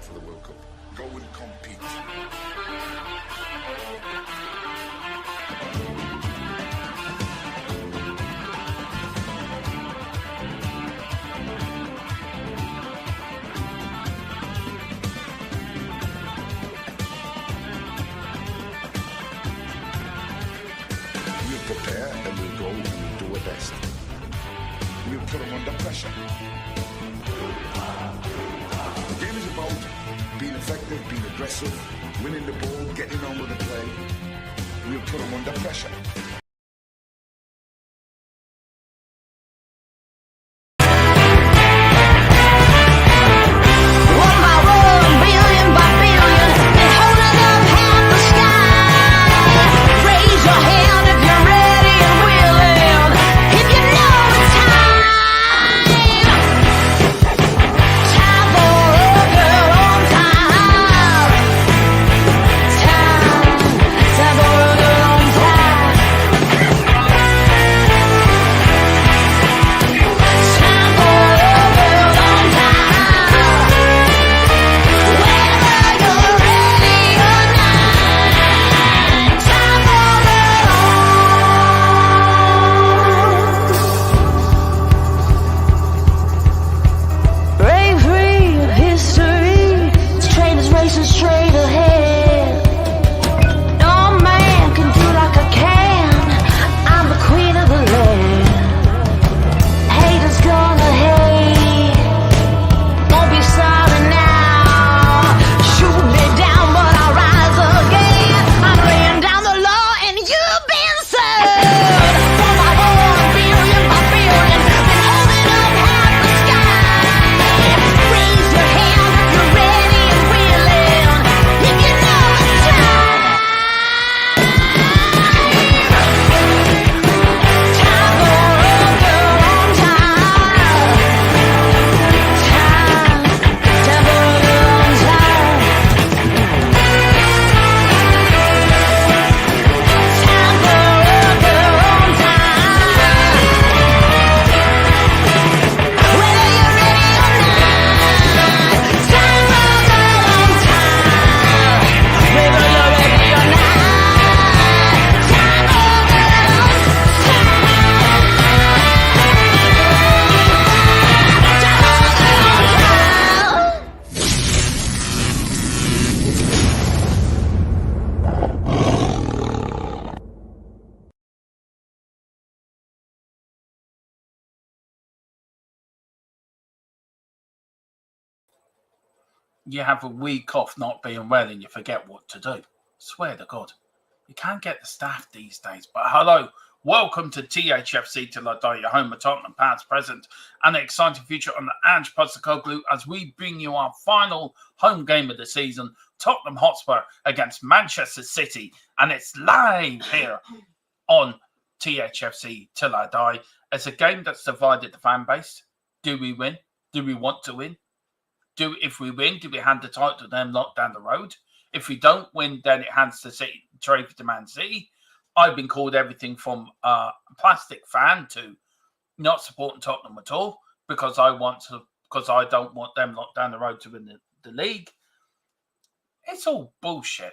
qualified for the World Cup. Go and compete. We'll prepare and we'll go and we'll do our best. We'll put them under pressure. The game is about being effective, being aggressive, winning the ball, getting on with the play. We'll put them under pressure. You have a week off not being well and you forget what to do. Swear to God. You can't get the staff these days. But hello, welcome to THFC Till I Die, your home of Tottenham past, present, and an exciting future on the Ange Postecoglou as we bring you our final home game of the season, Tottenham Hotspur against Manchester City. And it's live here on THFC Till I Die. It's a game that's divided the fan base. Do we win? Do we want to win? If we win, do we hand the title to them lot down the road? If we don't win, then it hands the City trophy to Man City. I've been called everything from a plastic fan to not supporting Tottenham at all because I don't want them lot down the road to win the league. It's all bullshit.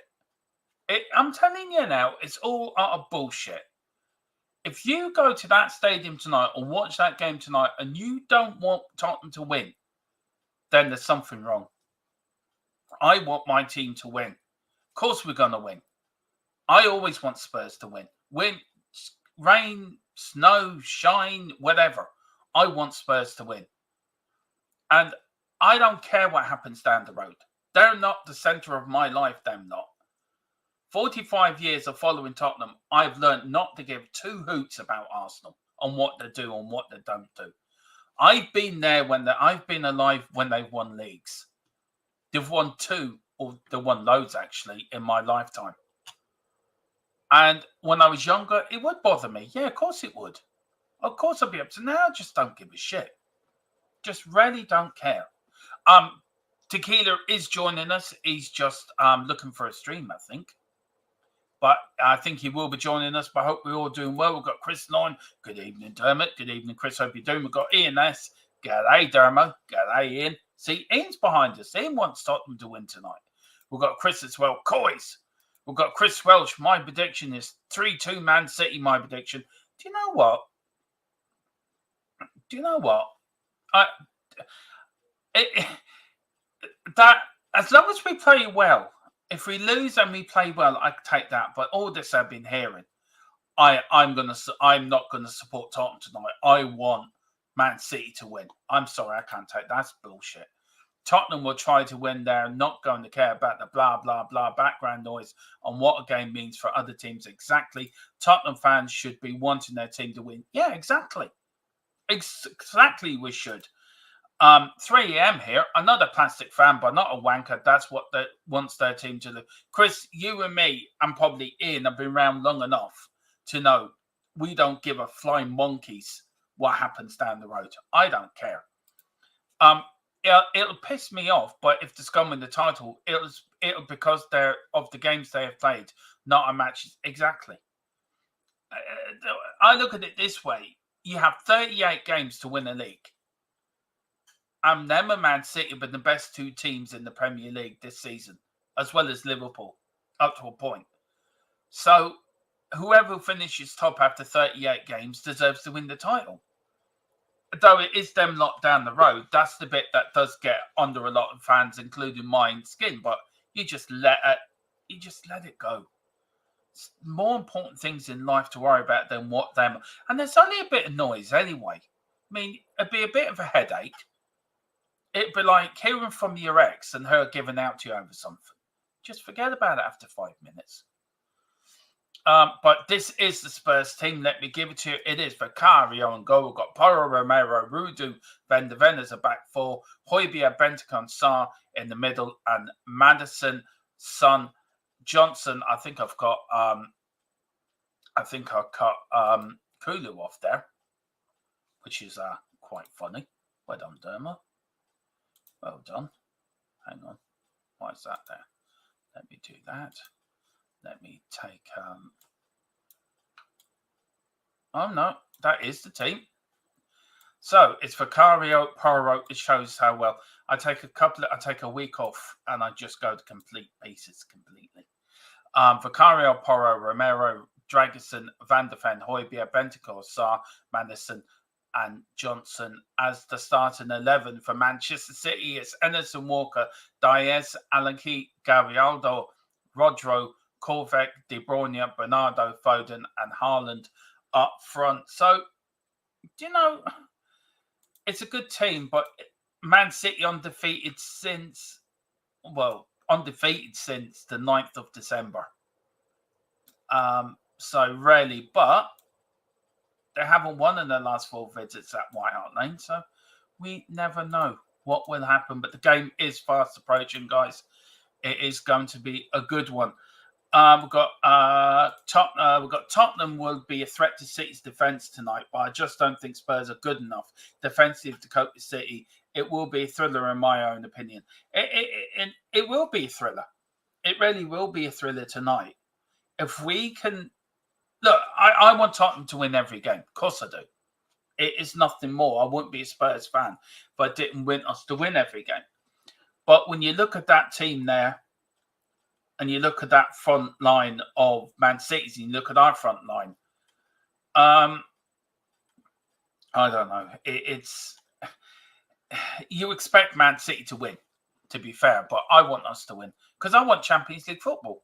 I'm telling you now, it's all utter bullshit. If you go to that stadium tonight or watch that game tonight and you don't want Tottenham to win, then there's something wrong. I want my team to win. Of course we're going to win. I always want Spurs to win. Win, rain, snow, shine, whatever. I want Spurs to win. And I don't care what happens down the road. They're not the centre of my life, them not. 45 years of following Tottenham, I've learned not to give two hoots about Arsenal on what they do and what they don't do. I've been there I've been alive when they've won leagues. They've won two, or they won loads actually, in my lifetime. And when I was younger, it would bother me. Yeah, of course it would. Of course I'd be upset. Now I just don't give a shit. Just really don't care. Tequila is joining us. He's just looking for a stream, I think. But I think he will be joining us. But I hope we're all doing well. We've got Chris Line. Good evening, Dermot. Good evening, Chris. Hope you're doing. We've got Ian S. G'day, Dermot. G'day, Ian. See, Ian's behind us. Ian wants Tottenham to win tonight. We've got Chris as well. Coys. We've got Chris Welsh. My prediction is 3-2 Man City. My prediction. Do you know what? That as long as we play well, if we lose and we play well, I can take that. But all this I've been hearing, I'm not gonna support Tottenham tonight. I want Man City to win. I'm sorry, I can't take that. That's bullshit. Tottenham will try to win there, not going to care about the blah, blah, blah background noise on what a game means for other teams. Exactly. Tottenham fans should be wanting their team to win. Yeah, exactly. Exactly, we should. 3 a.m. here, another plastic fan, but not a wanker. That's what they wants their team to do. Chris, you and me, and probably Ian, have been around long enough to know we don't give a flying monkeys what happens down the road. I don't care. It'll piss me off, but if the Scum win the title, it'll because they're of the games they have played, not a match. Exactly. I look at it this way: you have 38 games to win a league, and them and Man City have been the best two teams in the Premier League this season, as well as Liverpool, up to a point. So, whoever finishes top after 38 games deserves to win the title. Though it is them lot down the road, that's the bit that does get under a lot of fans, including mine, skin. But you just let it go. It's more important things in life to worry about than what them. And there's only a bit of noise anyway. I mean, it'd be a bit of a headache. It'd be like hearing from your ex and her giving out to you over something. Just forget about it after 5 minutes. But this is the Spurs team. Let me give it to you. It is Vicario and goal. We've got Porro, Romero, Rudu, Van de Ven as a back four, Højbjerg, Bentancur, Sarr in the middle, and Madison, Son, Johnson. I think I've got Kulu off there, which is quite funny. Well done, Derma. Well done. Hang on. Why is that there? Let me do that. Let me take. Oh no, that is the team. So it's Vicario, Porro. It shows how well I take a week off and I just go to complete pieces completely. Vicario, Porro, Romero, Dragusin, Van de Ven, Højbjerg, Bentancur, Sarr, Madison, and Johnson as the starting 11 for Manchester City. It's Emerson, Walker, Diaz, Alanke, Gavialdo, Rodro, Korvek, De Bruyne, Bernardo, Foden, and Haaland up front. So, it's a good team, but Man City undefeated since the 9th of December. So rarely, but they haven't won in their last 4 visits at White Hart Lane, so we never know what will happen. But the game is fast approaching, guys. It is going to be a good one. We've got Tottenham will be a threat to City's defence tonight, but I just don't think Spurs are good enough defensive to cope with City. It will be a thriller, in my own opinion. It will be a thriller. It really will be a thriller tonight. If we can look, I want Tottenham to win every game. Of course I do. It is nothing more. I wouldn't be a Spurs fan if I didn't want us to win every game. But when you look at that team there, and you look at that front line of Man City's, and you look at our front line, I don't know. It's you expect Man City to win, to be fair, but I want us to win because I want Champions League football.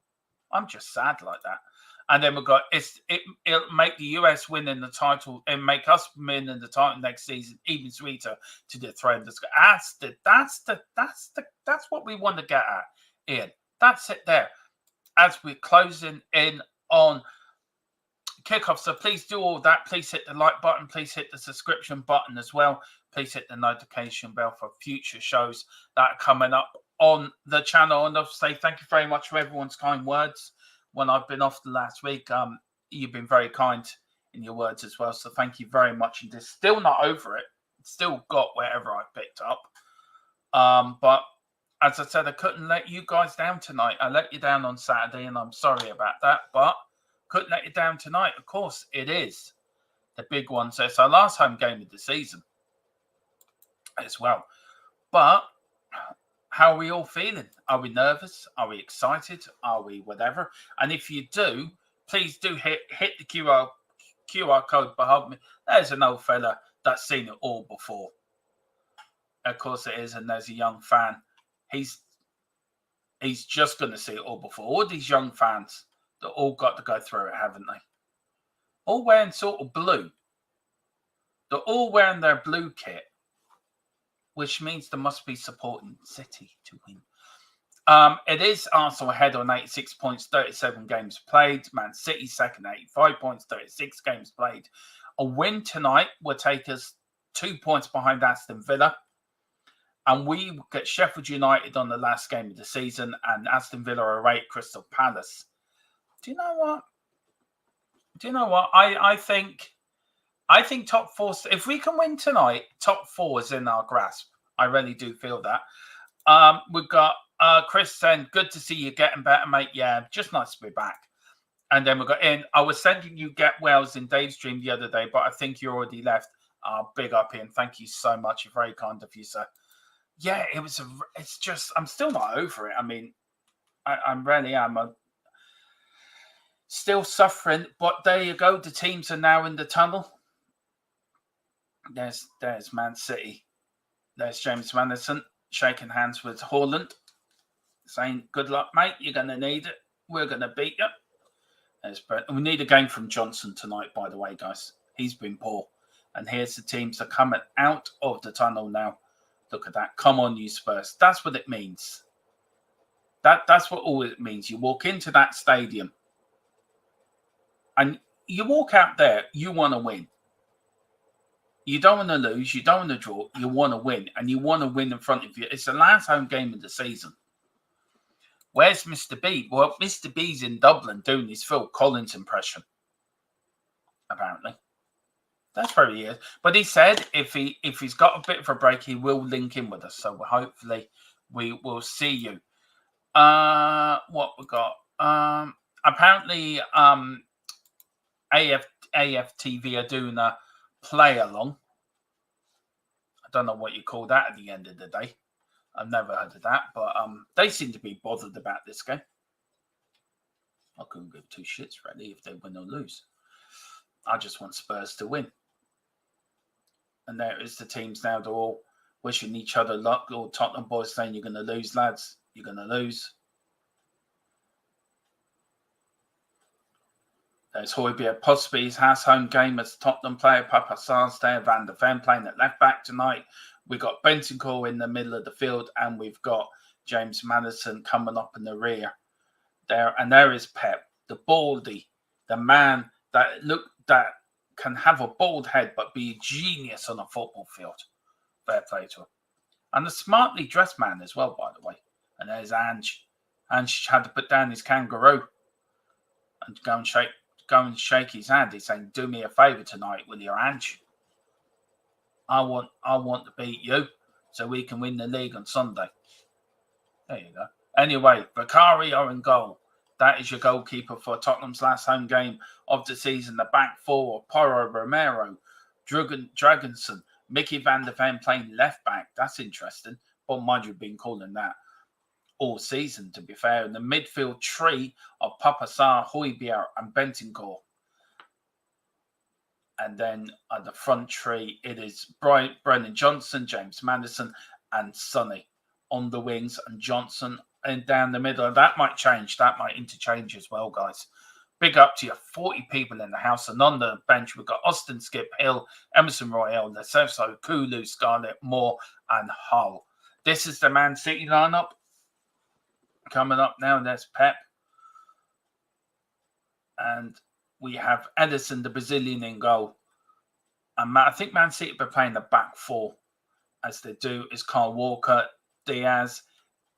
I'm just sad like that. And then we've got it'll make the US win in the title and make us win in the title next season even sweeter to dethrone this. That's what we want to get at, Ian. That's it there. As we're closing in on kickoff, so please do all that. Please hit the like button. Please hit the subscription button as well. Please hit the notification bell for future shows that are coming up on the channel. And I'll say thank you very much for everyone's kind words. When I've been off the last week, you've been very kind in your words as well. So thank you very much. And just still not over it. Still got wherever I picked up. But as I said, I couldn't let you guys down tonight. I let you down on Saturday, and I'm sorry about that. But couldn't let you down tonight. Of course, it is the big one. So it's our last home game of the season as well. But how are we all feeling? Are we nervous? Are we excited? Are we whatever? And if you do, please do hit the QR code behind me. There's an old fella that's seen it all before. Of course it is, and there's a young fan. He's just going to see it all before. All these young fans that all got to go through it, haven't they? All wearing sort of blue. They're all wearing their blue kit, which means they must be supporting City to win. It is Arsenal ahead on 86 points, 37 games played. Man City second, 85 points, 36 games played. A win tonight will take us 2 points behind Aston Villa. And we get Sheffield United on the last game of the season, and Aston Villa are 8 Crystal Palace. Do you know what? I think top four. If we can win tonight, top four is in our grasp. I really do feel that. We've got Chris saying, "Good to see you getting better, mate." Yeah, just nice to be back. And then we've got Ian. I was sending you get wells in Dave's stream the other day, but I think you already left. Big up, Ian. Thank you so much. You're very kind of you, sir. Yeah, it's just, I'm still not over it. I mean, I really am. I'm still suffering, but there you go. The teams are now in the tunnel. There's Man City. There's James Maddison shaking hands with Haaland, saying, "Good luck, mate. You're going to need it. We're going to beat you." We need a game from Johnson tonight, by the way, guys. He's been poor. And here's the teams that are coming out of the tunnel now. Look at that. Come on, you Spurs. That's what it means. That's what all it means. You walk into that stadium and you walk out there, you want to win. You don't want to lose. You don't want to draw. You want to win. And you want to win in front of you. It's the last home game of the season. Where's Mr. B? Well, Mr. B's in Dublin doing his Phil Collins impression. Apparently. That's where he is. But he said if he's got a bit of a break, he will link in with us. So hopefully we will see you. What we got? Apparently AFTV are doing a play along. I don't know what you call that at the end of the day. I've never heard of that, but they seem to be bothered about this game. I couldn't give two shits really if they win or lose. I just want Spurs to win. And there is the teams now. They're all wishing each other luck. All Tottenham boys saying, "You're going to lose, lads. You're going to lose." There's Hotspur, possibly his house home game as Tottenham player. Papa Sarr's there. Van der Ven playing at left back tonight. We've got Bentancur in the middle of the field, and we've got James Maddison coming up in the rear. There is Pep, the baldy, the man that can have a bald head but be a genius on a football field. Fair play to him. And a smartly dressed man as well, by the way. And there's Ange. Ange had to put down his kangaroo and go and shake his hand. He's saying, "Do me a favour tonight with your Ange. I want to beat you so we can win the league on Sunday." There you go. Anyway, Vicario in goal. That is your goalkeeper for Tottenham's last home game of the season. The back four, Porro, Romero, Dragonson, Mickey van der Ven playing left back. That's interesting. But mind you, been calling that all season, to be fair. In the midfield tree of Papa Sarr, Hojbjerg and Bentancur. And then at the front tree, it is Brennan Johnson, James Maddison, and Sonny on the wings, and Johnson and down the middle. That might change. That might interchange as well, guys. Big up to you. 40 people in the house. And on the bench, we've got Austin, Skip, Hill, Emerson Royale, Lecevso, Kulu, Scarlett, Moore, and Hull. This is the Man City lineup. Coming up now, there's Pep. And we have Edison, the Brazilian, in goal. And I think Man City will be playing the back four, as they do, is Kyle Walker, Diaz,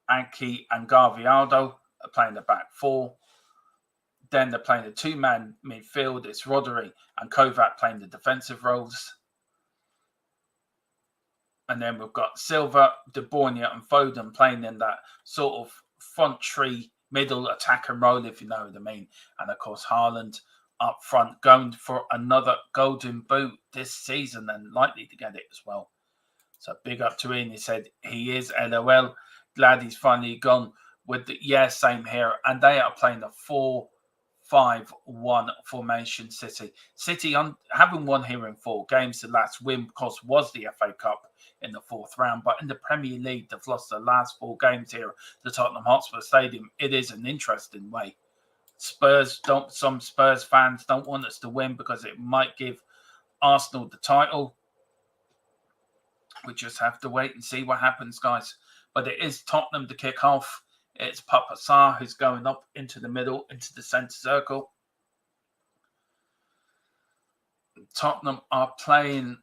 Anki, and Garvialdo are playing the back four. Then they're playing the two-man midfield. It's Rodri and Kovac playing the defensive roles. And then we've got Silva, De Bruyne, and Foden playing in that sort of front tree, middle attacker role, if you know what I mean. And, of course, Haaland up front going for another golden boot this season and likely to get it as well. So big up to Ian. He said he is LOL. Glad he's finally gone with the same here. And they are playing a 4-5-1 formation. City haven't won here in 4 games. The last win, of course, was the FA Cup in the 4th round. But in the Premier League, they've lost the last 4 games here at the Tottenham Hotspur Stadium. It is an interesting way. Some Spurs fans don't want us to win because it might give Arsenal the title. We just have to wait and see what happens, guys. But it is Tottenham to kick off. It's Papa Sarr who's going up into the middle, into the centre circle. Tottenham are playing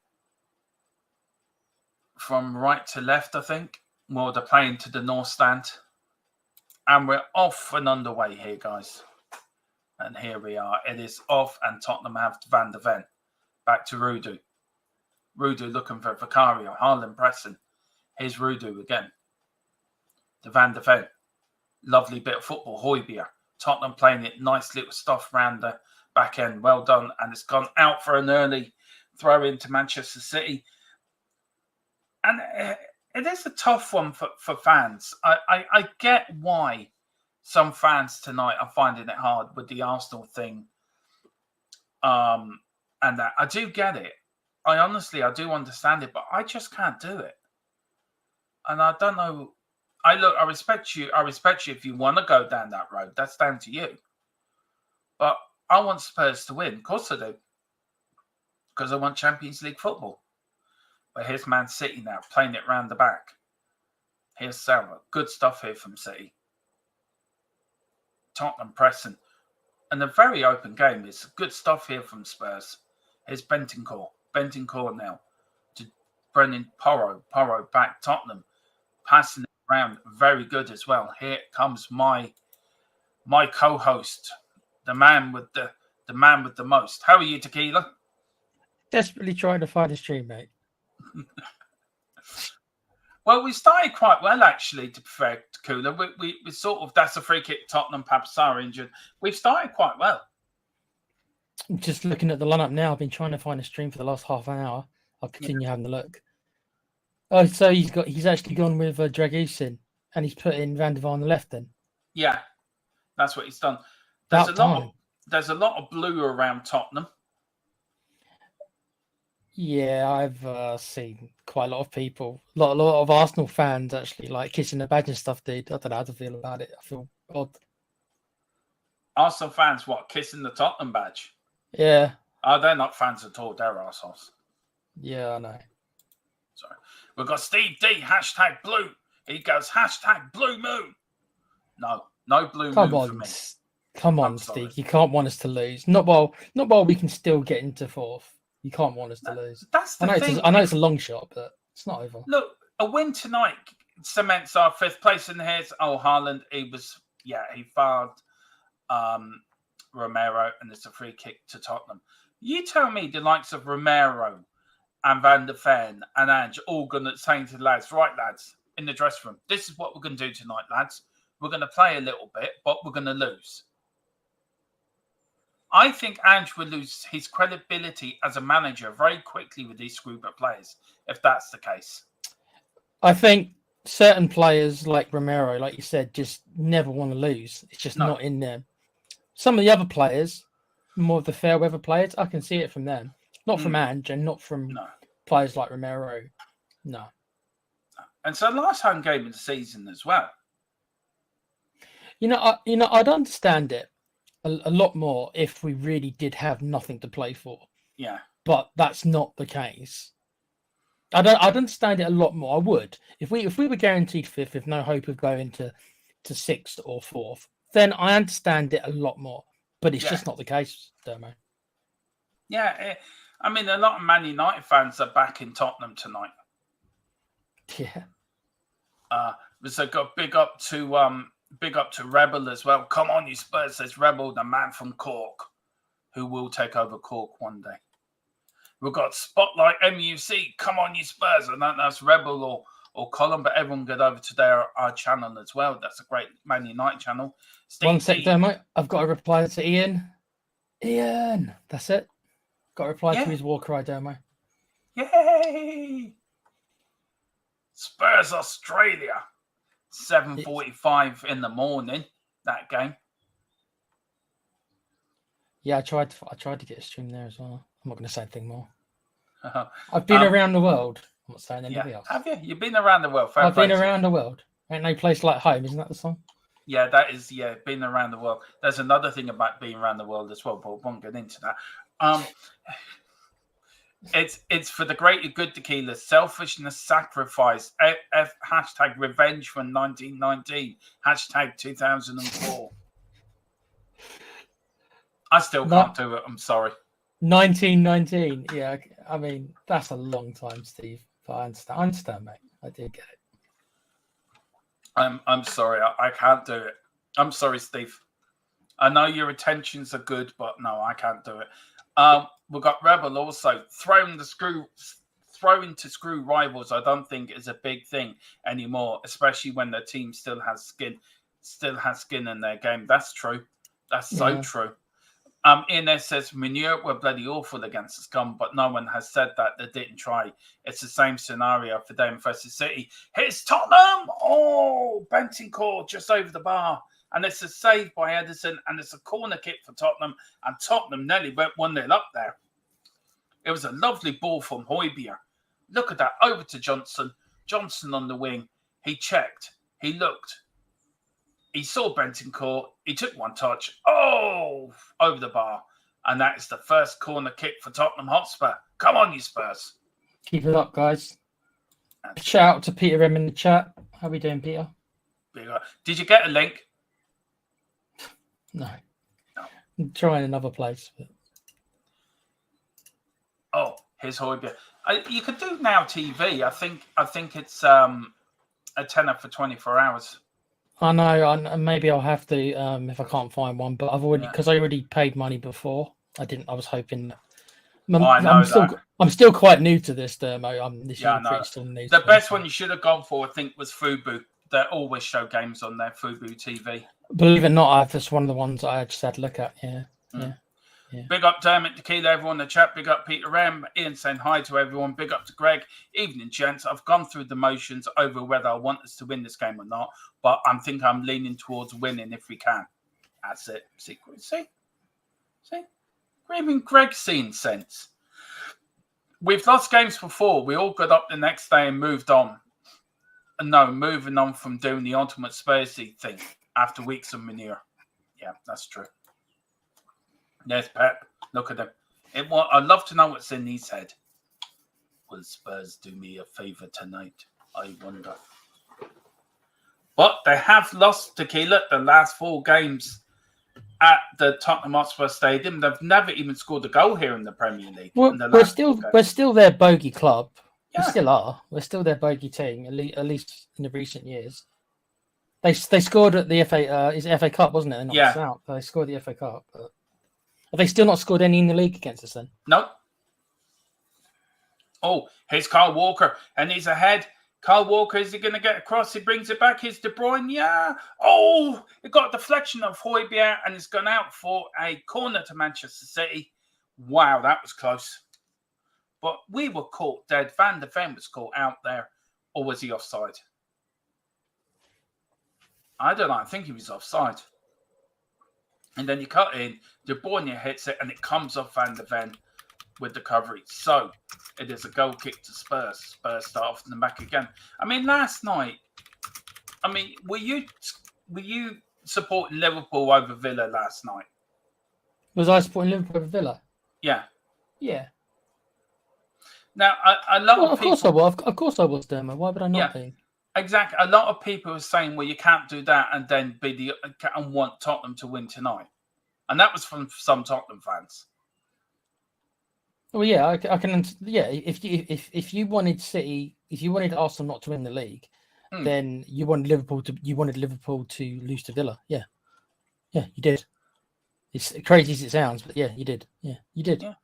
from right to left, I think. Well, they're playing to the north stand. And we're off and underway here, guys. And here we are. It is off, and Tottenham have Van de Ven. Back to Rudu. Rudu looking for Vicario. Haaland pressing. Here's Rudu again. To Van de Ven. Lovely bit of football. Højbjerg. Tottenham playing it. Nice little stuff round the back end. Well done. And it's gone out for an early throw into Manchester City. And it is a tough one for fans. I get why some fans tonight are finding it hard with the Arsenal thing. And that. I do get it. I do understand it, but I just can't do it. And I don't know. I respect you. I respect you if you want to go down that road. That's down to you. But I want Spurs to win. Of course I do. Because I want Champions League football. But here's Man City now, playing it round the back. Here's Sarah. Good stuff here from City. Tottenham pressing. And a very open game. It's good stuff here from Spurs. Here's Bentancur. Bentancur now to Brennan Porro. Porro back. Tottenham passing it around. Very good as well. Here comes my co-host, the man with the most. How are you, Tequila? Desperately trying to find a stream, mate. Well, we started quite well, actually, to be fair, Tequila. We sort of, that's a free kick, Tottenham, Papasar injured. We've started quite well. Just looking at the lineup now, I've been trying to find a stream for the last half an hour. I'll continue having a look. Oh, so he's actually gone with Dragusin, and he's put in Van der Vaart on the left then. Yeah, that's what he's done. There's a lot of blue around Tottenham. Yeah, I've seen quite a lot of people, a lot of Arsenal fans actually like kissing the badge and stuff, dude. I don't know how to feel about it. I feel odd. Arsenal fans, what, kissing the Tottenham badge? Yeah. Oh, they're not fans at all. They're arseholes. Yeah, I know. Sorry. We've got Steve D, #blue. He goes, #blue moon. No blue moon for me. Come on, Steve. You can't want us to lose. Not while we can still get into 4th. You can't want us to lose. That's the thing. I know it's a long shot, but it's not over. Look, a win tonight cements our 5th place in here. Oh, Haaland, he fouled Romero, and it's a free kick to Tottenham. You tell me the likes of Romero and Van der Ven and Ange all going to say to the lads, right, lads, in the dressing room, this is what we're going to do tonight, lads. We're going to play a little bit, but we're going to lose. I think Ange will lose his credibility as a manager very quickly with this group of players, if that's the case. I think certain players like Romero, like you said, just never want to lose. It's just not in them. Some of the other players, more of the fair weather players, I can see it from them. Not from Ange and not from players like Romero. No. And so last home game of the season as well. I'd understand it a lot more if we really did have nothing to play for. Yeah. But that's not the case. I'd understand it a lot more. I would. If we were guaranteed 5th with no hope of going to 6th or 4th, then I understand it a lot more. But it's just not the case, Dermo. Yeah. I mean, a lot of Man United fans are back in Tottenham tonight. Yeah. So got big up to Rebel as well. Come on, you Spurs, says Rebel, the man from Cork, who will take over Cork one day. We've got Spotlight MUC. Come on, you Spurs. And that's Rebel or Colin, but everyone get over to our channel as well. That's a great Man United channel. One sec, Dermo. I've got a reply to Ian. Ian, that's it. Got a reply to his war cry, Dermo. Yay! Spurs Australia. 7:45 in the morning, that game. Yeah, I tried to get a stream there as well. I'm not going to say anything more. I've been around the world. I'm not saying anything else. Have you? You've been around the world. I've been around the world. Ain't no place like home, isn't that the song? Yeah, that is. Yeah, been around the world. There's another thing about being around the world as well, but we won't get into that. It's for the greater good, Tequila. Selfishness, sacrifice. Hashtag revenge from 1919. Hashtag 2004. I still can't do it. I'm sorry. 1919. Yeah, I mean, that's a long time, Steve. But I understand, mate. I do get it. I'm sorry. I can't do it. I'm sorry, Steve. I know your intentions are good, but no, I can't do it. We've got Rebel also throwing to screw rivals. I don't think is a big thing anymore, especially when the team still has skin in their game. That's true. That's so true. Ines says Manure were bloody awful against the Scum, but no one has said that they didn't try. It's the same scenario for them versus City. Here's Tottenham. Oh, Bentancur just over the bar. And it's a save by Edison, and it's a corner kick for Tottenham, and Tottenham nearly went 1-0 up there. It was a lovely ball from Hotspur. Look at that, over to Johnson. Johnson on the wing. He checked. He looked. He saw Bentancur. He took one touch. Oh, over the bar. And that is the first corner kick for Tottenham Hotspur. Come on, you Spurs. Keep it up, guys. Shout out to Peter M in the chat. How are we doing, Peter? Did you get a link? No. I'm trying another place. But... Oh, here's Hotspur. You could do Now TV. I think it's a tenner for 24 hours. I know. Maybe I'll have to if I can't find one. But I've already because I already paid money before. I didn't. I was hoping. I'm still quite new to this, Dermo. I'm still new. The best one you should have gone for, I think, was Fubu. They always show games on their Fubu TV. Believe it or not, that's one of the ones I just had to look at. Yeah. Big up Dermot, Tequila, everyone in the chat. Big up Peter M. Ian saying hi to everyone. Big up to Greg. Evening, gents. I've gone through the motions over whether I want us to win this game or not, but I think I'm leaning towards winning if we can. That's it. See? Even Greg's seen sense. We've lost games before. We all got up the next day and moved on. No, moving on from doing the ultimate Spursy thing after weeks of manure. Yeah, that's true. There's Pep. Look at him. I'd love to know what's in his head. Will Spurs do me a favour tonight? I wonder. But they have lost, Tequila, the last 4 games at the Tottenham Hotspur Stadium. They've never even scored a goal here in the Premier League. Well, we're still their bogey club. Yeah. We still are. We're still their bogey team, at least in the recent years. They scored at the FA Cup, wasn't it? They out. They scored the FA Cup. But... Have they still not scored any in the league against us then? No. Oh, here's Kyle Walker, and he's ahead. Kyle Walker, is he going to get across? He brings it back. Here's De Bruyne. Yeah. Oh, it got a deflection of Hotspur, and it's gone out for a corner to Manchester City. Wow, that was close. But we were caught dead. Van der Ven was caught out there. Or was he offside? I don't know. I think he was offside. And then you cut in, De Bruyne hits it, and it comes off Van der Ven with the coverage. So it is a goal kick to Spurs. Spurs start off and then back again. I mean, last night, were you supporting Liverpool over Villa last night? Was I supporting Liverpool over Villa? Yeah. Yeah. Now, a lot of people... Of course I was, Dermo. Why would I not be? Exactly. A lot of people are saying, well, you can't do that and then and want Tottenham to win tonight. And that was from some Tottenham fans. Well, yeah, I can. Yeah, if you wanted City, if you wanted Arsenal not to win the league, then you wanted Liverpool to lose to Villa. Yeah, you did. It's crazy as it sounds, but yeah, you did. Yeah, you did. Yeah.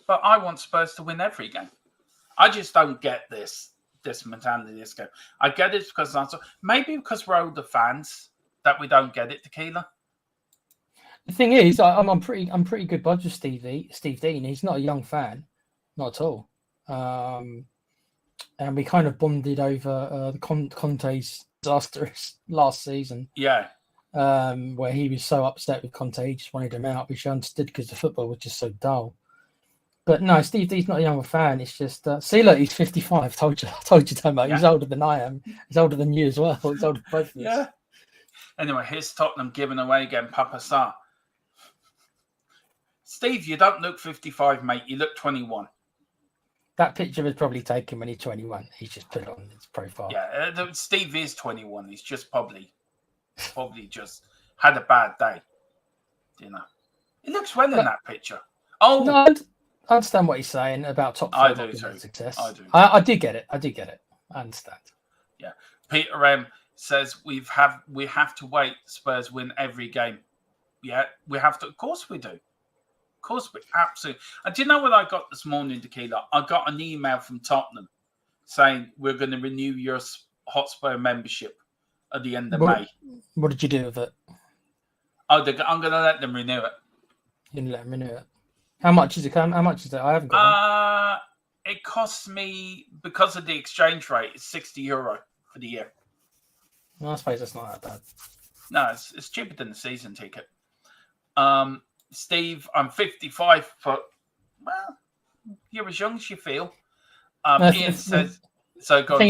But I want Spurs to win every game. I just don't get this mentality, this game. I get it because maybe because we're older fans that we don't get it, Tequila. The thing is, I'm pretty good buds with Steve Dean. He's not a young fan, not at all. And we kind of bonded over Conte's disastrous last season. Yeah. Where he was so upset with Conte, he just wanted him out, which I understood because the football was just so dull. But no, Steve D's not a younger fan. It's just see, look, he's 55. Told you, Tomo. Yeah. He's older than I am. He's older than you as well. He's older than both of us. Yeah. Anyway, here's Tottenham giving away again. Papa Sarr. Steve, you don't look 55, mate. You look 21. That picture was probably taken when he's 21. He's just put it on his profile. Yeah, Steve is 21. He's just probably just had a bad day. You know, he looks well in that picture. Oh, no, I understand what he's saying about top four not being a success. I do. I do get it. I understand. Yeah, Peter M says we have to wait. Spurs win every game. Yeah, we have to. Of course we do. Of course we absolutely. And do you know what I got this morning, Tequila? I got an email from Tottenham saying we're going to renew your Hotspur membership at the end of May. What did you do with it? Oh, I'm going to let them renew it. You're going to let them renew it. How much is it? How much is it? I haven't got it costs me, because of the exchange rate, it's €60 for the year. Well, I suppose that's not that bad. No, it's cheaper than the season ticket. Steve, I'm 55, but, well, you're as young as you feel. Ian says, so go on.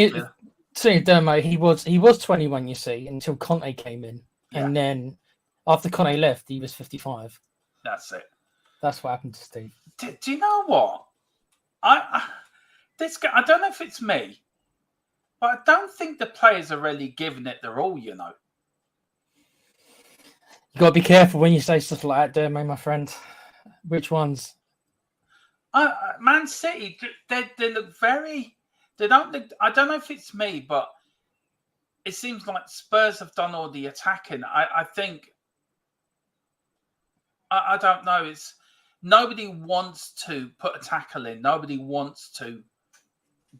See, Dermo, he was 21, you see, until Conte came in. Yeah. And then after Conte left, he was 55. That's it. That's what happened to Steve. Do you know what? This guy, I don't know if it's me, but I don't think the players are really giving it their all, you know. You got to be careful when you say stuff like that, Dermo, my friend. Which ones? Man City, they look very... They don't look... I don't know if it's me, but it seems like Spurs have done all the attacking. I think... I don't know. It's... Nobody wants to put a tackle in. Nobody wants to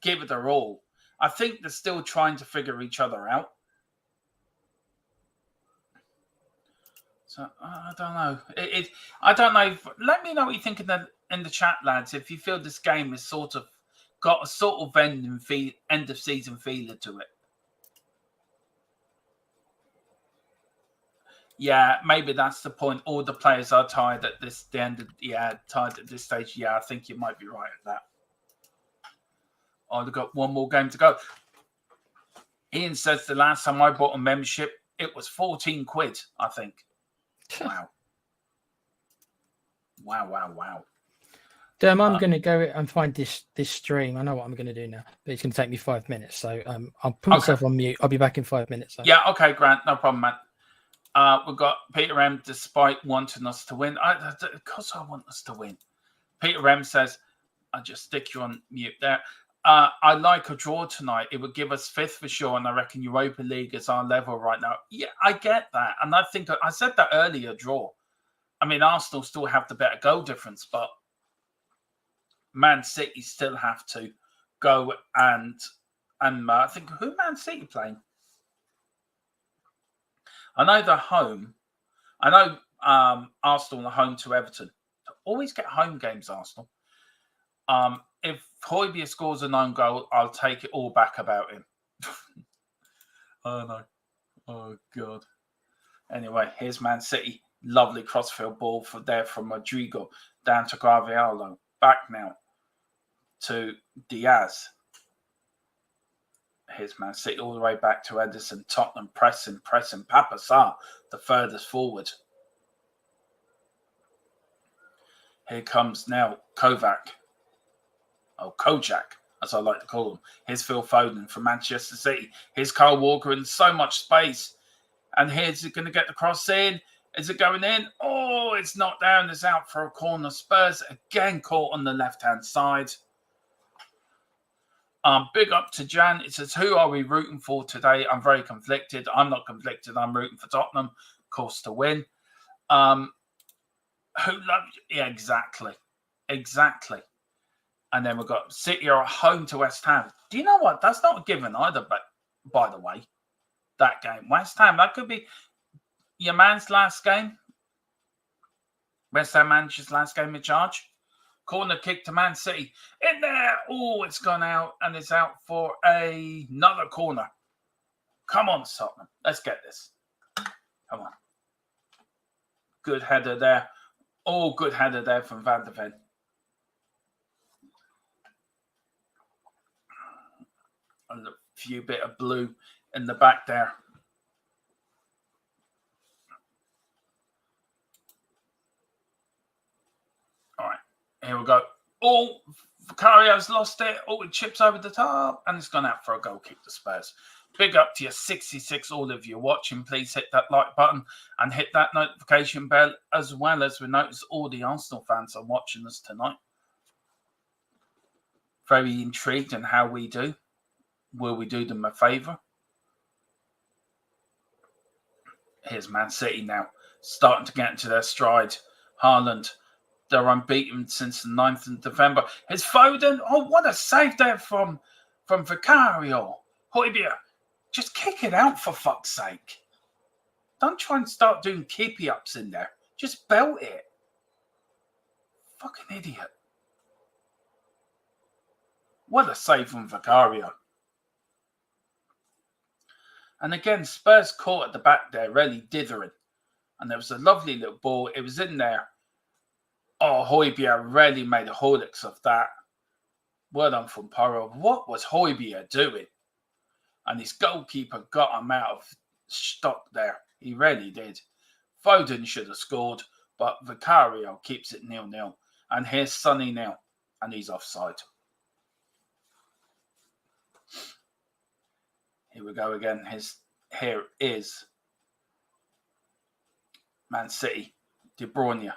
give it their all. I think they're still trying to figure each other out. So I don't know. I don't know. Let me know what you think in the chat, lads. If you feel this game has sort of got a sort of end of season feeling to it. Yeah, maybe that's the point. All the players are tired at the end of tired at this stage. Yeah, I think you might be right at that. Oh, they've got one more game to go. Ian says the last time I bought a membership, it was 14 quid, I think. Wow. Wow. I'm going to go and find this stream. I know what I'm going to do now, but it's going to take me 5 minutes. So I'll put myself on mute. I'll be back in 5 minutes. So. Yeah, okay, Grant. No problem, man. We've got Peter M, despite wanting us to win. Of course I want us to win. Peter M says, I'll just stick you on mute there. I like a draw tonight. It would give us fifth for sure, and I reckon Europa League is our level right now. Yeah, I get that. And I think I said that earlier, draw. I mean, Arsenal still have the better goal difference, but Man City still have to go and I think, who Man City playing? I know they're home. I know Arsenal are home to Everton. They always get home games, Arsenal. If Højbjerg scores an own goal, I'll take it all back about him. Oh, no. Oh, God. Anyway, here's Man City. Lovely crossfield ball from Rodrigo down to Gravialo. Back now to Diaz. Here's Man City all the way back to Edison. Tottenham pressing. Papa Sarr, the furthest forward. Here comes now Kovac. Oh, Kojak, as I like to call him. Here's Phil Foden from Manchester City. Here's Kyle Walker in so much space. And here's it going to get the cross in. Is it going in? Oh, it's not down. It's out for a corner. Spurs again caught on the left-hand side. Big up to Jan. It says, who are we rooting for today? I'm very conflicted. I'm not conflicted. I'm rooting for Tottenham, of course, to win. Who loves you? Yeah, exactly. And then we've got City are at home to West Ham. Do you know what? That's not a given either, but by the way, that game. West Ham, that could be your man's last game. West Ham manager's last game in charge. Corner kick to Man City. In there. Oh, it's gone out and it's out for another corner. Come on, Tottenham. Let's get this. Come on. Good header there. Oh, good header there from Van de Ven. And a few bit of blue in the back there. All right, here we go. Oh, Vicario's lost it. Oh, it chips over the top, and it's gone out for a goal kick to Spurs. Big up to you, 66, all of you watching. Please hit that like button and hit that notification bell, as well as we notice all the Arsenal fans are watching us tonight. Very intrigued in how we do. Will we do them a favour? Here's Man City now, starting to get into their stride. Haaland, they're unbeaten since the 9th of November. Here's Foden. Oh, what a save there from Vicario. Hojbjerg, just kick it out for fuck's sake. Don't try and start doing keepy-ups in there. Just belt it. Fucking idiot. What a save from Vicario. And again, Spurs caught at the back there, really dithering. And there was a lovely little ball. It was in there. Oh, Hojbjerg really made a Horlicks of that. Well done from Porro. What was Hojbjerg doing? And his goalkeeper got him out of stock there. He really did. Foden should have scored, but Vicario keeps it 0-0. And here's Sonny now, and he's offside. Here we go again. Here is Man City. De Bruyne.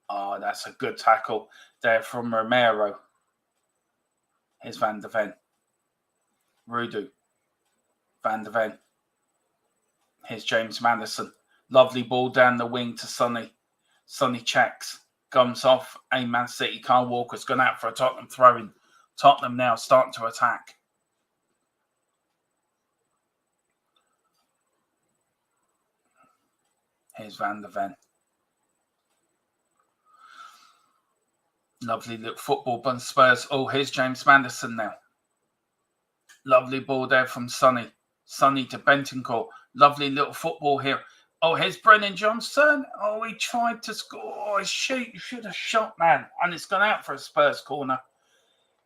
Oh, that's a good tackle there from Romero. Here's Van de Ven. Rudu. Van de Ven. Here's James Maddison. Lovely ball down the wing to Sonny. Sonny checks. Comes off. A Man City. Kyle Walker's gone out for a Tottenham throw-in. Tottenham now starting to attack. Here's Van de Ven. Lovely little football by Spurs. Oh, here's James Maddison now. Lovely ball there from Sonny. Sonny to Bentancur. Lovely little football here. Oh, here's Brennan Johnson. Oh, he tried to score. Oh, shit, you should have shot, man. And it's gone out for a Spurs corner.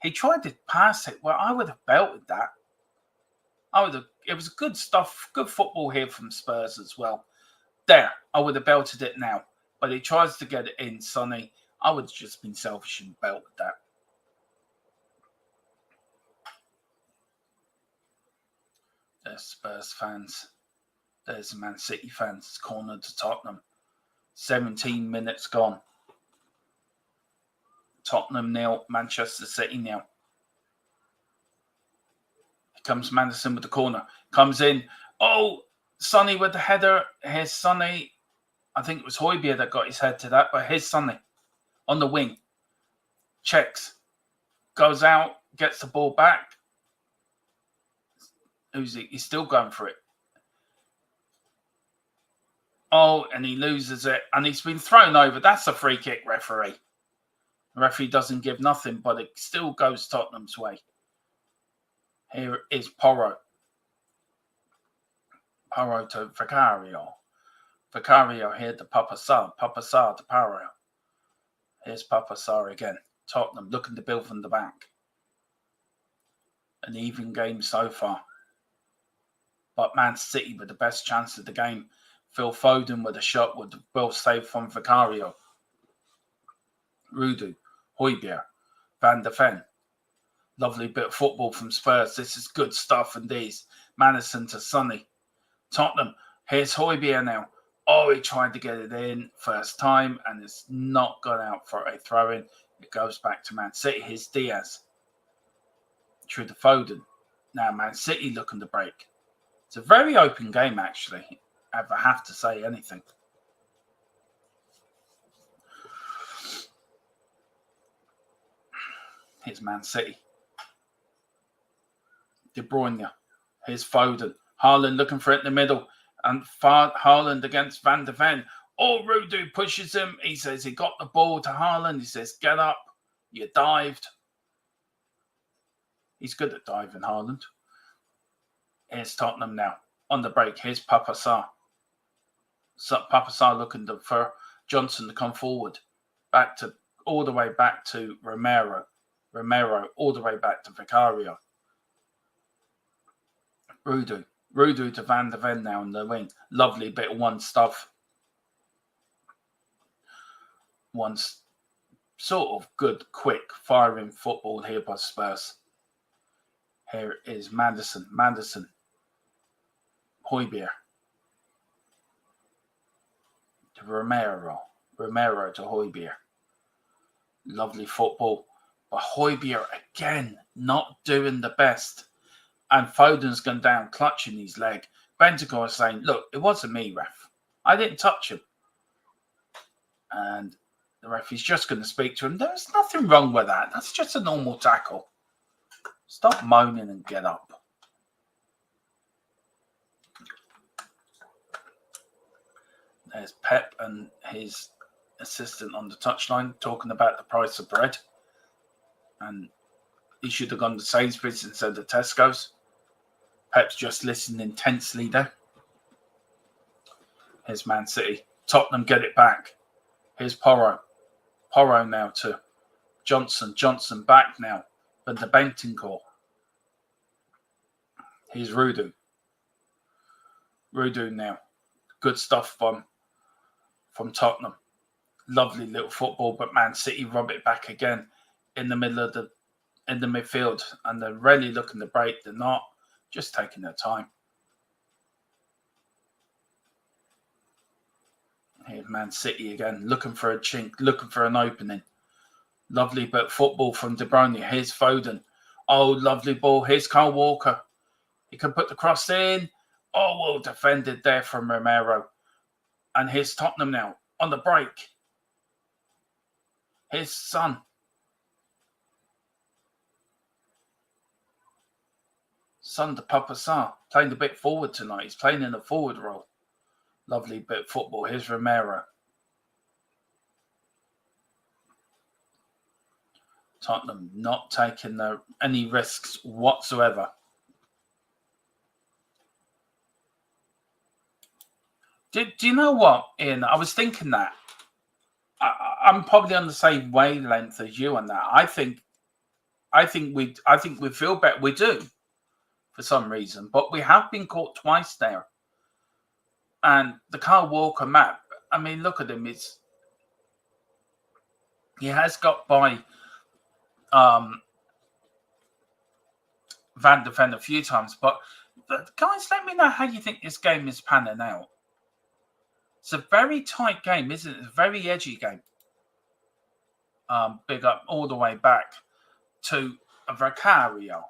He tried to pass it. Well, I would have belted that. It was good stuff. Good football here from Spurs as well. There, I would have belted it now. But he tries to get it in, Sonny. I would have just been selfish and belted that. There's Spurs fans. There's the Man City fans. Corner to Tottenham. 17 minutes gone. Tottenham 0, Manchester City 0. Here comes Maddison with the corner. Comes in. Oh, Sonny with the header. Here's Sonny. I think it was Hojbjerg that got his head to that, but here's Sonny on the wing. Checks. Goes out. Gets the ball back. Who's he? He's still going for it. Oh, and he loses it. And he's been thrown over. That's a free kick, referee. The referee doesn't give nothing, but it still goes Tottenham's way. Here is Porro. Porro to Vicario. Vicario here to Papasar. Papasar to Porro. Here's Papasar again. Tottenham looking to build from the back. An even game so far. But Man City with the best chance of the game. Phil Foden with a shot with the well saved from Vicario. Rudu. Hojbjerg. Van de Ven. Lovely bit of football from Spurs. This is good stuff indeed. Maddison to Sonny. Tottenham. Here's Hojbjerg now. Oh, he tried to get it in first time and it's not gone out for a throw-in. It goes back to Man City. Here's Diaz. Through to Foden. Now Man City looking to break. It's a very open game, actually, if I have to say anything. Here's Man City. De Bruyne. Here's Foden. Haaland looking for it in the middle. And Haaland against Van de Ven. Oh, Rudu pushes him. He says he got the ball to Haaland. He says, get up. You dived. He's good at diving, Haaland. Here's Tottenham now on the break. Here's Papa Sarr. Papa Sarr looking for Johnson to come forward, all the way back to Romero. Romero all the way back to Vicario. Rudu to Van der Ven now in the wing. Lovely bit of one sort of good, quick, firing football here by Spurs. Here is Manderson. Højbjerg. To Romero to Højbjerg. Lovely football. But Højbjerg again, not doing the best. And Foden's gone down, clutching his leg. Bentancur is saying, look, it wasn't me, ref. I didn't touch him. And the referee's just going to speak to him. There's nothing wrong with that. That's just a normal tackle. Stop moaning and get up. There's Pep and his assistant on the touchline talking about the price of bread. And he should have gone to Sainsbury's instead of Tesco's. Pep's just listening intensely there. Here's Man City. Tottenham get it back. Here's Porro. Porro now to Johnson. Johnson back now. But the Bentancur. Here's Rudu. Rudu now. Good stuff from Tottenham. Lovely little football, but Man City rub it back again in the middle of in the midfield, and they're really looking to break. They're not, just taking their time. Here's Man City again, looking for a chink, looking for an opening. Lovely bit of football from De Bruyne. Here's Foden. Oh, lovely ball. Here's Kyle Walker. He can put the cross in. Oh, well defended there from Romero. And here's Tottenham now on the break. Here's Son. Son to Papa Sarr. Playing a bit forward tonight. He's playing in a forward role. Lovely bit of football. Here's Romero. Tottenham not taking any risks whatsoever. Do you know what, Ian? I was thinking that. I'm probably on the same wavelength as you on that. I think we feel better. We do, for some reason, but we have been caught twice there. And the Kyle Walker map, I mean, look at him. He has got by Van der Ven a few times, but guys, let me know how you think this game is panning out. It's a very tight game, isn't it? It's a very edgy game. Big up all the way back to Vicario.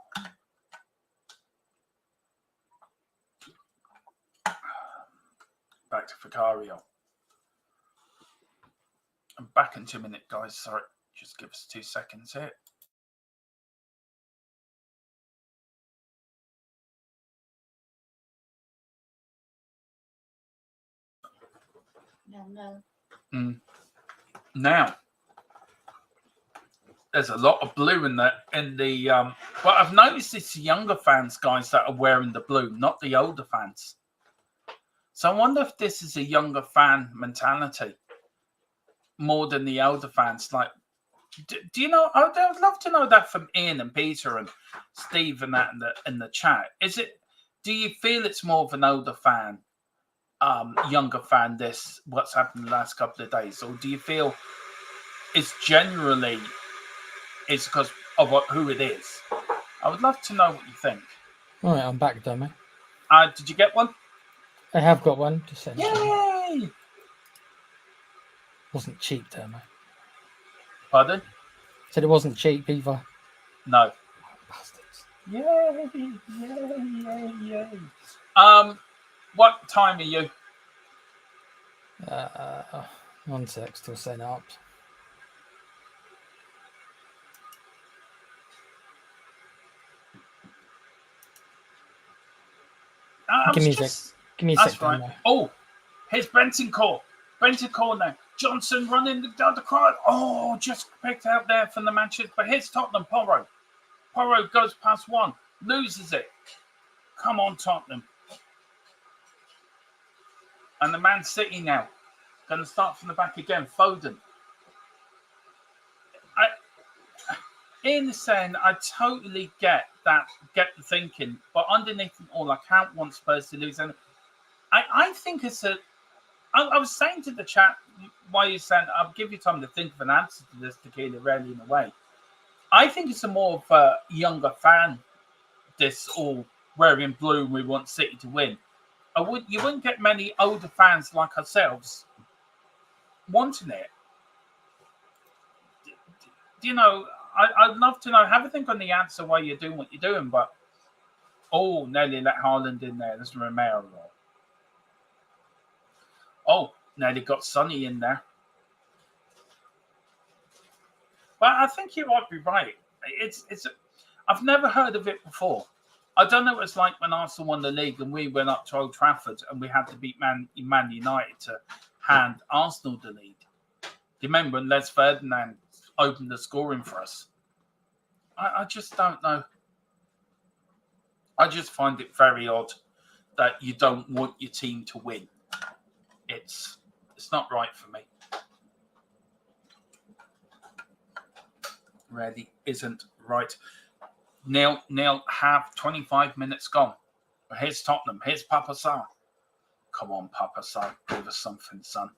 Back to Vicario. I'm back in 2 minutes, guys. Sorry, just give us 2 seconds here. No. Now, there's a lot of blue in the. But I've noticed it's the younger fans, guys, that are wearing the blue, not the older fans. So I wonder if this is a younger fan mentality more than the older fans. Like, do you know? I would love to know that from Ian and Peter and Steve and that in the chat. Is it? Do you feel it's more of an older fan? Younger fan, what's happened the last couple of days, or do you feel it's generally because of who it is? I would love to know what you think. All right, I'm back, Domo. Did you get one? I have got one. Just saying. Yay! Wasn't cheap, Domo. Pardon? Said it wasn't cheap either. No. Bastards. Yay! What time are you? 1 sec, still setting up. Give me a sec. Give me a sec. Right. Oh, here's Bentancur. Bentancur now. Johnson running down the crowd. Oh, just picked out there from the Manchest. But here's Tottenham. Porro goes past one. Loses it. Come on, Tottenham. And the Man City now. Going to start from the back again. Foden. In saying, I totally get that, get the thinking, but underneath it all, I can't want Spurs to lose. And I think it's a. I was saying to the chat while you're saying, I'll give you time to think of an answer to this, Tequila, really, in a way. I think it's a more of a younger fan, this all wearing blue and we want City to win. You wouldn't get many older fans like ourselves wanting it. You know, I'd love to know. Have a think on the answer why you're doing what you're doing, but nearly let Haaland in there. There's Romero. Nearly got Sonny in there. But I think you might be right. I've never heard of it before. I don't know what it's like when Arsenal won the league and we went up to Old Trafford and we had to beat Man United to hand Arsenal the lead. Do you remember when Les Ferdinand opened the scoring for us? I just don't know. I just find it very odd that you don't want your team to win. It's not right for me. Really isn't right. Nil, half, 25 minutes gone. Here's Tottenham. Here's Papa Sarr. Come on, Papa Sarr. Give us something, son.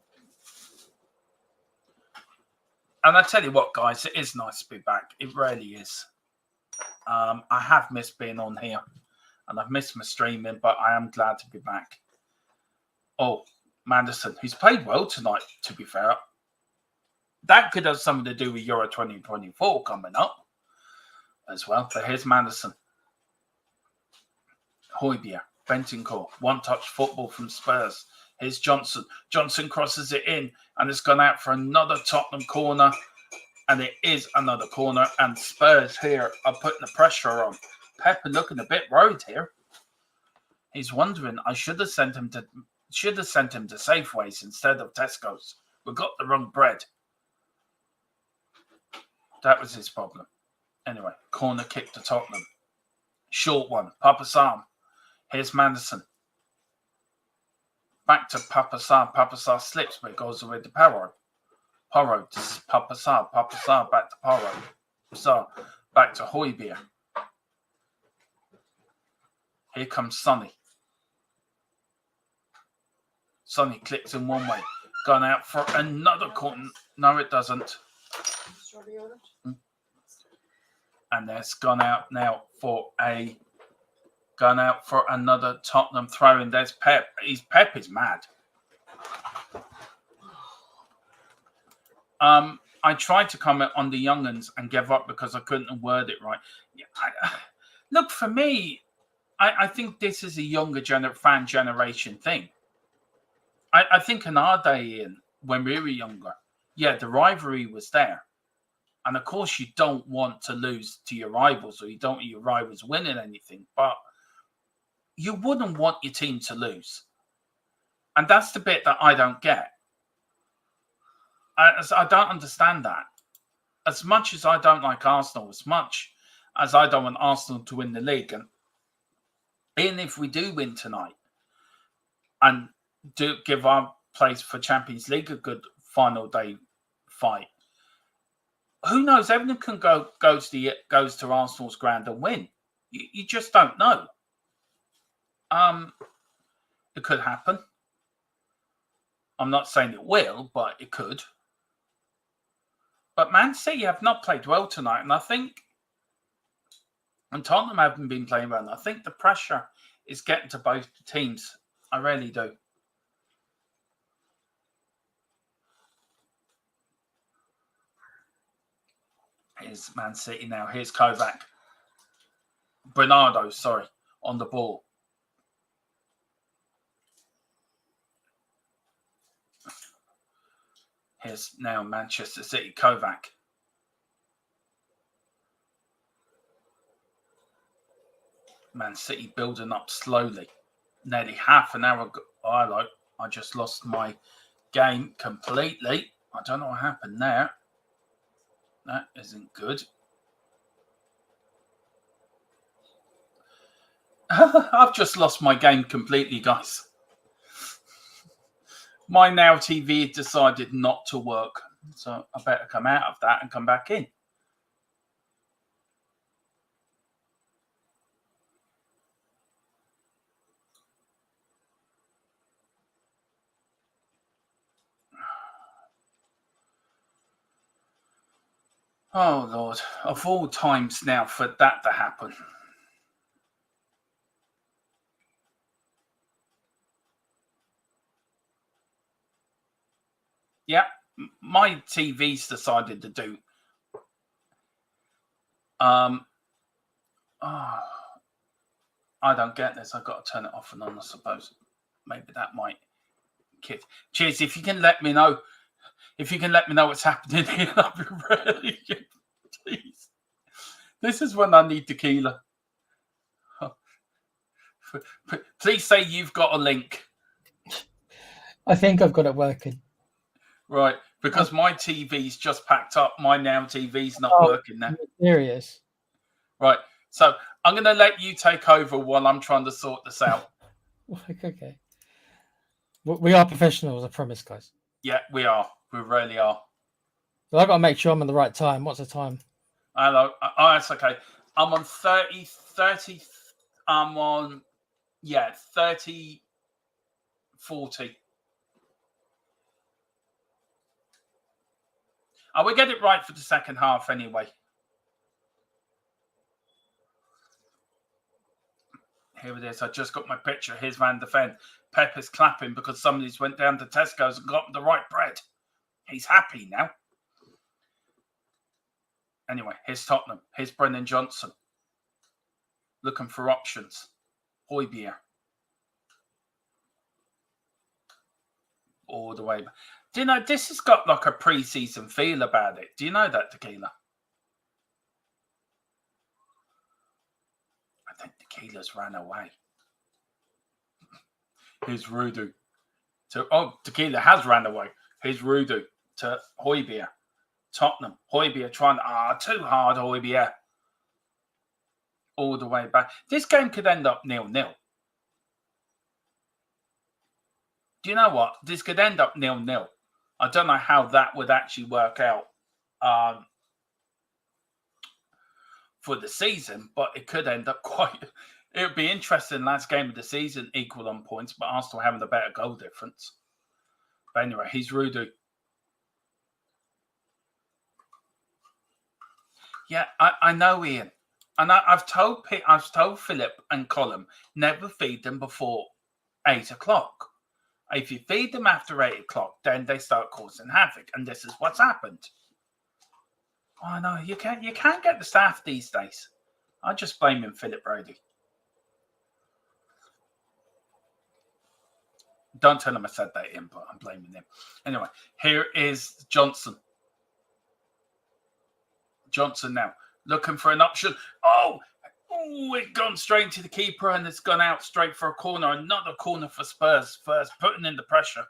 And I tell you what, guys, it is nice to be back. It really is. I have missed being on here. And I've missed my streaming, but I am glad to be back. Maddison. He's played well tonight, to be fair. That could have something to do with Euro 2024 coming up as well. But here's Madison. Højbjerg, Bentancur, one-touch football from Spurs. Here's Johnson. Johnson crosses it in, and it's gone out for another Tottenham corner. And it is another corner, and Spurs here are putting the pressure on. Pepper looking a bit worried here. He's wondering, I should have sent him to Safeways instead of Tesco's. We got the wrong bread. That was his problem. Anyway, corner kick to Tottenham. Short one. Papa Sarr. Here's Madison. Back to Papa Sarr. Papa Sarr slips, but it goes away to Porro. Porro to Papa Sarr. Papa Sarr back to Porro. Sarr back to Højbjerg. Here comes Sonny. Sonny clicks in one way. Gone out for another corner. No, it doesn't. And that's gone out now for another Tottenham throw in. There's Pep. Pep is mad. I tried to comment on the young'uns and give up because I couldn't word it right. Look, for me, I think this is a younger fan generation thing. I think in our day, Ian, when we were younger, the rivalry was there. And of course, you don't want to lose to your rivals, or you don't want your rivals winning anything, but you wouldn't want your team to lose. And that's the bit that I don't get. I don't understand that. As much as I don't like Arsenal, as much as I don't want Arsenal to win the league, and even if we do win tonight and do give our place for Champions League a good final day fight, who knows? Everything can goes to Arsenal's ground and win. You just don't know. It could happen. I'm not saying it will, but it could. But Man City have not played well tonight, and I think, and Tottenham haven't been playing well. And I think the pressure is getting to both teams. I really do. Here's Man City now. Here's Kovac. Bernardo, on the ball. Here's now Manchester City. Kovac. Man City building up slowly. Nearly half an hour ago. Oh, hello. I just lost my game completely. I don't know what happened there. That isn't good. I've just lost my game completely, guys. My Now TV decided not to work. So I better come out of that and come back in. Oh, Lord. Of all times now for that to happen. Yeah, my TV's decided to do. I don't get this. I've got to turn it off and on, I suppose. Maybe that might kid. Cheers. If you can let me know. If you can let me know what's happening here, I'll be really good. Please. This is when I need tequila. Please say you've got a link. I think I've got it working. Right, because my TV's just packed up. My Now TV's not working now. Serious. Right, so I'm going to let you take over while I'm trying to sort this out. Okay. We are professionals, I promise, guys. Yeah, we are. We really are. But I've got to make sure I'm on the right time. What's the time? Hello. Oh, that's okay. I'm on 30. I'm on, 30, 40. We get it right for the second half anyway. Here it is. I just got my picture. Here's Van der Ven. Pep is clapping because somebody's went down to Tesco's and got the right bread. He's happy now. Anyway, here's Tottenham. Here's Brennan Johnson. Looking for options. Hotspur. All the way back. Do you know, this has got like a pre-season feel about it. Do you know that, Tequila? I think Tequila's ran away. Here's Rudu. Tequila has ran away. Here's Rudu to Hotspur. Tottenham. Hotspur trying too hard, Hotspur. All the way back. This game could end up 0-0. Do you know what? This could end up 0-0. I don't know how that would actually work out for the season, but it could end up quite. It would be interesting. Last game of the season, equal on points, but Arsenal having a better goal difference. But anyway, he's Rudu. Yeah, I know, Ian. And I've told Philip and Colin, never feed them before 8 o'clock. If you feed them after 8 o'clock, then they start causing havoc. And this is what's happened. Oh, no, you can't get the staff these days. I just blame him, Philip Brady. Don't tell him I said that, Ian, but I'm blaming him. Anyway, here is Johnson. Johnson now looking for an option. Oh, it's gone straight into the keeper and it's gone out straight for a corner. Another corner for Spurs. Spurs putting in the pressure.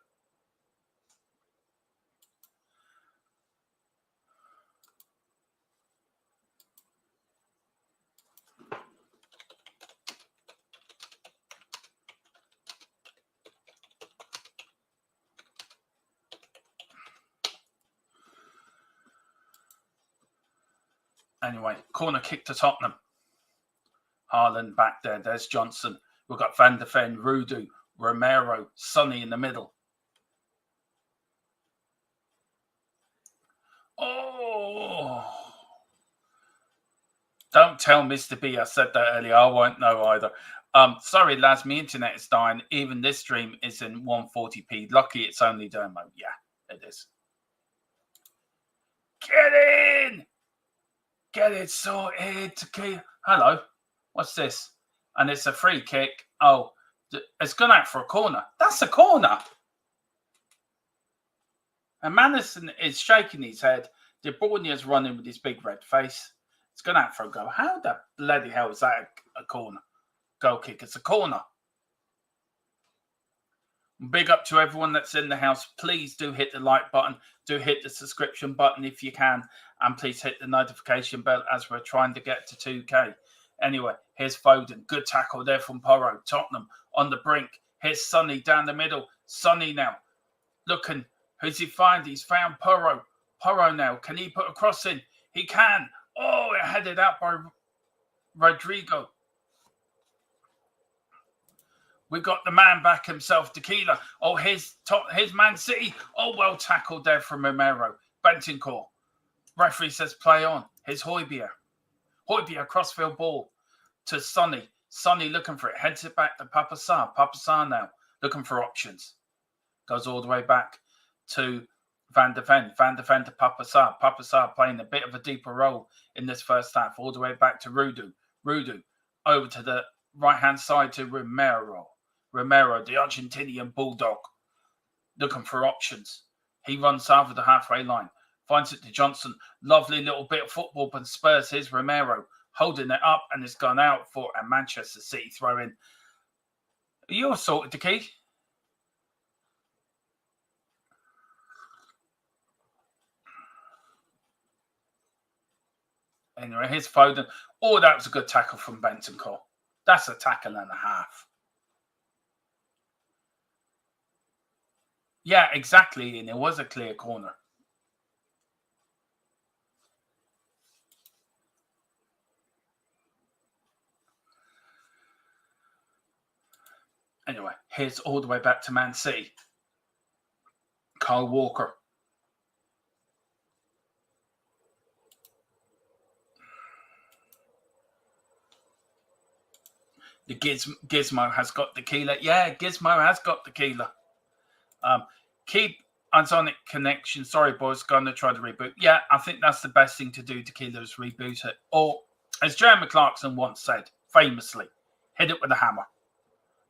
Anyway, corner kick to Tottenham. Haaland back there. There's Johnson. We've got Van der Ven, Rudu, Romero, Sonny in the middle. Oh! Don't tell Mr. B I said that earlier. I won't know either. Sorry, lads. My internet is dying. Even this stream is in 140p. Lucky it's only demo. Yeah, it is. Get in! Get it sorted. Hello. What's this? And it's a free kick. Oh, it's gone out for a corner. That's a corner. And Madison is shaking his head. De Bruyne is running with his big red face. It's gone out for a goal. How the bloody hell is that a corner? Goal kick. It's a corner. Big up to everyone that's in the house. Please do hit the like button. Do hit the subscription button if you can. And please hit the notification bell as we're trying to get to 2K. Anyway, here's Foden. Good tackle there from Porro. Tottenham on the brink. Here's Sonny down the middle. Sonny now looking. Who's he find? He's found Porro. Porro now. Can he put a cross in? He can. Oh, it headed out by Rodrigo. We got the man back himself, Tequila. Oh, here's Man City. Oh, well tackled there from Romero. Bentancur. Referee says play on. Here's Hojbjerg. Hojbjerg crossfield ball to Sonny. Sonny looking for it. Heads it back to Papa Sarr. Papa Sarr now looking for options. Goes all the way back to Van de Ven. Van de Ven to Papa Sarr. Papa Sarr playing a bit of a deeper role in this first half. All the way back to Rudu. Rudu over to the right-hand side to Romero. Romero, the Argentinian bulldog, looking for options. He runs over the halfway line. Finds it to Johnson. Lovely little bit of football, but Spurs. Here's Romero holding it up, and it's gone out for a Manchester City throw in. Are you all sorted, the key? Anyway, here's Foden. Oh, that was a good tackle from Bentancur. That's a tackle and a half. Yeah, exactly. And it was a clear corner. Anyway, here's all the way back to Man City. Kyle Walker. The Gizmo has got tequila. Yeah, Gizmo has got tequila. Keep Sonic connection. Sorry, boys, going to try to reboot. Yeah, I think that's the best thing to do, tequila, is reboot it. Or, as Jeremy Clarkson once said, famously, hit it with a hammer.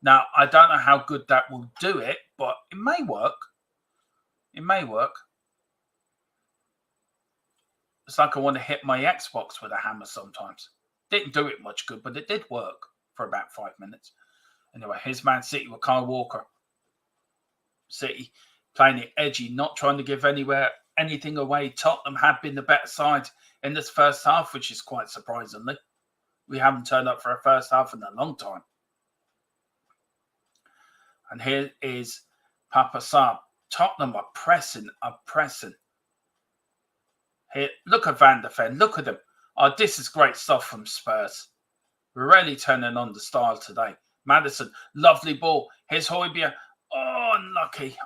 Now, I don't know how good that will do it, but it may work. It may work. It's like I want to hit my Xbox with a hammer sometimes. Didn't do it much good, but it did work for about 5 minutes. Anyway, here's Man City with Kyle Walker. City playing it edgy, not trying to give anything away. Tottenham have been the better side in this first half, which is quite surprisingly. We haven't turned up for a first half in a long time. And here is Papa Sarr. Tottenham are pressing. Here, look at Van der Ven. Look at him. Oh, this is great stuff from Spurs. We're really turning on the style today. Maddison, lovely ball. Here's Hojbjerg. Oh,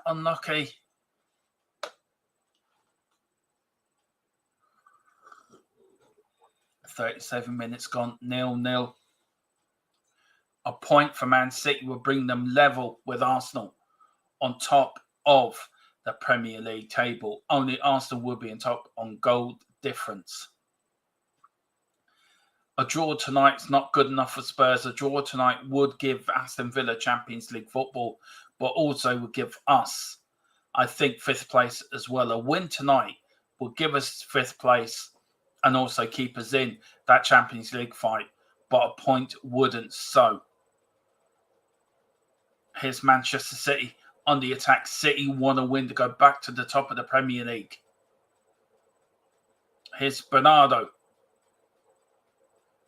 unlucky. 37 minutes gone, 0-0. A point for Man City will bring them level with Arsenal on top of the Premier League table. Only Arsenal will be on top on goal difference. A draw tonight's not good enough for Spurs. A draw tonight would give Aston Villa Champions League football, but also would give us, I think, 5th place as well. A win tonight will give us 5th place and also keep us in that Champions League fight, but a point wouldn't. So here's Manchester City on the attack. City want to win to go back to the top of the Premier League. Here's Bernardo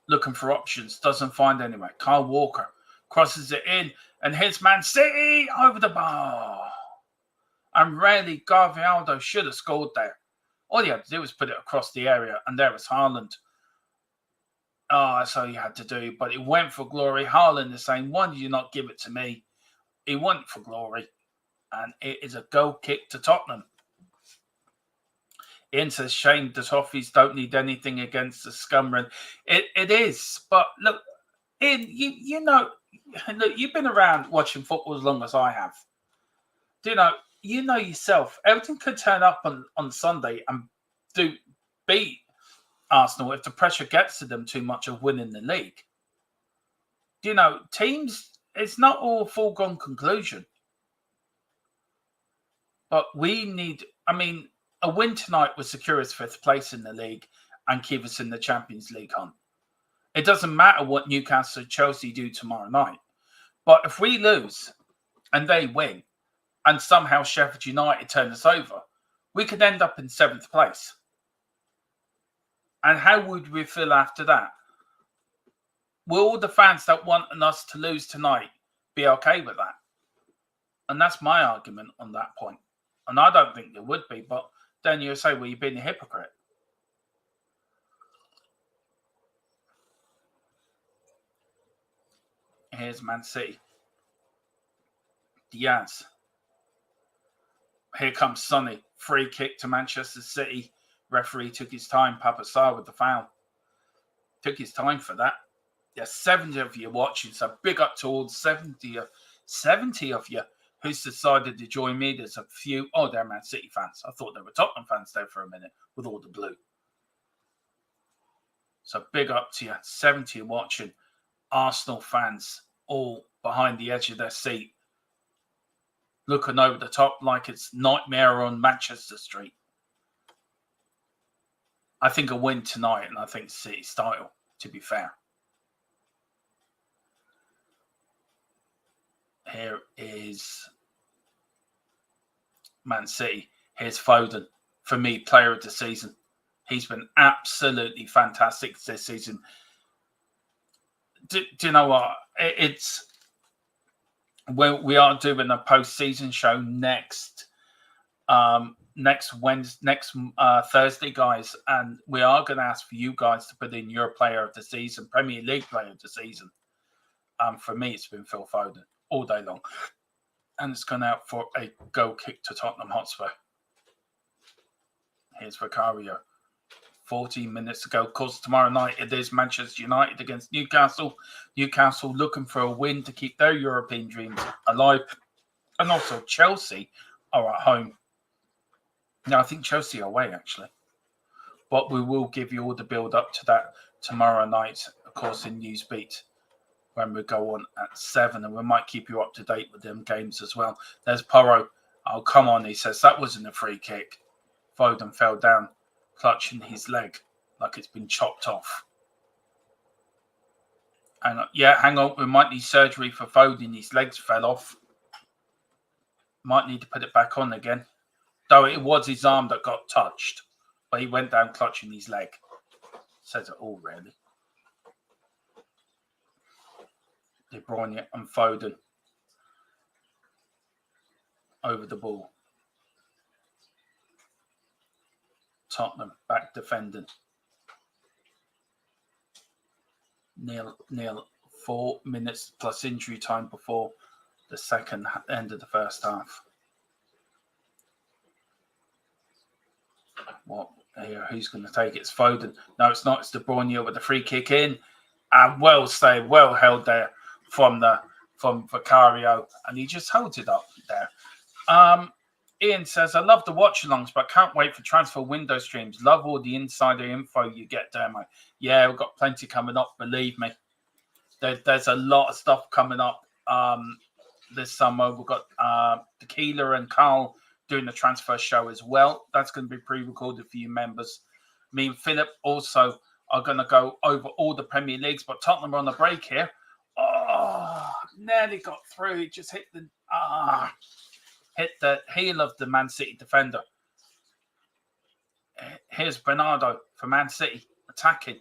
looking for options, doesn't find anywhere. Kyle Walker crosses it in, and here's Man City over the bar. And really, Garvialdo should have scored there. All he had to do was put it across the area, and there was Haaland. Oh, that's all you had to do, but it went for glory. Haaland is saying, why did you not give it to me? He went for glory, and it is a goal kick to Tottenham. Ian says, shame the Toffees don't need anything against the Scumran. It is, but look, Ian, you know, look, you've been around watching football as long as I have. You know yourself, everything could turn up on Sunday and beat Arsenal if the pressure gets to them too much of winning the league. Teams, it's not all foregone conclusion. But we need, a win tonight would secure us 5th place in the league and keep us in the Champions League hunt. It doesn't matter what Newcastle and Chelsea do tomorrow night. But if we lose and they win and somehow Sheffield United turn us over, we could end up in 7th place. And how would we feel after that? will all the fans that want us to lose tonight be okay with that? And that's my argument on that point. And I don't think there would be, but then you say, well, you've been a hypocrite. Here's Man City. Diaz. Here comes Sonny. Free kick to Manchester City. Referee took his time. Papa Sarr with the foul. Took his time for that. There's 70 of you watching, so big up to all 70 of you who's decided to join me. There's a few. Oh, they're Man City fans. I thought they were Tottenham fans there for a minute with all the blue. So big up to you. 70 watching. Arsenal fans all behind the edge of their seat, looking over the top like it's nightmare on Manchester Street. I think a win tonight, and I think City style, to be fair. Here is Man City. Here's Foden. For me, player of the season. He's been absolutely fantastic this season. Do you know what? It's we are doing a post-season show next Thursday, guys, and we are going to ask for you guys to put in your player of the season, Premier League player of the season. For me, it's been Phil Foden all day long, and it's gone out for a goal kick to Tottenham Hotspur. Here's Vicario. 14 minutes ago. Of course, tomorrow night it is Manchester United against Newcastle. Newcastle looking for a win to keep their European dreams alive. And also Chelsea are at home. No, I think Chelsea are away, actually. But we will give you all the build up to that tomorrow night, of course, in Newsbeat, when we go on at 7. And we might keep you up to date with them games as well. There's Porro. Oh, come on, he says. That wasn't a free kick. Foden fell down, clutching his leg like it's been chopped off. And yeah, hang on. We might need surgery for Foden. His legs fell off. Might need to put it back on again. Though it was his arm that got touched. But he went down clutching his leg. Says it all, really. De Bruyne and Foden over the ball. Tottenham back defending. Nil. 4 minutes plus injury time before the second end of the first half. What? Who's going to take it? It's Foden. No, it's not. It's De Bruyne with the free kick in. And well held there from Vicario. And he just holds it up there. Ian says, I love the watch-alongs, but can't wait for transfer window streams. Love all the insider info you get there, mate. Yeah, we've got plenty coming up, believe me. There's a lot of stuff coming up this summer. We've got Tequila and Carl doing the transfer show as well. That's going to be pre-recorded for you members. Me and Philip also are going to go over all the Premier Leagues, but Tottenham are on the break here. Oh, nearly got through. He just hit the heel of the Man City defender. Here's Bernardo for Man City, attacking.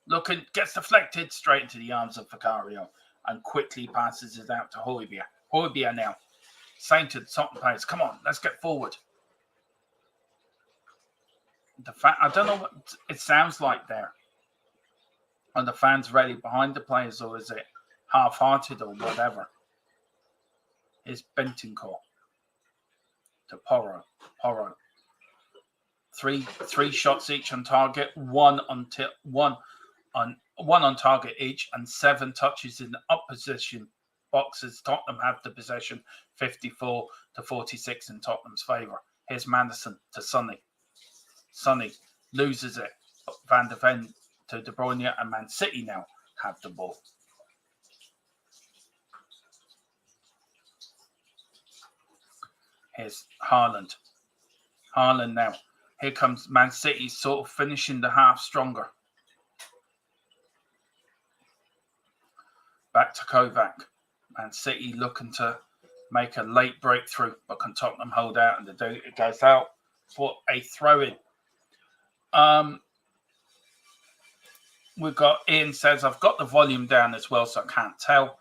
Looking, gets deflected straight into the arms of Vicario and quickly passes it out to Hojbjerg. Hojbjerg now, saying to the Tottenham players, come on, let's get forward. I don't know what it sounds like there. Are the fans ready behind the players, or is it half-hearted or whatever? Here's Bentancur to Porro. Three shots each on target, one on target each, and 7 touches in the opposition boxes. Tottenham have the possession, 54-46 in Tottenham's favour. Here's Madison to Sonny. Sonny loses it. Van de Ven to De Bruyne, and Man City now have the ball. Here's Haaland. Haaland now. Here comes Man City, sort of finishing the half stronger. Back to Kovac. Man City looking to make a late breakthrough, but can Tottenham hold out? And it goes out for a throw-in. We've got Ian says, I've got the volume down as well, so I can't tell.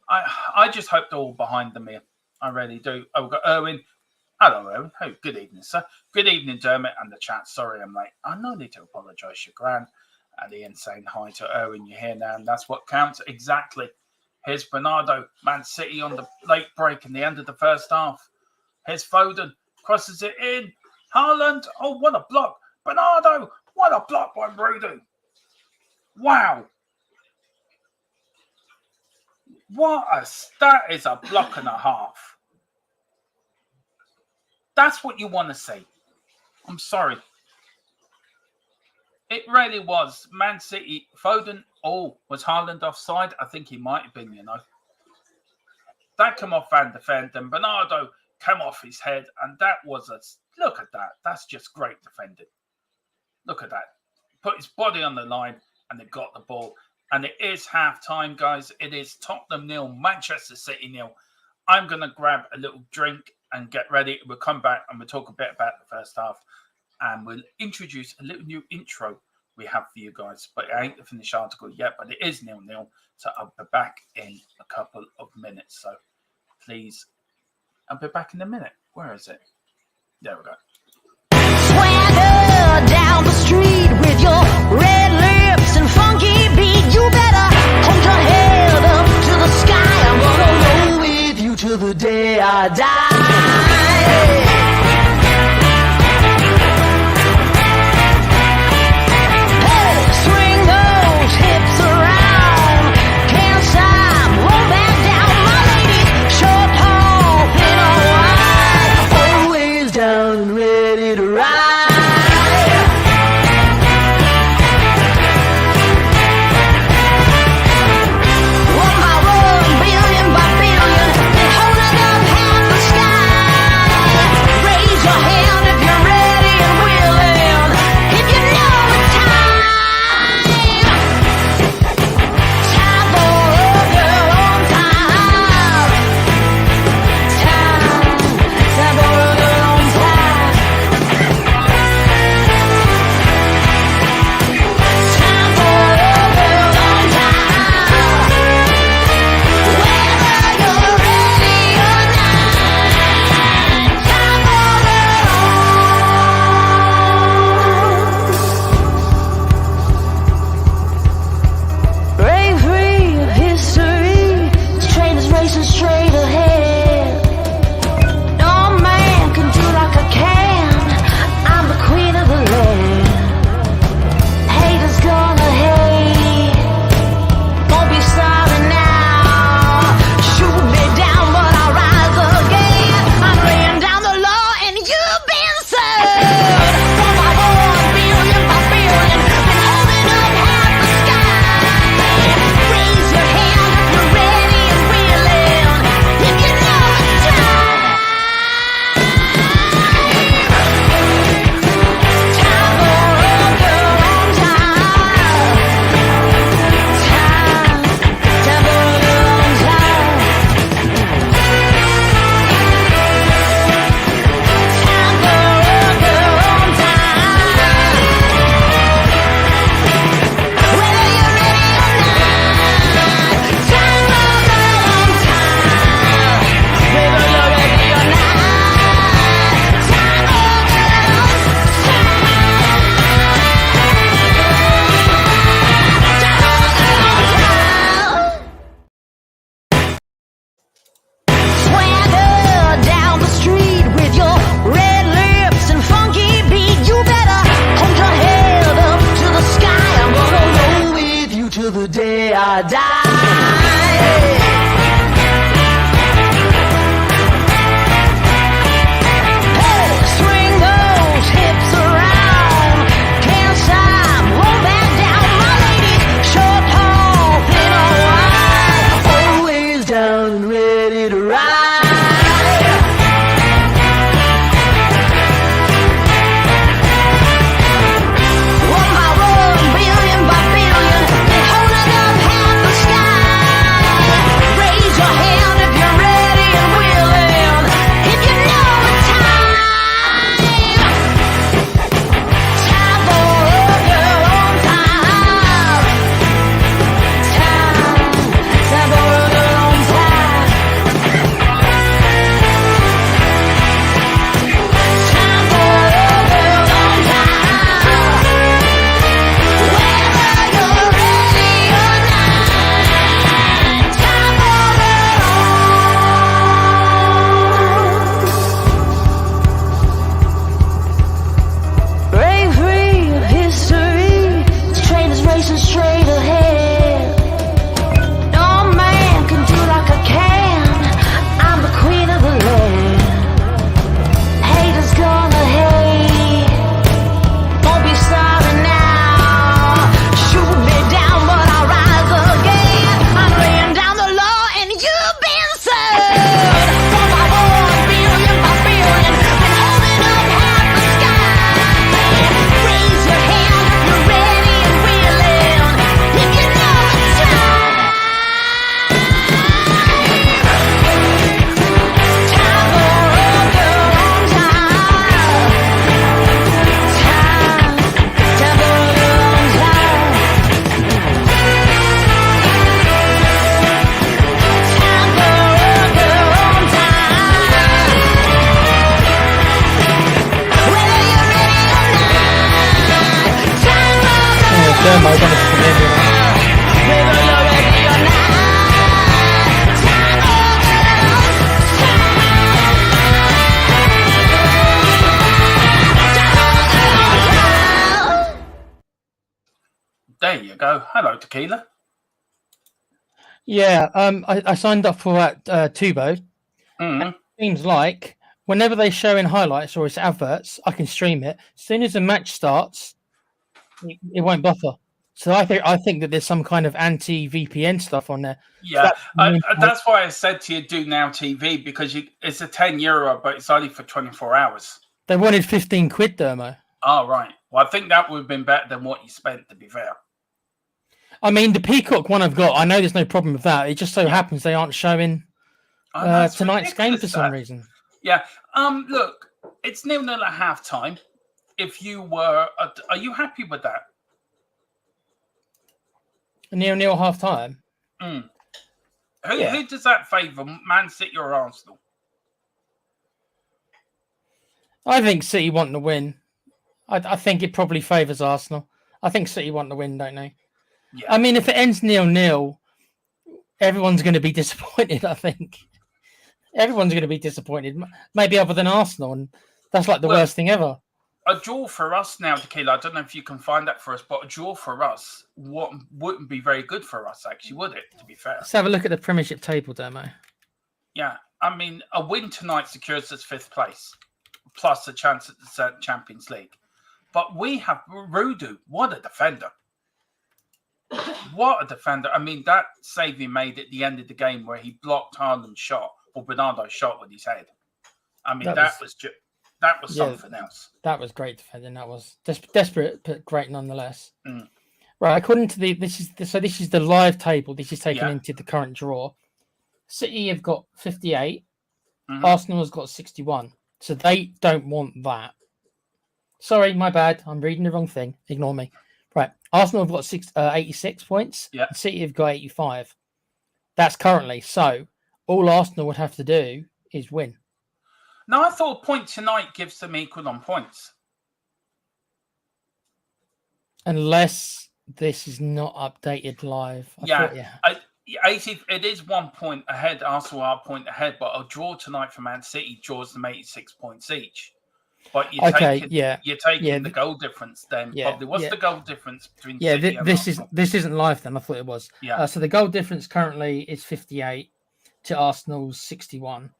I just hope they're all behind them here. I really do. Oh, we've got Erwin. Hello, Erwin. Oh, good evening, sir. Good evening, Dermot and the chat. Sorry I'm late. I no need to apologise, you're grand. And Ian saying hi to Erwin. You're here now, and that's what counts. Exactly. Here's Bernardo. Man City on the late break in the end of the first half. Here's Foden. Crosses it in. Haaland. Oh, what a block. Bernardo. What a block by Rudy. Wow. That is a block and a half. That's what you want to see. I'm sorry. It really was. Man City, Foden. Oh, was Haaland offside? I think he might have been, That came off Van de Ven, and Bernardo came off his head, and that was look at that. That's just great defending. Look at that. Put his body on the line, and they got the ball. And it is half-time, guys. It is Tottenham 0, Manchester City 0. I'm going to grab a little drink and get ready. We'll come back and we'll talk a bit about the first half. And we'll introduce a little new intro we have for you guys. But I ain't the finished article yet, but it is 0-0. So I'll be back in a couple of minutes. So please, I'll be back in a minute. Where is it? There we go. Swagger down the street with your red lips and funky beat. You better hold your head up to the sky. I'm gonna roll with you till the day I die. Half the sky. go. Hello, Tequila. Yeah, I signed up for that Tubo. Mm. Seems like whenever they show in highlights or it's adverts, I can stream it. As soon as the match starts, it won't buffer. So I think that there's some kind of anti-VPN stuff on there. Yeah, So that's why I said to you, do Now TV, because it's a €10, but it's only for 24 hours. they wanted 15 quid, Dermo. Oh, right. Well, I think that would have been better than what you spent, to be fair. I mean, the Peacock one I've got, I know there's no problem with that. It just so happens they aren't showing tonight's game for some reason. Yeah. Look, it's 0-0 at halftime. If you were, are you happy with that? 0-0 half time. Mm. Who does that favour? Man City or Arsenal? I think City want to win. I think it probably favours Arsenal. I think City want to win, don't they? Yeah. I mean, if it ends 0-0, everyone's going to be disappointed, I think. Everyone's going to be disappointed, maybe other than Arsenal, and that's like the worst thing ever. A draw for us now, Tequila, I don't know if you can find that for us, but a draw for us wouldn't be very good for us, actually, would it, to be fair? Let's have a look at the Premiership table, Demo. Yeah, I mean, a win tonight secures us 5th place, plus a chance at the Champions League. But we have Rudu. What a defender. What a defender. I mean, that save he made at the end of the game where he blocked Haaland's shot, or Bernardo's shot with his head. I mean, that was something else. That was great defending. That was desperate, but great nonetheless. Mm. Right, according to this is the live table. This is taken into the current draw. City have got 58. Mm-hmm. Arsenal has got 61. So they don't want that. Sorry, my bad. I'm reading the wrong thing. Ignore me. Right, Arsenal have got 86 points. Yeah. City have got 85. That's currently. So all Arsenal would have to do is win. No, I thought a point tonight gives them equal on points. Unless this is not updated live. It is 1 point ahead. Arsenal are a point ahead, but a draw tonight for Man City draws them 86 points each. But you're taking the goal difference then. Probably. What's the goal difference between City and Arsenal? This isn't live then. I thought it was. Yeah. So the goal difference currently is 58 to Arsenal's 61.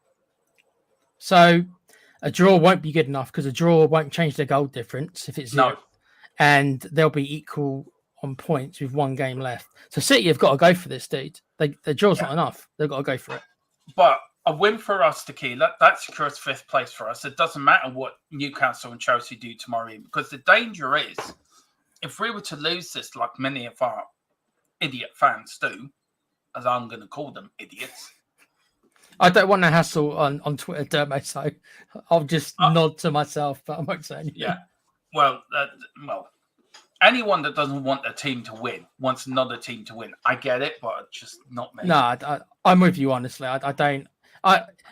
So a draw won't be good enough because a draw won't change the goal difference if it's 0. No. And they'll be equal on points with 1 game left. So City have got to go for this, dude. The draw's not enough. They've got to go for it. But a win for us, Tequila, that secures 5th place for us. It doesn't matter what Newcastle and Chelsea do tomorrow, because the danger is, if we were to lose this, like many of our idiot fans do, as I'm going to call them idiots. I don't want to hassle on Twitter, Dermo, so I'll just nod to myself, but I won't say anything. Yeah. Well, anyone that doesn't want a team to win wants another team to win. I get it, but just not me. No, I'm with you, honestly. I don't.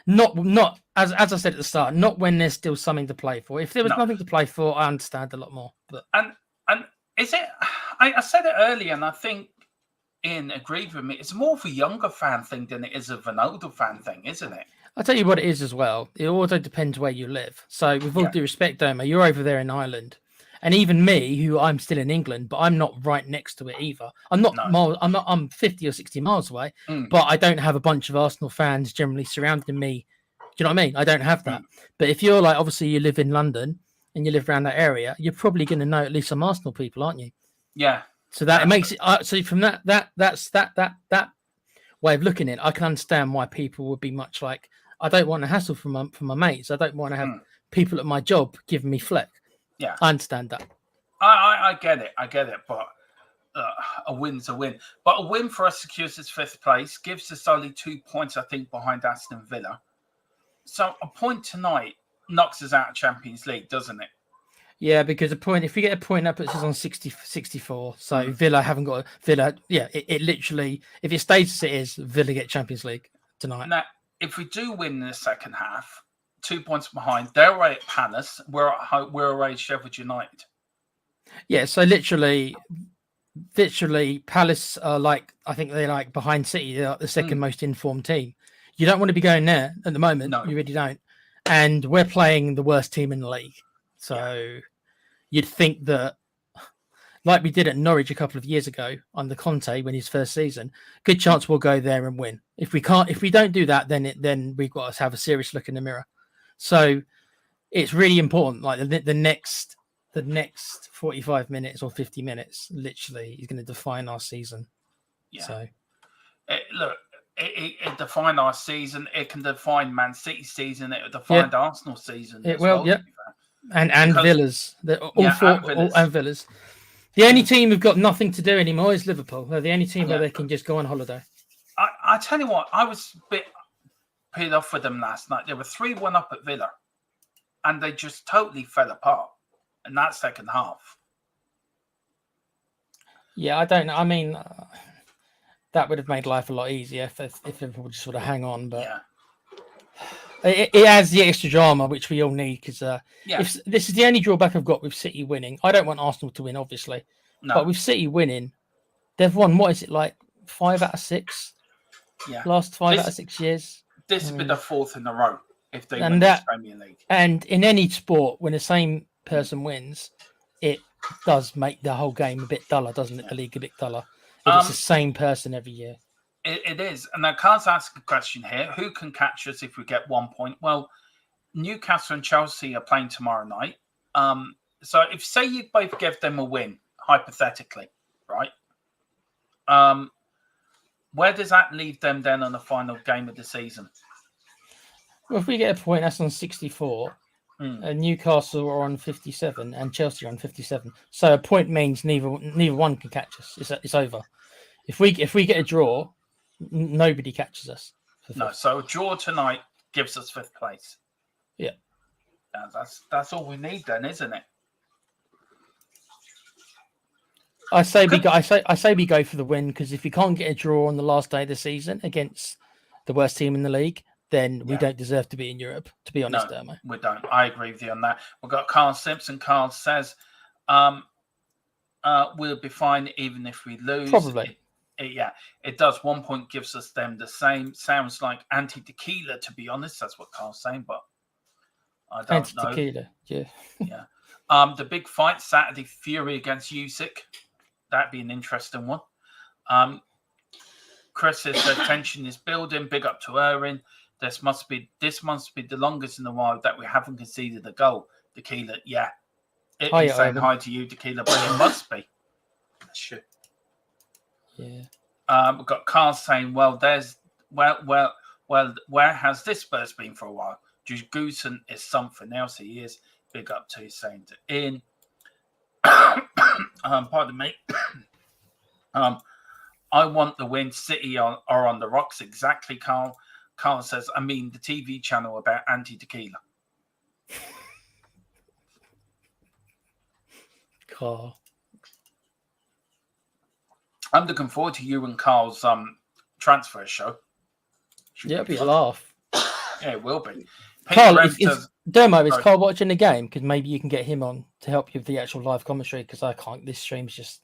Not as I said at the start. Not when there's still something to play for. If there was nothing to play for, I understand a lot more. But and is it? I said it earlier, and I think Ian agreed with me. It's more of a younger fan thing than it is of an older fan thing, isn't it? I'll tell you what it is as well. It also depends where you live. So with all due respect, Doma, you're over there in Ireland. And even me, who I'm still in England, but I'm not right next to it either. I'm 50 or 60 miles away, but I don't have a bunch of Arsenal fans generally surrounding me. Do you know what I mean? I don't have that. But if you're like, obviously you live in London and you live around that area, you're probably going to know at least some Arsenal people, aren't you? Yeah. So that it makes it. So from that way of looking at it, I can understand why people would be much like, I don't want to hassle from my mates. I don't want to have people at my job giving me fleck. Yeah, I understand that. I get it. But a win's a win. But a win for us secures us 5th place, gives us only 2 points, I think, behind Aston Villa. So a point tonight knocks us out of Champions League, doesn't it? Yeah, because if we get a point, that puts us on 64. So Villa haven't got Villa. Yeah, it literally, if it stays as it is, Villa get Champions League tonight. Now, if we do win in the second half, 2 points behind, they're away at Palace. We're away at Sheffield United. Yeah, so literally, Palace are like, I think they're like behind City. They're like the second most informed team. You don't want to be going there at the moment. No. You really don't. And we're playing the worst team in the league. So you'd think that, like we did at Norwich a couple of years ago under Conte when his first season, good chance we'll go there and win. If we don't do that, then we've got to have a serious look in the mirror. So it's really important. Like the next 45 minutes or 50 minutes, literally, is going to define our season. Yeah. So it defined our season. It can define Man City's season. It defined Arsenal's season. It will, yeah. And Villa's. And Villa's. The only team who've got nothing to do anymore is Liverpool. They're the only team where they can just go on holiday. I tell you what, I was a bit peed off with them last night. They were 3-1 up at Villa, and they just totally fell apart in that second half. Yeah, I don't know. I mean, that would have made life a lot easier if Liverpool would just sort of hang on. But it adds the extra drama, which we all need. Because if this is the only drawback I've got with City winning. I don't want Arsenal to win, obviously. No. But with City winning, they've won, what is it, like 5 out of 6? Yeah. Last 5 out of 6 years. This has been the 4th in a row if they win the Premier League. And in any sport, when the same person wins, it does make the whole game a bit duller, doesn't it? The league a bit duller. If it's the same person every year. It is. And I can't ask a question here. Who can catch us if we get 1 point? Well, Newcastle and Chelsea are playing tomorrow night. So if, say, you both give them a win, hypothetically, right? Where does that leave them then on the final game of the season? Well, if we get a point, that's on 64. And Newcastle are on 57 and Chelsea are on 57. So a point means neither one can catch us. It's over. If we get a draw, nobody catches us. No, so a draw tonight gives us 5th place. Yeah. That's all we need then, isn't it? I say we go for the win, because if we can't get a draw on the last day of the season against the worst team in the league, then we don't deserve to be in Europe, to be honest, No, we don't. I agree with you on that. We've got Carl Simpson. Carl says, we'll be fine even if we lose. Probably. It does. 1 point gives us them the same. Sounds like anti-tequila, to be honest. That's what Carl's saying, but I don't know. Anti-tequila, yeah. Yeah. The big fight Saturday, Fury against Usyk. That'd be an interesting one. Chris says the tension is building. Big up to Erwin. This must be the longest in a while that we haven't conceded a goal. Tequila, yeah. He's saying hi to you, Tequila, but it must be. Shit. Yeah. We've got Carl saying, where has this Spurs been for a while? Goosen is something else. He is. Big up to saying to Ian. Pardon me. I want the win. City are on the rocks. Exactly, Carl. Carl says, I mean, the TV channel about anti-tequila. Carl. I'm looking forward to you and Carl's transfer show. It'll be a laugh. Yeah, it will be. Carl, is Carl watching the game? Because maybe you can get him on to help you with the actual live commentary, because I can't. This stream's just...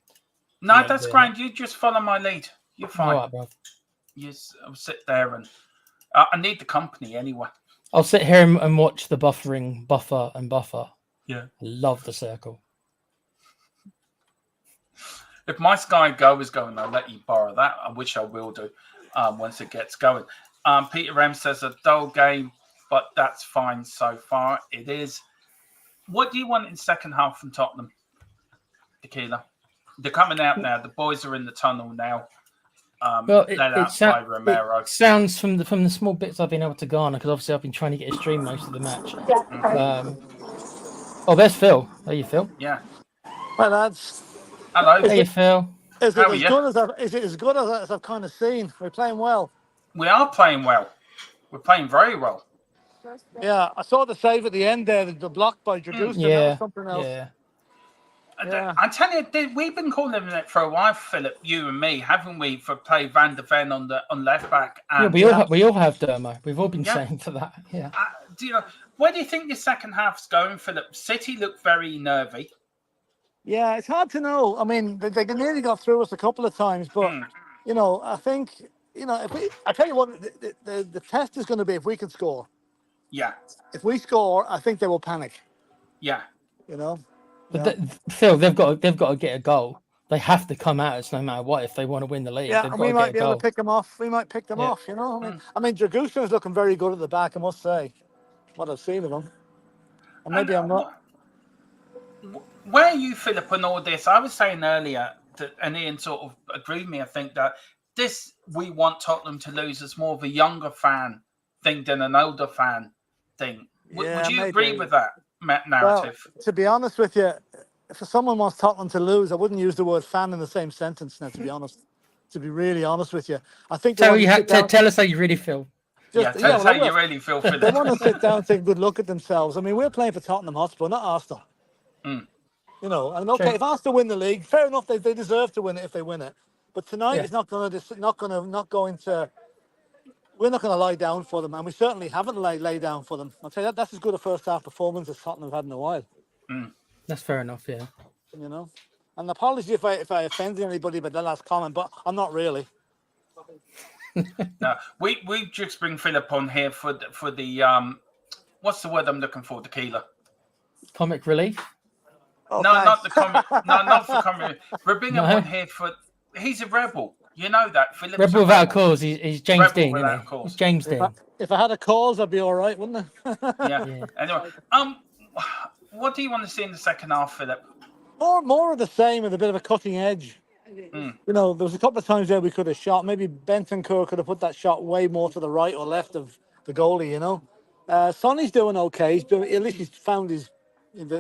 No, that's great. You just follow my lead. You're fine. All right, bro. Yes, I'll sit there and... I need the company anyway. I'll sit here and watch the buffering, buffer. Yeah. I love the circle. If my Sky Go is going, I'll let you borrow that, which I will do once it gets going. Peter M says a dull game, but that's fine so far. It is. What do you want in second half from Tottenham, Tequila? They're coming out now. The boys are in the tunnel now. It sounds from the small bits I've been able to garner, because obviously I've been trying to get a stream most of the match. There's Phil. Are you, Phil? Yeah. Hi, lads. Hello. Hey, Phil. Is it as good as I've kind of seen? We're playing well. We are playing well. We're playing very well. Yeah, I saw the save at the end there, the block by Dragusa. Yeah. That was something else. Yeah. I tell you, we've been calling it for a while, Philip, you and me, haven't we, for play Van der Ven on left back? And, we all have Dermo. We've all been saying for that. Yeah. Where do you think the second half's going, Philip? City look very nervy. Yeah, it's hard to know. I mean, they nearly got through us a couple of times, but I think I tell you what, the test is going to be if we can score. Yeah. If we score, I think they will panic. Yeah. But Phil, they've got to get a goal. They have to come out as no matter what if they want to win the league. Yeah, They've and got we to might get a be able goal. to pick them off. We might pick them Yeah. off, you know. I mean, Dragusa is looking very good at the back, I must say. What I've seen of him, and maybe I'm not. Where are you, Philip, on all this? I was saying earlier, and Ian sort of agreed with me, I think, that this we want Tottenham to lose is more of a younger fan thing than an older fan thing. Yeah, Would you maybe. agree with that narrative? Well, to be honest with you, if someone wants Tottenham to lose, I wouldn't use the word fan in the same sentence now, to be honest. To be really honest with you. I think they So want you to have sit to down. tell us how you really feel. Tell us how you really feel, They Philip. want to sit down and take a good look at themselves. I mean, we're playing for Tottenham Hotspur, not Arsenal. You know, and okay, True. if Arsenal win the league, fair enough. They deserve to win it if they win it. But tonight is not going to. We're not going to lie down for them, and we certainly haven't lay down for them. I'll tell you that's as good a first half performance as Tottenham have had in a while. That's fair enough. Yeah. You know, and apology if I offended anybody by the last comment, but I'm not really. No, we just bring Philip on here for the what's the word I'm looking for? Tequila. Comic relief. Oh, No, thanks. not the comic. No, not for comic. We're bringing him No. on here for. He's a rebel. You know that. Philip's Rebel a without a rebel. cause. He's James Rebel Dean, without isn't a he? cause. He's James Dean. If I had a cause, I'd be all right, wouldn't I? Yeah. Yeah. Anyway, what do you want to see in the second half, Philip? More of the same with a bit of a cutting edge. You know, there was a couple of times there we could have shot. Maybe Bentancur could have put that shot way more to the right or left of the goalie, you know. Sonny's doing okay. At least he's found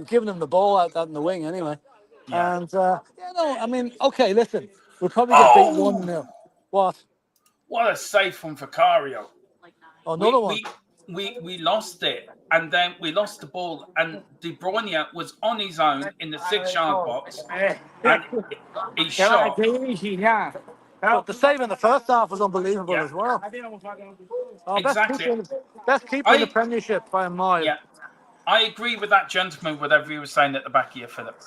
giving him the ball out in the wing anyway. Yeah. And, I mean, okay, listen. We'll probably get beat 1-0. What? What a save from Vicario. Oh, another one. We lost it, and then we lost the ball, and De Bruyne was on his own in the 6-yard box, and he shot. But the save in the first half was unbelievable as well. Oh, Exactly. Best keeper in the Premiership by a mile. Yeah, I agree with that gentleman, whatever he was saying at the back of you, Philip.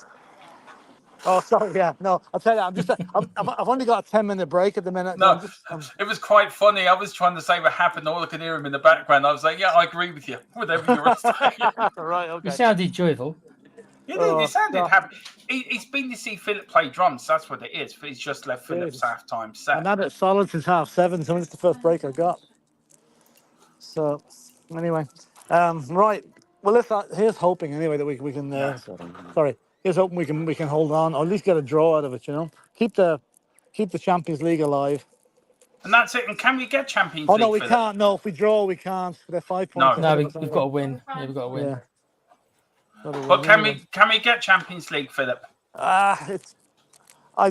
Oh, sorry, yeah. No, I'll tell you, I've only got a 10-minute break at the minute. No, it was quite funny. I was trying to say what happened. All I could hear him in the background. I was like, yeah, I agree with you, whatever you were saying. Right, okay. You sounded joyful. He did. He sounded happy. He's been to see Philip play drums. That's what it is. He's just left Philip's halftime set. And that it's solid since 7:30, so it's the first break I got. So, anyway, right. Well, here's hoping anyway that we can. Sorry, here's hoping we can hold on, or at least get a draw out of it. You know, keep the Champions League alive. And that's it. And can we get Champions Oh League? no, we Philip? can't. No, if we draw, we can't. They're 5 points. No, we've got to win. Yeah, we've got to win. Yeah. But can we get Champions League, Philip? I'd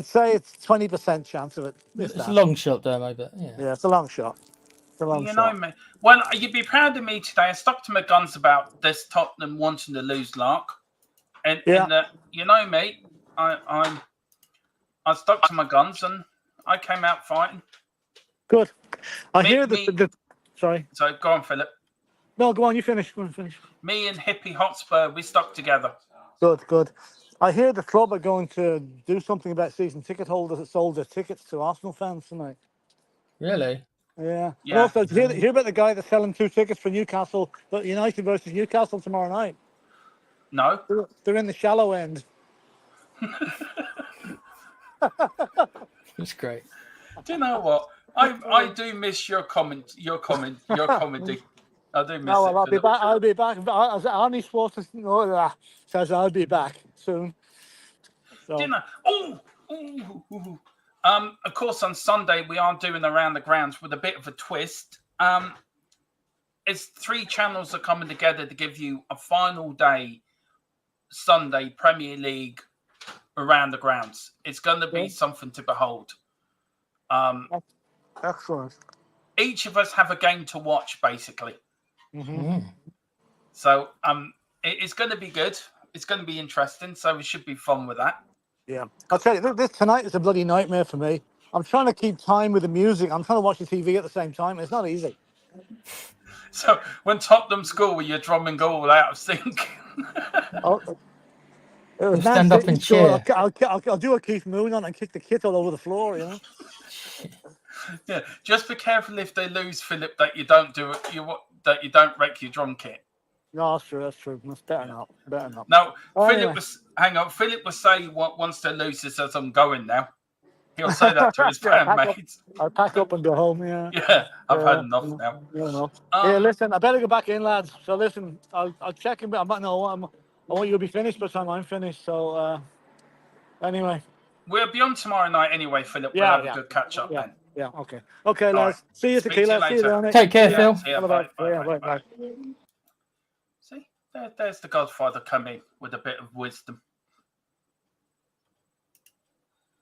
say it's 20% chance of it. It's a long shot, Dermo, but yeah. Yeah, it's a long shot. It's a long You shot. know me. Well, you'd be proud of me today. I stuck to my guns about this Tottenham wanting to lose Lark, and you know me, I stuck to my guns and I came out fighting. Good. I hear the. Sorry. So go on, Philip. No, go on. You finish. Go on, finish. Me and Hippie Hotspur, we stuck together. Good. I hear the club are going to do something about season ticket holders that sold their tickets to Arsenal fans tonight. Really? Yeah. And also, hear about the guy that's selling 2 tickets for Newcastle, but United versus Newcastle tomorrow night. No. They're in the shallow end. That's great. Do you know what? I do miss your comedy. I do miss No, it. I'll be back. Arnie Schwartz says I'll be back soon. So. Do you know? Of course, on Sunday we are doing Around the Grounds with a bit of a twist. It's 3 channels are coming together to give you a final day Sunday Premier League Around the Grounds. It's going to be something to behold. Excellent. Each of us have a game to watch, basically. Mm-hmm. So it's going to be good. It's going to be interesting. So we should be fun with that. Yeah, I'll tell you, this tonight is a bloody nightmare for me. I'm trying to keep time with the music. I'm trying to watch the TV at the same time. It's not easy. So when Tottenham score with your drum and go all out of sync. Stand up and cheer. I'll do a Keith Moon on and kick the kit all over the floor, you know. Yeah, just be careful if they lose, Philip, that you don't do it. That you don't wreck your drum kit. No, that's true. That's true. That's better not. Better not. Now, Well, Philip anyway. was hang on. Philip was saying what wants to lose. He says, "I'm going now." He'll say that to his Yeah, fan mates. I'll pack up and go home. Yeah. Yeah, I've had Yeah. enough now. Yeah. Yeah. Listen, I better go back in, lads. So listen, I'll check in. But I'm not. No, I want you to be finished by the time I'm finished. So anyway. We'll be on tomorrow night anyway, Philip. We'll have a good catch up then. Yeah. Okay. Okay, All lads. right. See you, Speak to you Tequila. See you, later. Dominic. Take care, See ya. Phil. See ya. Bye. Bye. Yeah, Bye. bye. See, there's the Godfather coming with a bit of wisdom.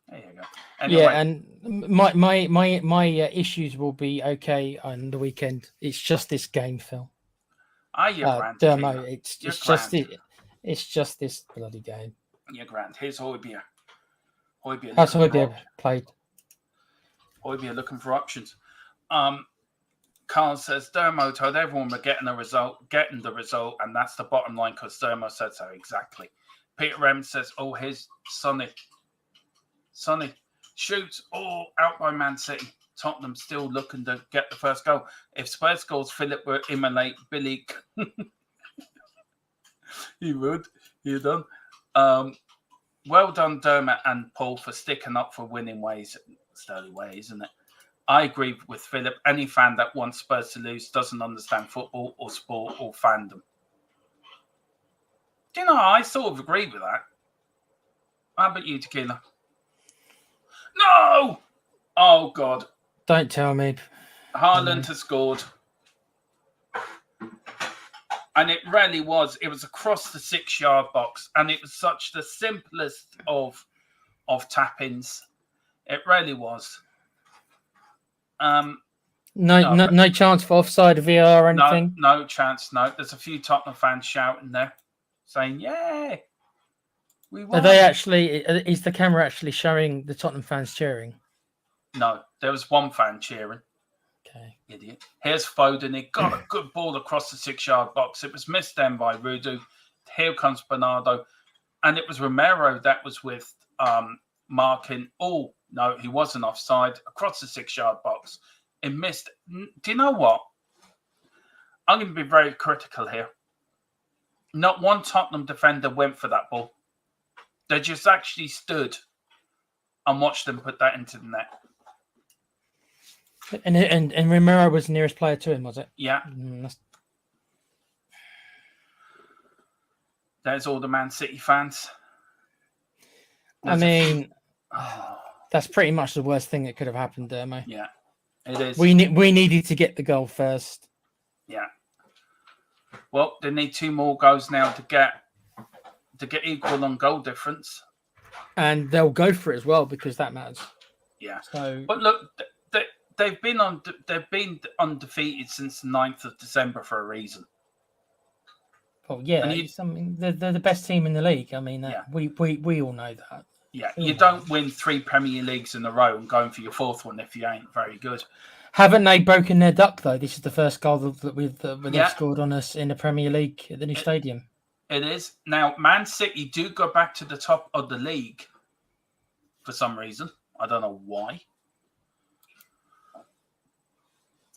There you go. Anyway, Yeah, and my issues will be okay on the weekend. It's just this game, Phil. you're grand. Dermo, Tequila. it's You're just grand. it's just this bloody game. You're grand. Here's Hoybier. How's Hoybier played? Hoybier looking for options. Carl says Dermo told everyone we're getting the result, and that's the bottom line because Dermo said so exactly. Peter M says, "Oh, here's Sonny shoots all out by Man City. Tottenham still looking to get the first goal. If Spurs scores, Philip will immolate Billy." He would. He done. Well done, Dermot and Paul, for sticking up for winning ways. It's the only way, isn't it? I agree with Philip. Any fan that wants Spurs to lose doesn't understand football or sport or fandom. Do you know, I sort of agree with that. How about you, Tequila? No! Oh, God. Don't tell me. Haaland has scored. And it really was. It was across the 6-yard box. And it was such the simplest of tap-ins. It really was. No chance for offside VR or anything? No chance, no. There's a few Tottenham fans shouting there, saying, "Yeah, we won." Are they actually? Is the camera actually showing the Tottenham fans cheering? No, there was one fan cheering. Okay. Idiot. Here's Foden. He got a good ball across the 6-yard box. It was missed then by Rudu. Here comes Bernardo. And it was Romero that was with marking. Oh, no, he wasn't offside. Across the 6-yard box. It missed. Do you know what? I'm going to be very critical here. Not one Tottenham defender went for that ball. They just actually stood and watched them put that into the net. And Romero was the nearest player to him, was it? Yeah. There's all the Man City fans. I mean, that's pretty much the worst thing that could have happened, Dermo. Yeah, it is. We needed to get the goal first. Yeah. Well, they need 2 more goals now to get equal on goal difference. And they'll go for it as well because that matters. Yeah. So, but look, they've been undefeated since the 9th of December for a reason. Well, yeah, they're the best team in the league. I mean, we all know that. Yeah, you don't win 3 Premier Leagues in a row and going for your 4th one if you ain't very good. Haven't they broken their duck though? This is the first goal that they've scored on us in the Premier League at the new stadium. It is. Now, Man City do go back to the top of the league for some reason. I don't know why.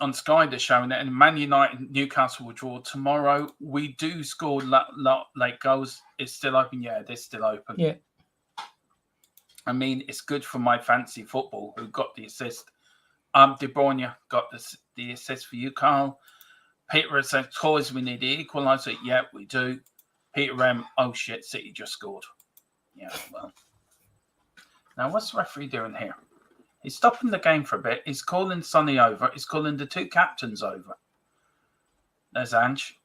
On Sky, they're showing it. And Man United and Newcastle will draw tomorrow. We do score late goals. It's still open. Yeah, it is still open. Yeah. I mean, it's good for my fantasy football who got the assist. De Bruyne got the assist for you, Carl. Peter says, "Toys, we need the equaliser." Yeah, we do. Peter M. Oh shit, City just scored. Yeah, well. Now, what's the referee doing here? He's stopping the game for a bit. He's calling Sonny over. He's calling the 2 captains over. There's Ange.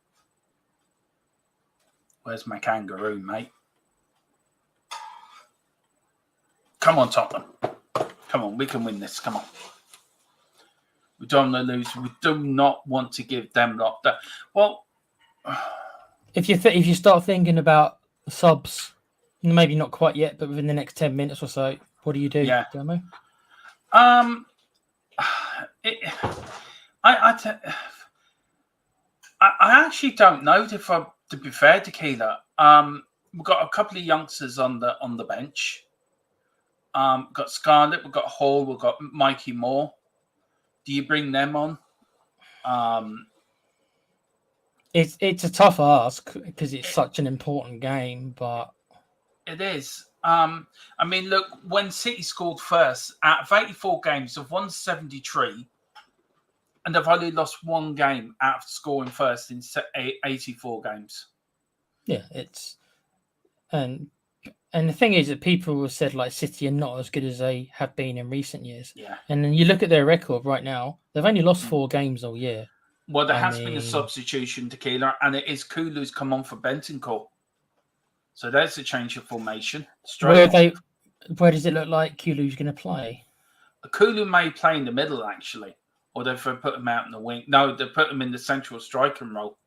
Where's my kangaroo, mate? Come on, Tottenham. Come on, we can win this. Come on. We don't want to lose. We do not want to give them that. Well, if you start thinking about subs, maybe not quite yet, but within the next 10 minutes or so, what do you do? Yeah. Demo? I actually don't know to be fair, Tequila. We've got a couple of youngsters on the bench. We've got Scarlett, we've got Hall, we've got Mikey Moore. Do you bring them on? It's a tough ask because it's such an important game, but it is. I mean, look, when City scored first, out of 84 games, they've won 73, and they've only lost one game out of scoring first in 84 games. yeah, it's and the thing is that people have said like City are not as good as they have been in recent years. Yeah. And then you look at their record right now; they've only lost 4 games all year. Well, there has been a substitution, Tequila, and it is Kulu's come on for Bentancur. So there's a change of formation. Where does it look like Kulu's going to play? Kulu may play in the middle, actually. Or they've put him out in the wing. No, they put him in the central striking role.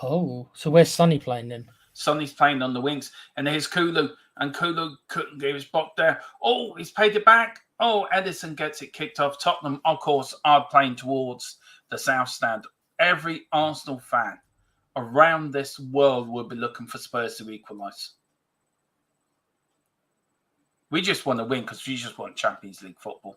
Oh, so where's Sonny playing then? Sonny's playing on the wings. And here's Kulu. And Kulu couldn't get his block there. Oh, he's paid it back. Oh, Edison gets it kicked off. Tottenham, of course, are playing towards the South Stand. Every Arsenal fan around this world will be looking for Spurs to equalise. We just want to win because we just want Champions League football.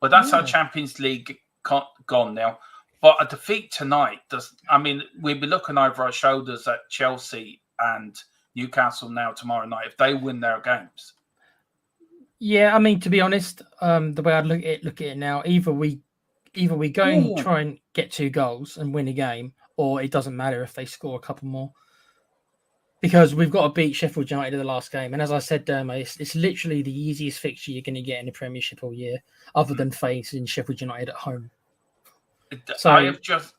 But that's our Champions League gone now. But a defeat tonight we'll be looking over our shoulders at Chelsea and Newcastle now tomorrow night if they win their games. Yeah, I mean, to be honest, the way I look at it now, either we go and try and get 2 goals and win a game, or it doesn't matter if they score a couple more. Because we've got to beat Sheffield United in the last game. And as I said, Dermo, it's literally the easiest fixture you're going to get in the Premiership all year, other than facing Sheffield United at home. So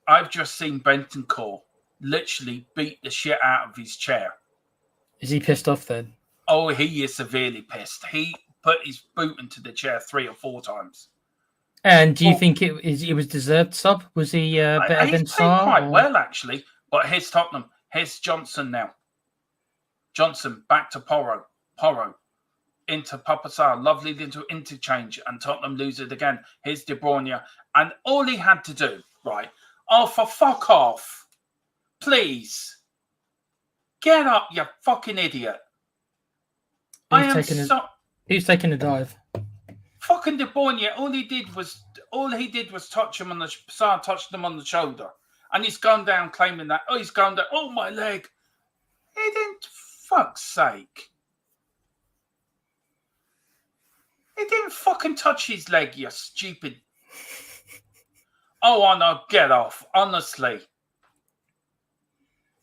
I've just seen Bentancur literally beat the shit out of his chair. Is he pissed off then? Oh, he is severely pissed. He put his boot into the chair 3 or 4 times. And do you think it was deserved sub? Was he better than Sarr? Quite well, actually. But here's Tottenham. Here's Johnson now. Johnson back to Porro. Porro into Papasar. Lovely little interchange. And Tottenham lose it again. Here's De Bruyne. And all he had to do, right? Oh, for fuck off. Please. Get up, you fucking idiot. Who's taking a dive? Fucking De Bruyne, all he did was touch him on the shoulder. And he's gone down claiming that, he's gone down, my leg. He didn't, fuck's sake. He didn't fucking touch his leg, you stupid. Oh, no, get off. Honestly.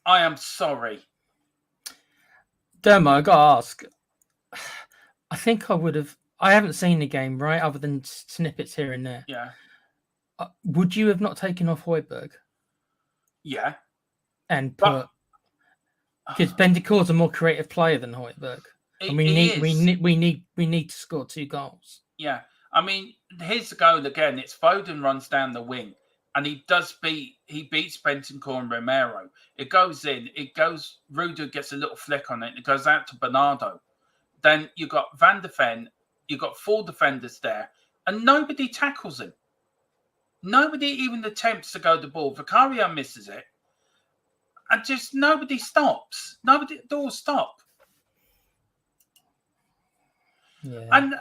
I am sorry. Dermo, I got to ask. I think I would have... I haven't seen the game, right? Other than snippets here and there. Yeah. Would you have not taken off Højbjerg? Yeah. And put... Because Bendicore's a more creative player than Højbjerg. And we need to score 2 goals. Yeah. I mean, here's the goal again. It's Foden runs down the wing. And he beats Bentancur and Romero. It goes in. Rudo gets a little flick on it. It goes out to Bernardo. Then you got Van der Ven. You got 4 defenders there. And nobody tackles him. Nobody even attempts to go the ball. Vicario misses it. And just nobody stops. They all stop. Yeah.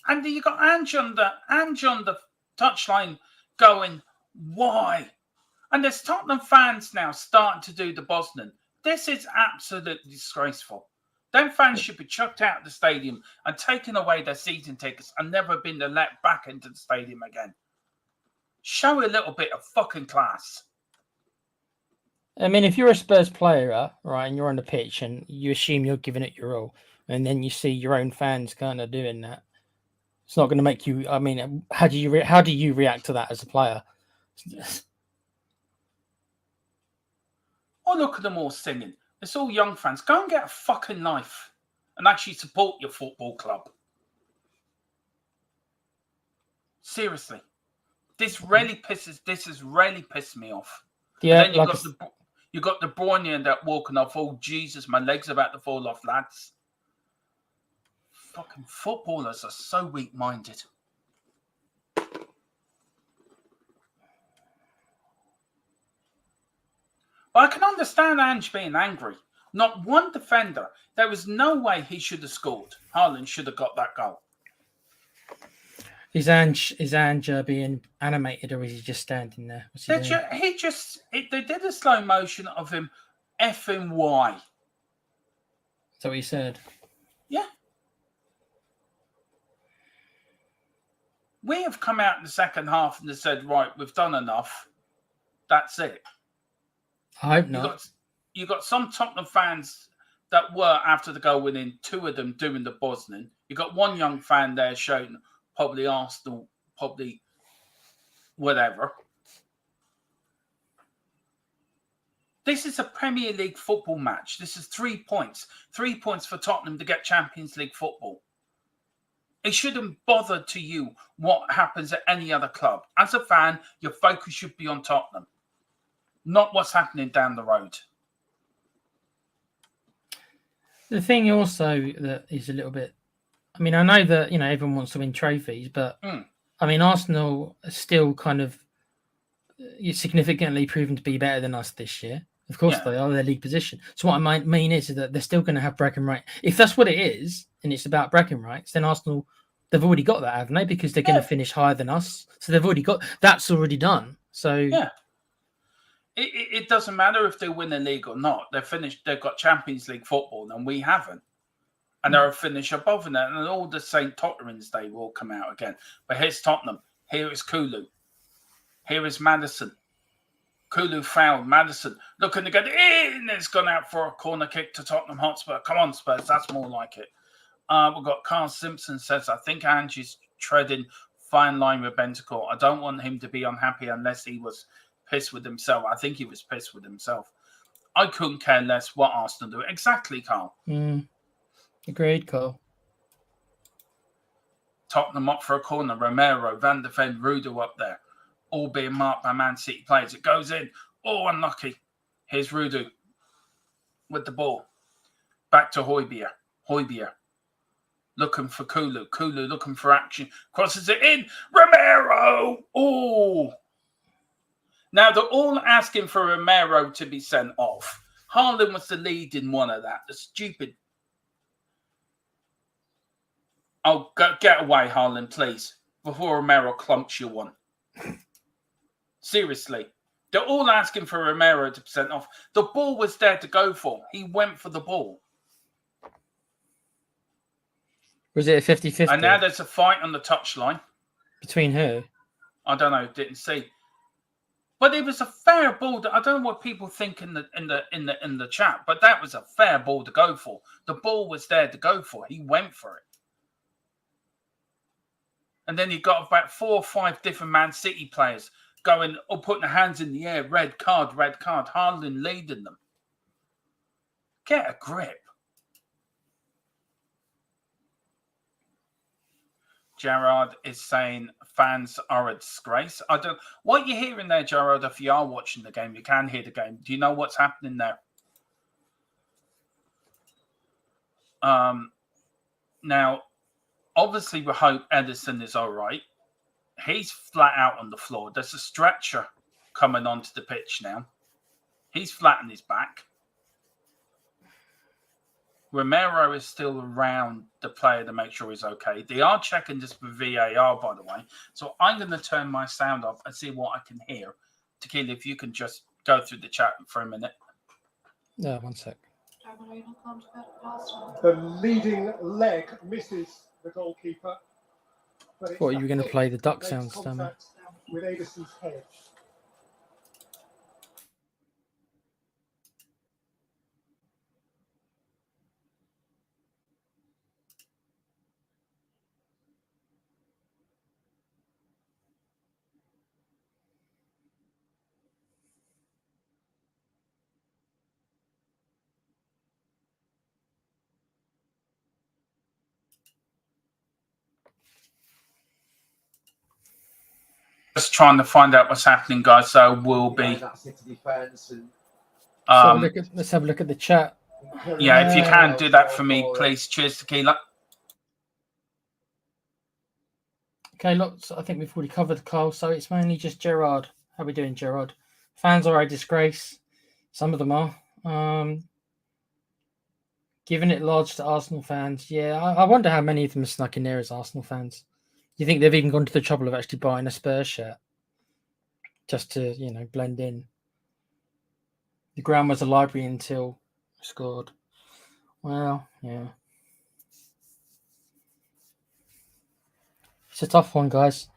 And you got Ange on the touchline going, why? And there's Tottenham fans now starting to do the Bosnian. This is absolutely disgraceful. Them fans should be chucked out of the stadium and taken away their season tickets and never been let back into the stadium again. Show a little bit of fucking class. I mean, if you're a Spurs player, right, and you're on the pitch and you assume you're giving it your all, and then you see your own fans kind of doing that, it's not going to make you. I mean, how do you react to that as a player? Oh, look at them all singing. It's all young fans. Go and get a fucking life and actually support your football club. Seriously, this has really pissed me off. Yeah, and then you got De Bruyne and that walking off. Oh Jesus, my leg's about to fall off, lads. Fucking footballers are so weak-minded. But I can understand Ange being angry. Not one defender. There was no way he should have scored. Haaland should have got that goal. Is Ange being animated or is he just standing there? What's he doing? They did a slow motion of him effing Y. So he said. Yeah. We have come out in the second half and said, right, we've done enough. That's it. I hope not. You got some Tottenham fans that were, after the goal winning, 2 of them doing the Bosnian. You got one young fan there showing probably Arsenal, probably whatever. This is a Premier League football match. This is 3 points. 3 points for Tottenham to get Champions League football. It shouldn't bother to you what happens at any other club. As a fan, your focus should be on Tottenham, not what's happening down the road. The thing also that is a little bit, I mean, I know that, everyone wants to win trophies, but I mean, Arsenal are still kind of significantly proven to be better than us this year. Of course they are, their league position. So what I mean is that they're still going to have bragging rights. If that's what it is, and it's about bragging rights, then Arsenal, they've already got that, haven't they? Because they're going to finish higher than us. So they've already got, that's already done. So yeah. It doesn't matter if they win the league or not. They've got Champions League football, and we haven't. And they're a finish above that. And all the St. Tottenham's Day will come out again. But here's Tottenham. Here is Kulu. Here is Madison. Kulu fouled Madison. Looking to get in. It's gone out for a corner kick to Tottenham Hotspur. Come on, Spurs. That's more like it. We've got Carl Simpson says, I think Angie's treading fine line with Bentancur. I don't want him to be unhappy unless he was pissed with himself. I think he was pissed with himself. I couldn't care less what Arsenal do. Exactly, Carl. Agreed, Carl. Tottenham up for a corner. Romero, Van de Ven, Rudo up there. All being marked by Man City players. It goes in. Oh, unlucky. Here's Rudo with the ball. Back to Højbjerg. Højbjerg looking for Kulu. Kulu looking for action. Crosses it in. Romero. Oh. Now, they're all asking for Romero to be sent off. Haaland was the lead in one of that. The stupid. Oh, get away, Haaland, please. Before Romero clumps you one. Seriously. They're all asking for Romero to be sent off. The ball was there to go for. He went for the ball. Was it a 50-50? And now there's a fight on the touchline. Between who? I don't know. Didn't see. But it was a fair ball. I don't know what people think in the chat, but that was a fair ball to go for. The ball was there to go for. He went for it. And then you got about 4 or 5 different Man City players going or putting their hands in the air. Red card. Haaland leading them. Get a grip. Gerard is saying fans are a disgrace. I don't. What you're hearing there, Gerard, if you are watching the game, you can hear the game. Do you know what's happening there? Now, obviously, we hope Edison is all right. He's flat out on the floor. There's a stretcher coming onto the pitch now. He's flat on his back. Romero is still around the player to make sure he's okay. They are checking this with VAR, by the way. So I'm going to turn my sound off and see what I can hear. Tequila, if you can just go through the chat for a minute. Yeah, 1 sec. The leading leg misses the goalkeeper. What, you were going to play the duck sounds, Sammy? With Edison's head. Just trying to find out what's happening, guys. So we'll be. Let's have a look at the chat. Yeah, if you can do that for me, please. Cheers, Tequila. Okay, lots. I think we've already covered Carl, so it's mainly just Gerard. How are we doing, Gerard? Fans are a disgrace. Some of them are. Giving it large to Arsenal fans. Yeah, I wonder how many of them are snuck in there as Arsenal fans. You think they've even gone to the trouble of actually buying a Spurs shirt just to, blend in? The ground was a library until scored. Well, yeah. It's a tough one, guys.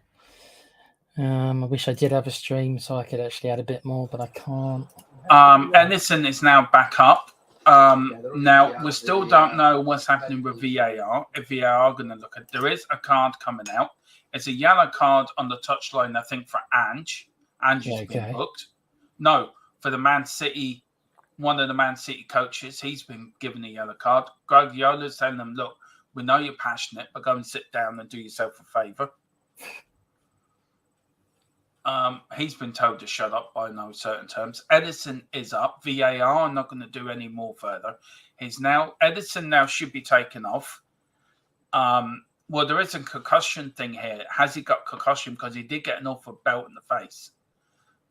I wish I did have a stream so I could actually add a bit more, but I can't. Edison is now back up. Now, we still don't know what's happening with VAR. If VAR are going to look at, there is a card coming out. It's a yellow card on the touchline, I think, for Ange. Ange has been booked. No, for the Man City, one of the Man City coaches, he's been given a yellow card. Guardiola's telling them, look, we know you're passionate, but go and sit down and do yourself a favour. He's been told to shut up by no certain terms. Edison is up. VAR are not going to do any more further. Edison now should be taken off. Well, there is a concussion thing here. Has he got concussion? Because he did get an awful belt in the face.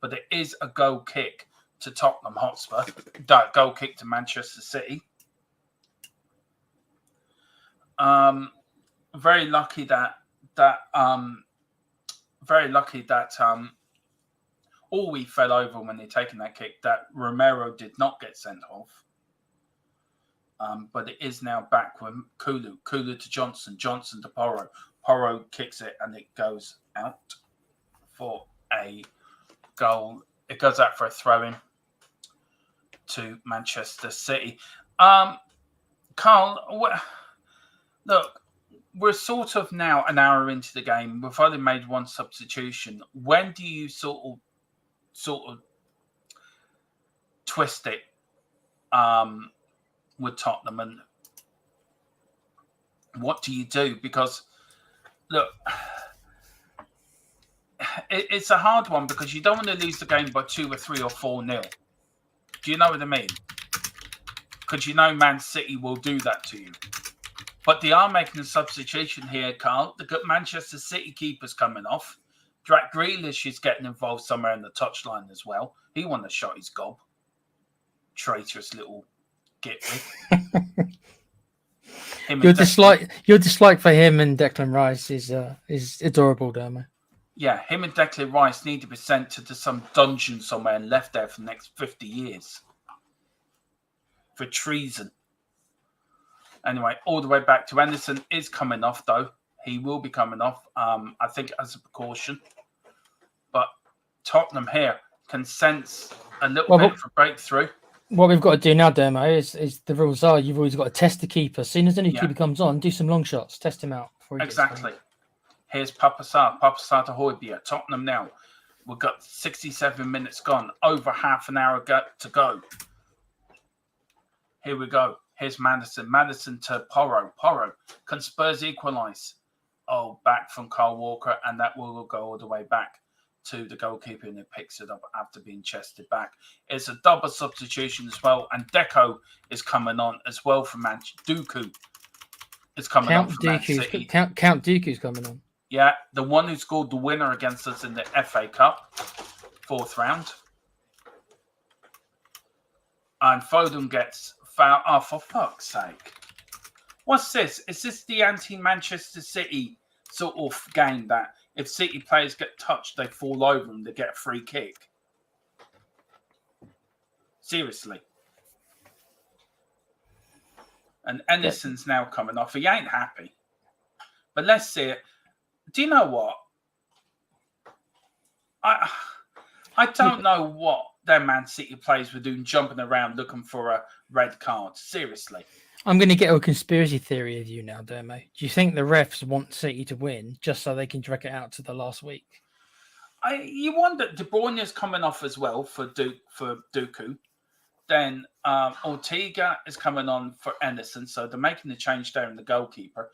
But there is a goal kick to Tottenham Hotspur. That goal kick to Manchester City. Very lucky that all we fell over when they're taking that kick, that Romero did not get sent off. But it is now back with Kulu to Johnson to Porro. Porro kicks it and it goes out for a goal. It goes out for a throw-in to Manchester City. Carl, look, we're sort of now an hour into the game. We've only made one substitution. When do you sort of twist it with Tottenham, and what do you do? Because look, it's a hard one because you don't want to lose the game by 2 or 3 or 4-0. Do you know what I mean? Because Man City will do that to you. But they are making a substitution here, Carl. The Manchester City keeper's coming off. Jack Grealish is getting involved somewhere in the touchline as well. He won a shot his gob. Traitorous little gitwig. Your dislike for him and Declan Rice is adorable, Dermo. Yeah, him and Declan Rice need to be sent to some dungeon somewhere and left there for the next 50 years. For treason. Anyway, all the way back to Anderson is coming off, though. He will be coming off, I think, as a precaution. But Tottenham here can sense a little bit of a breakthrough. What we've got to do now, Dermo, is the rules are you've always got to test the keeper. As soon as the new keeper comes on, do some long shots. Test him out. Exactly. Here's Papasar to Højbjerg. Tottenham now. We've got 67 minutes gone. Over half an hour to go. Here we go. Here's Madison to Porro. Can Spurs equalise? Oh, back from Kyle Walker, and that will go all the way back to the goalkeeper, and he picks it up after being chested back. It's a double substitution as well, and Deco is coming on as well from Dooku is coming on from Man City. Count Dooku's coming on. Yeah, the one who scored the winner against us in the FA Cup, 4th round. And Foden gets foul. Oh, for fuck's sake. What's this? Is this the anti-Manchester City sort of game that if City players get touched, they fall over and they get a free kick? Seriously. And Anderson's now coming off. He ain't happy. But let's see it. Do you know what? I don't know what their Man City players were doing, jumping around looking for a red card. Seriously. I'm going to get a conspiracy theory of you now, Dermo. Do you think the refs want City to win just so they can drag it out to the last week? You wonder. De Bruyne is coming off as well for Dooku. Then Ortega is coming on for Anderson, so they're making the change there in the goalkeeper.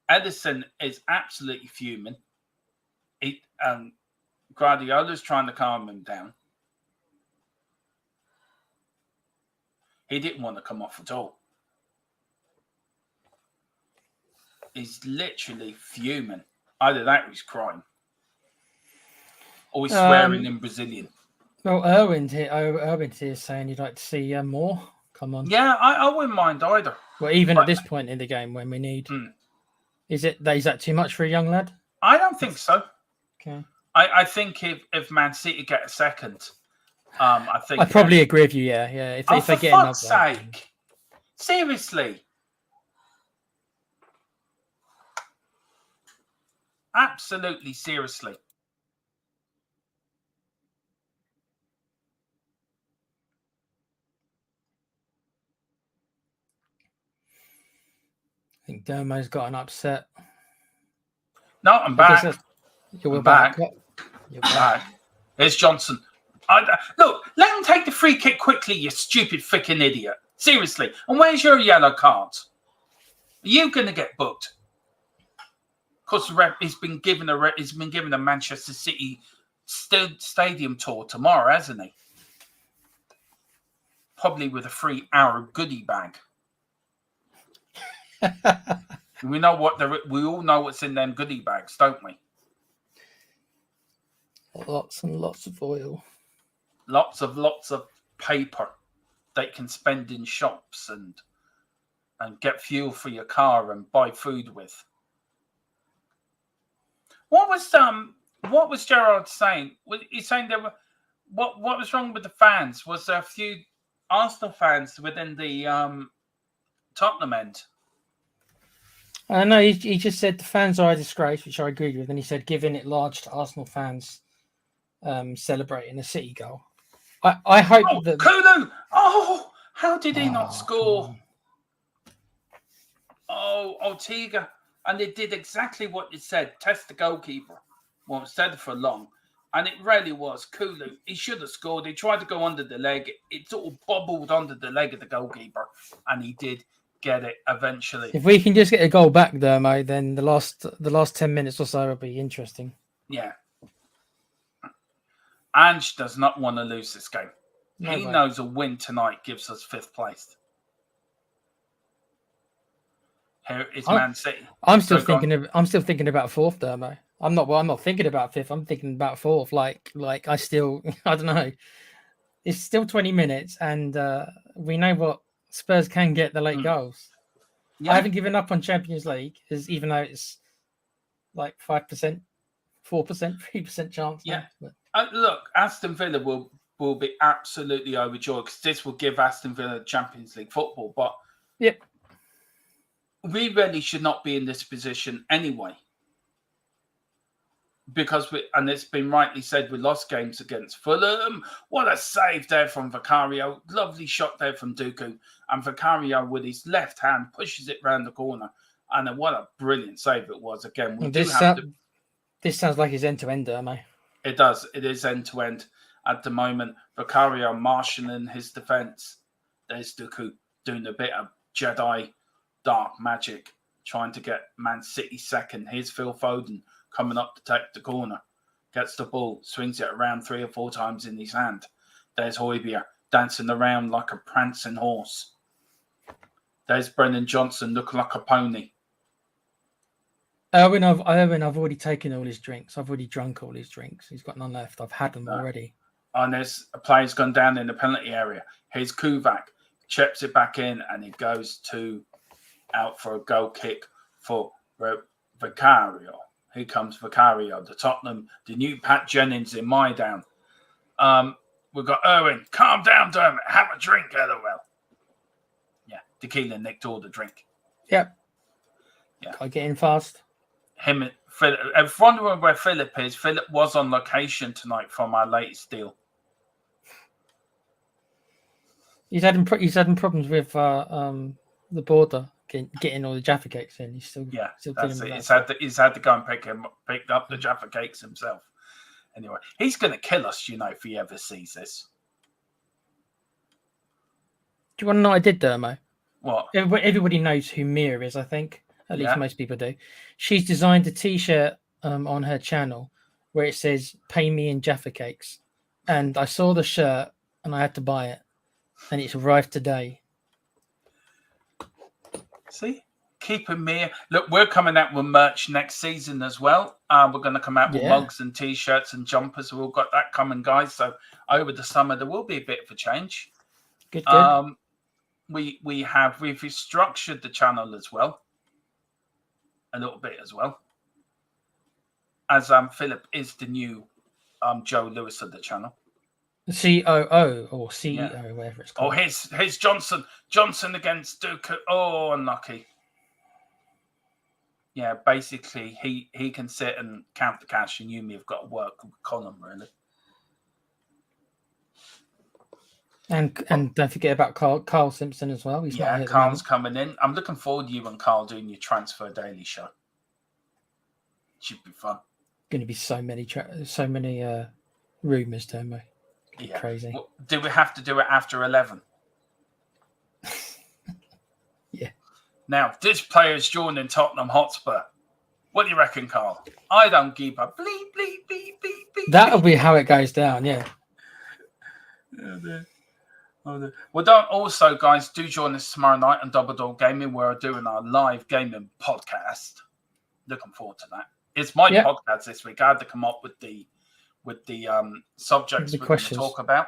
Edison is absolutely fuming. Guardiola's trying to calm him down. He didn't want to come off at all. He's literally fuming. Either that or he's crying. Or he's swearing in Brazilian. Well, Erwin's here saying you'd like to see more. Come on. Yeah, I wouldn't mind either. Well, even at this point in the game when we need... Is that too much for a young lad? I don't think so. Okay. I think if Man City get a second, I think I probably agree with you. Yeah. If for they get fuck's another, sake, seriously, absolutely seriously. I think Dermo's gotten upset. No, I'm I guess back. you're I'm back. back. You're back. Here's Johnson. Look, let him take the free kick quickly, you stupid freaking idiot. Seriously. And where's your yellow card? Are you going to get booked? Because he's been given a Manchester City stadium tour tomorrow, hasn't he? Probably with a 3-hour goodie bag. We all know what's in them goodie bags, don't we? Lots and lots of oil. Lots of paper that you can spend in shops and get fuel for your car and buy food with. What was Gerard saying? He's saying there were what was wrong with the fans? Was there a few Arsenal fans within the Tottenham end? I know he just said the fans are a disgrace, which I agreed with, and he said giving it large to Arsenal fans celebrating a City goal. I hope that Kulu! Oh, how did he not score? Oh, Ortega. And they did exactly what it said. Test the goalkeeper. Well, instead for long. And it really was. Kulu, he should have scored. He tried to go under the leg. It sort of bobbled under the leg of the goalkeeper. And he did get it eventually. If we can just get a goal back, Dermo, then the last 10 minutes or so will be interesting. Yeah. Ange does not want to lose this game. No he way. knows a win tonight gives us 5th place. Here is Man City. I'm still thinking about 4th, Dermo. I'm not thinking about 5th. I'm thinking about 4th. Like I don't know. It's still 20 minutes, and we know what Spurs can get the late goals. Yeah. I haven't given up on Champions League, even though it's like 5%, 4%, 3% chance. Yeah. Now, look, Aston Villa will be absolutely overjoyed because this will give Aston Villa Champions League football. But yep. We really should not be in this position anyway. Because and it's been rightly said, we lost games against Fulham. What a save there from Vicario. Lovely shot there from Dooku. And Vicario with his left hand pushes it round the corner. And what a brilliant save it was. Again, this sounds like his end-to-end, mate. It does. It is end-to-end at the moment. Vicario marshalling his defence. There's Dooku doing a bit of Jedi dark magic, trying to get Man City second. Here's Phil Foden coming up to take the corner. Gets the ball, swings it around 3 or 4 times in his hand. There's Højbjerg dancing around like a prancing horse. There's Brennan Johnson looking like a pony. I've already taken all his drinks. I've already drunk all his drinks. He's got none left. I've had them already. And there's a player's gone down in the penalty area. Here's Kovac. Chips it back in and he goes out for a goal kick for Vicario. Here comes Vicario, the Tottenham, the new Pat Jennings in my down. We've got Owen. Calm down, Dermot. Have a drink, LOL. Yeah, tequila nicked all the drink. Yep. Yeah. I get in fast. Him and Philip. If wondering where Philip is, Philip was on location tonight from our latest deal. He's having problems with the border. Getting all the Jaffa cakes in. He's still that's it. He's had to go and pick up the Jaffa cakes himself. Anyway, he's going to kill us, if he ever sees this. Do you want to know what I did, Dermo? What? Everybody knows who Mia is, I think. At least most people do. She's designed a T-shirt on her channel where it says, "Pay me in Jaffa cakes." And I saw the shirt and I had to buy it. And it's arrived today. See, keeping me. Look, we're coming out with merch next season as well. We're going to come out with mugs and T-shirts and jumpers. We've all got that coming, guys. So over the summer, there will be a bit of a change. Good. We've restructured the channel as well, a little bit as well. as Philip is the new Joe Lewis of the channel. COO or CEO, whatever it's called. Oh, here's Johnson. Johnson against Duke. Oh, unlucky. Yeah, basically, he can sit and count the cash, and Yumi have got to work with Colin, really. And don't forget about Carl Simpson as well. He's not here. Carl's coming in. I'm looking forward to you and Carl doing your Transfer Daily show. Should be fun. Going to be so many rumours, don't we? Yeah. Crazy. Well, do we have to do it after 11? Yeah. Now, this player's joining Tottenham Hotspur. What do you reckon, Carl? I don't give a bleep, bleep, beep, beep, beep. That'll be how it goes down, yeah. Well, don't also, guys, do join us tomorrow night on Double Door Gaming, where we're doing our live gaming podcast. Looking forward to that. It's my podcast this week. I had to come up with the subjects we're going to talk about.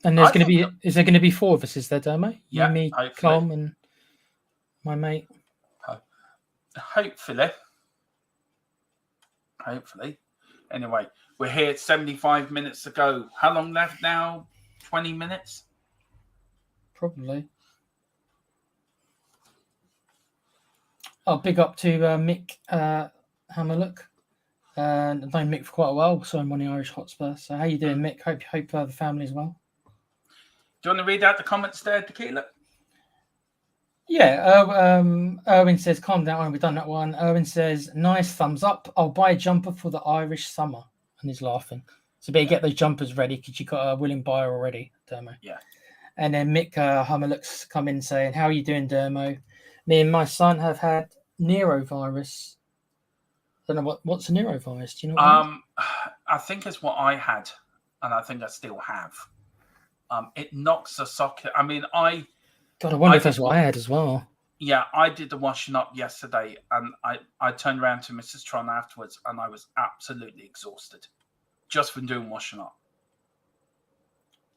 And is there going to be 4 of us? Is there, Dermo? Yeah, you, me, Colm, and my mate. Hopefully. Anyway, we're here 75 minutes ago. How long left now? 20 minutes? Probably. Oh, big up to Mick Hammerlook. I've known Mick for quite a while, so I'm on the Irish Hotspur. So how you doing, Mick? Hope the family as well. Do you want to read out the comments there, Tequila? Yeah, Erwin says, calm down, we've done that one. Erwin says, nice, thumbs up. I'll buy a jumper for the Irish summer. And he's laughing. So better get those jumpers ready because you got a willing buyer already, Dermo. Yeah. And then Mick Hammerlook's come in saying, how are you doing, Dermo? Me and my son have had Nerovirus. I don't know what's a Nerovirus. Do you know what I think it's what I had, and I think I still have. It knocks the socket. I mean, I wonder if that's what I had as well. Yeah, I did the washing up yesterday, and I turned around to Mrs. Tron afterwards, and I was absolutely exhausted just from doing washing up.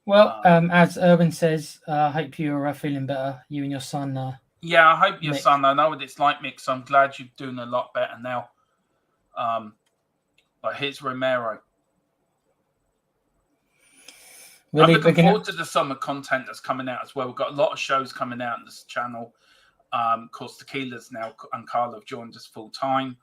Well, as Erwin says, I hope you're feeling better, you and your son. Yeah, I hope your Mick. son. I know what it's like, Mick, so I'm glad you're doing a lot better now. But here's Romero. I'm looking forward to the summer content that's coming out as well. We've got a lot of shows coming out on this channel. Of course, Tequila's now and Carl have joined us full time.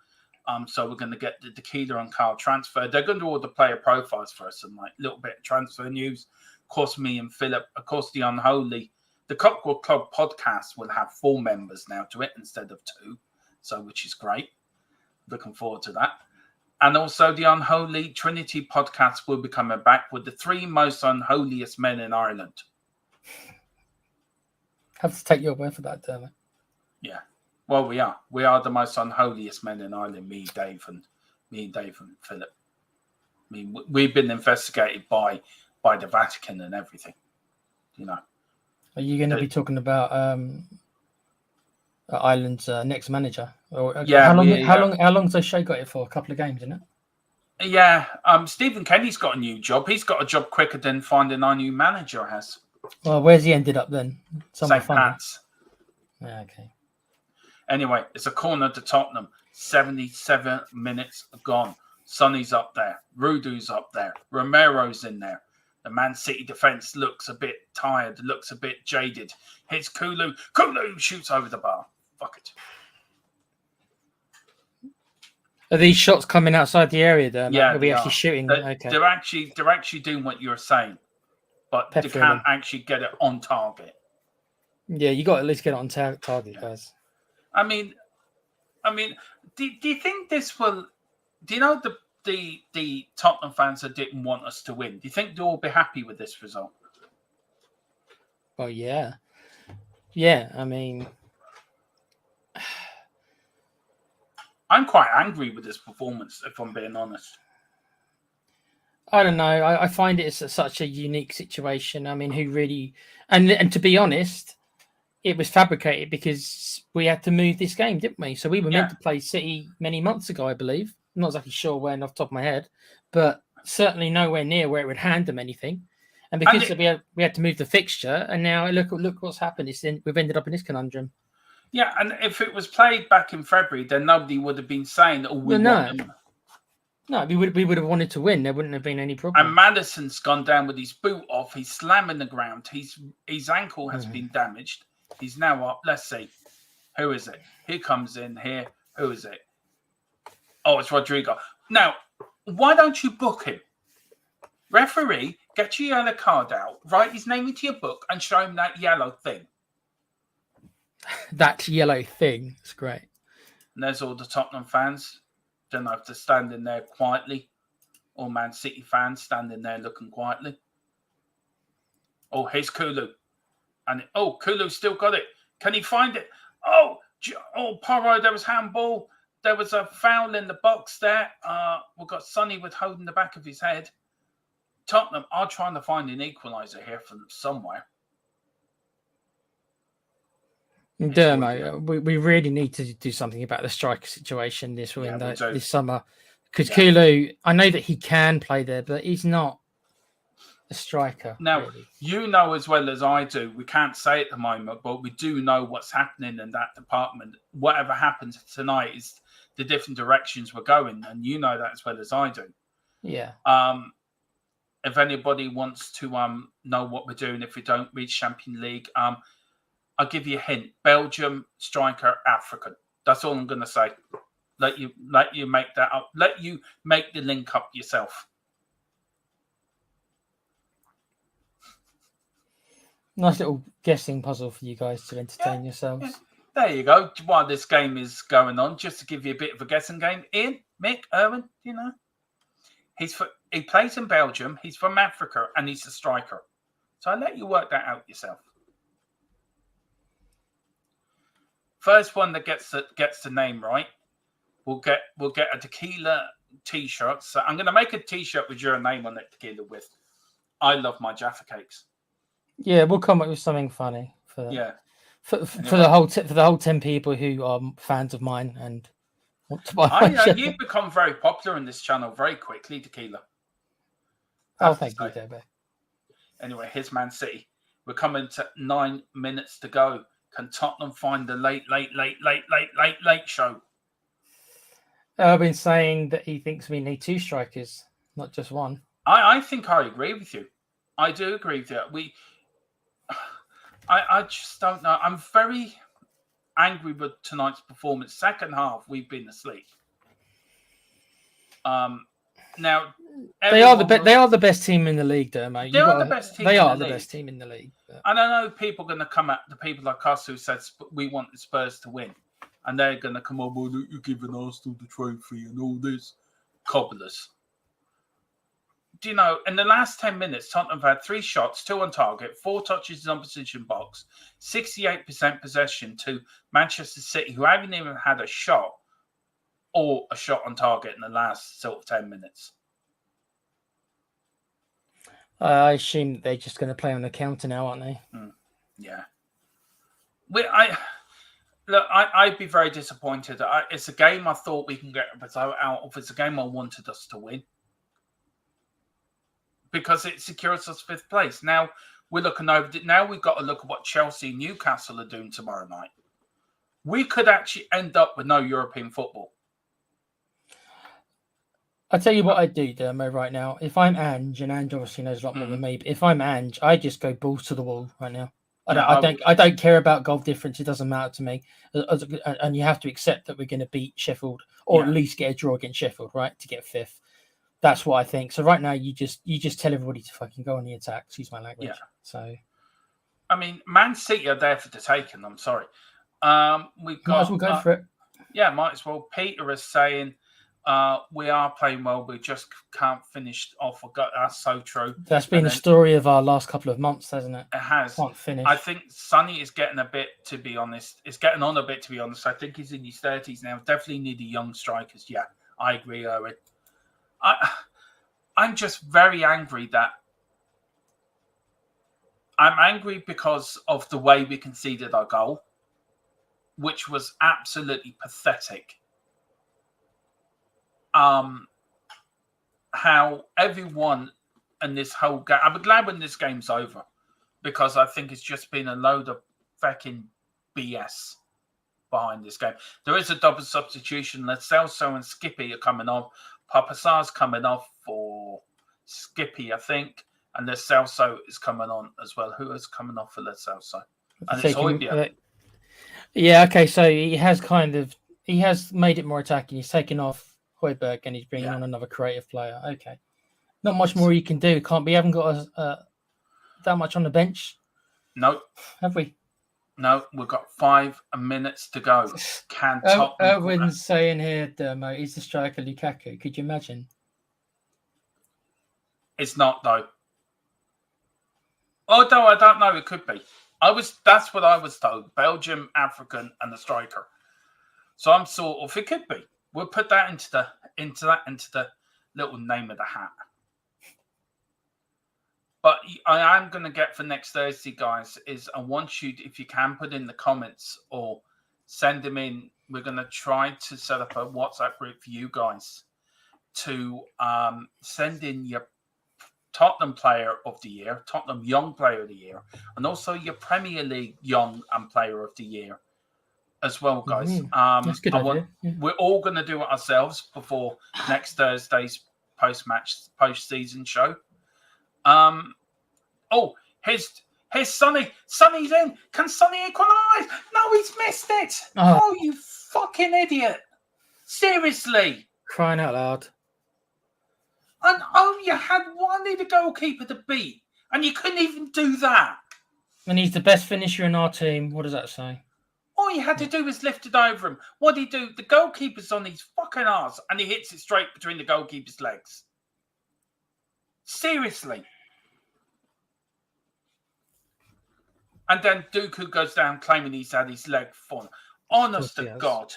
So we're going to get the Tequila and Carl transferred. They're going to do all the player profiles for us and like a little bit of transfer news. Of course, me and Philip. Of course, the Unholy. The Cockwood Club podcast will have 4 members now to it instead of 2. So, which is great. Looking forward to that. And also the Unholy Trinity podcast will be coming back with the 3 most unholiest men in Ireland. Have to take your word for that, Dermot. Yeah. Well, we are. We are the most unholiest men in Ireland, me, Dave, and Philip. I mean, we've been investigated by the Vatican and everything. You know. Are you going to be talking about Ireland's next manager? Or, yeah. How long's the show got it for? A couple of games, isn't it? Yeah. Stephen Kenny's got a new job. He's got a job quicker than finding our new manager has. Well, where's he ended up then? St. Pat's. Yeah, okay. Anyway, it's a corner to Tottenham. 77 minutes gone. Sonny's up there. Rudu's up there. Romero's in there. The Man City defence looks a bit tired, looks a bit jaded. Hits Kulu. Kulu shoots over the bar. Fuck it. Are these shots coming outside the area there? Yeah, are we actually shooting? Okay. They're actually doing what you're saying, but they can't actually get it on target. Yeah, you got to at least get it on target, guys. I mean, do you think this will? Do you know the Tottenham fans that didn't want us to win? Do you think they'll all be happy with this result? Oh yeah. I mean, I'm quite angry with this performance, if I'm being honest. I don't know. I find it such a unique situation. I mean, who really... And to be honest, it was fabricated because we had to move this game, didn't we? So we were meant to play City many months ago, I believe. I'm not exactly sure when off the top of my head, but certainly nowhere near where it would hand them anything. And because we had to move the fixture, and now look what's happened. We've ended up in this conundrum. Yeah, and if it was played back in February, then nobody would have been saying, "Oh, we want them." No, we would have wanted to win. There wouldn't have been any problem. And Madison's gone down with his boot off. He's slamming the ground. His ankle has been damaged. He's now up. Let's see. Who is it? He comes in here. Who is it? Oh, it's Rodrigo. Now, why don't you book him? Referee, get your yellow card out, write his name into your book, and show him that yellow thing. That yellow thing. It's great. And there's all the Tottenham fans. Don't know if they're standing there quietly. Or Man City fans standing there looking quietly. Oh, here's Kulu. And Kulu still got it. Can he find it? Oh, Porro, there was handball. There was a foul in the box there. We've got Sonny with holding the back of his head. Tottenham are trying to find an equaliser here from somewhere. Dermo, we really need to do something about the striker situation this window, this summer. Because Kulu, I know that he can play there, but he's not a striker. Now, really. You know as well as I do, we can't say at the moment, but we do know what's happening in that department. Whatever happens tonight is the different directions we're going, and you know that as well as I do. Yeah. If anybody wants to know what we're doing if we don't reach Champions League, I'll give you a hint. Belgium striker, African. That's all I'm going to say. Let you make that up. Let you make the link up yourself. Nice little guessing puzzle for you guys to entertain yourselves. Yeah. There you go. While this game is going on, just to give you a bit of a guessing game. Ian, Mick, Erwin, you know. He plays in Belgium. He's from Africa, and he's a striker. So I'll let you work that out yourself. First one that gets the name right, we'll get a tequila T-shirt. So I'm going to make a T-shirt with your name on it, tequila. With I love my Jaffa cakes. Yeah, we'll come up with something funny for for the whole 10 people who are fans of mine and want to buy. You've become very popular on this channel very quickly, tequila. Thank you, Debbie. Anyway, here's Man City. We're coming to 9 minutes to go. Can Tottenham find the late show? I've been saying that he thinks we need 2 strikers, not just one. I think I agree with you. I do agree with you. I just don't know. I'm very angry with tonight's performance. Second half, we've been asleep. Now they are the best team in the league, though, mate. They are the best team. They are the best team in the league. But... And I know people are going to come at the people like us who said we want the Spurs to win, and they're going to come up, well, you're giving Arsenal the trophy and all this cobblers. Do you know, in the last 10 minutes, Tottenham have had 3 shots, 2 on target, 4 touches in opposition box, 68% possession to Manchester City, who haven't even had a shot or a shot on target in the last sort of 10 minutes. I assume that they're just going to play on the counter now, aren't they? Yeah. I'd be very disappointed. It's a game I thought we can get a result out of. It's a game I wanted us to win, because it secures us 5th place. Now we're looking over. Now we've got to look at what Chelsea and Newcastle are doing tomorrow night. We could actually end up with no European football. I'll tell you what I do, Dermo, right now. If I'm Ange, and Ange obviously knows a lot more than me, but if I'm Ange, I just go balls to the wall right now. I don't care about goal difference. It doesn't matter to me. And you have to accept that we're going to beat Sheffield, or at least get a draw against Sheffield, right, to get 5th. That's what I think. So right now, you just tell everybody to fucking go on the attack. Excuse my language. Yeah. So, I mean, Man City are there for the taking. I'm sorry. We've got. Might as well go for it. Yeah, might as well. Peter is saying we are playing well. We just can't finish off. That's so true. That's been the story of our last couple of months, hasn't it? It has. Can't finish. I think Sonny is getting a bit, to be honest. It's getting on a bit, to be honest. I think he's in his 30s now. Definitely need the young strikers. Yeah, I agree, Owen. I'm just very angry that I'm angry because of the way we conceded our goal, which was absolutely pathetic. How everyone in this whole game, I'm glad when this game's over, because I think it's just been a load of fucking BS behind this game. There is a double substitution. Lo Celso and Skippy are coming on. Papasar's coming off for Skippy, I think, and Lo Celso is coming on as well. Who is coming off for Lo Celso? And it's Højbjerg. Yeah, okay, so he has made it more attacking. He's taken off Højbjerg and he's bringing on another creative player. Okay. Not much more you can do. We haven't got that much on the bench. No. Have we? No, we've got 5 minutes to go. Can Tottenham... Erwin's saying here, Dermo, is the striker Lukaku. Could you imagine? It's not, though. Although I don't know, it could be. That's what I was told. Belgium, African, and the striker. So I'm sort of, it could be. We'll put that into the little name of the hat. But I am going to get for next Thursday, guys, is I want you, if you can, put in the comments or send them in. We're going to try to set up a WhatsApp group for you guys to send in your Tottenham Player of the Year, Tottenham Young Player of the Year, and also your Premier League Young and Player of the Year as well, guys. That's a good idea. We're all going to do it ourselves before next Thursday's post-season show. Here's Sonny. Sonny's in. Can Sonny equalise? No, he's missed it. Oh, you fucking idiot. Seriously. Crying out loud. And you had one of the goalkeeper to beat, and you couldn't even do that. And he's the best finisher in our team. What does that say? All you had to do was lift it over him. What did he do? The goalkeeper's on his fucking arse, and he hits it straight between the goalkeeper's legs. Seriously. And then Dooku goes down claiming he's had his leg fallen. Honest to God.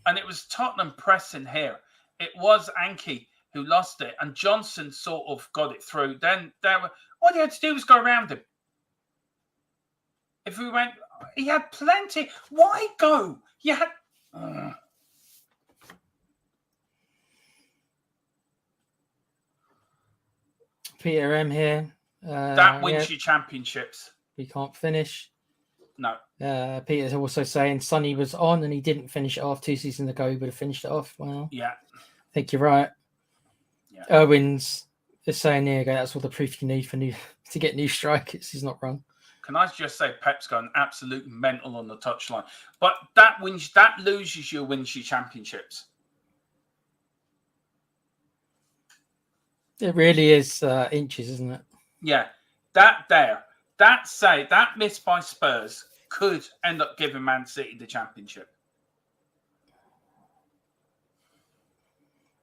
And it was Tottenham pressing here. It was Anki who lost it, and Johnson sort of got it through. Then all he had to do was go around him. If we went, he had plenty. Why go? You had. Peter M here. That wins you championships. We can't finish. No. Peter's also saying Sonny was on and he didn't finish it off 2 seasons ago. He would have finished it off. Well, yeah. I think you're right. Yeah. Erwin's is saying there you go. That's all the proof you need to get new strikers. He's not wrong. Can I just say Pep's gone absolute mental on the touchline? But that loses you, wins you championships. It really is inches, isn't it? Yeah, that miss by Spurs could end up giving Man City the championship.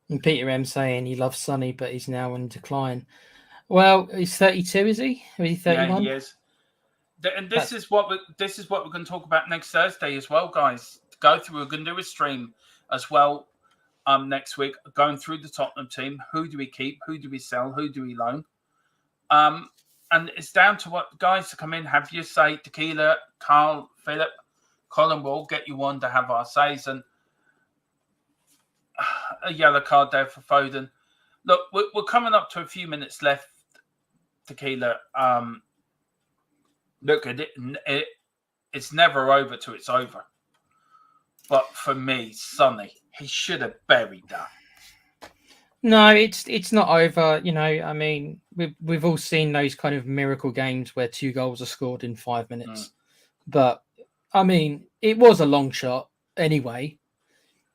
And Peter M saying he loves Sonny, but he's now in decline. Well, he's 32, is he? Or is he 31? Yeah, he is. And this is what we're going to talk about next Thursday as well, guys. We're going to do a stream as well next week, going through the Tottenham team. Who do we keep? Who do we sell? Who do we loan? And it's down to what guys to come in, have your say. Tequila, Carl, Philip, Colin will get you one to have our says. And a yellow card there for Foden. Look, we're coming up to a few minutes left, Tequila. Look at it. It's never over till it's over. But for me, Sonny, he should have buried that. No, it's not over. You know, I mean, we've all seen those kind of miracle games where 2 goals are scored in 5 minutes. But I mean, it was a long shot anyway.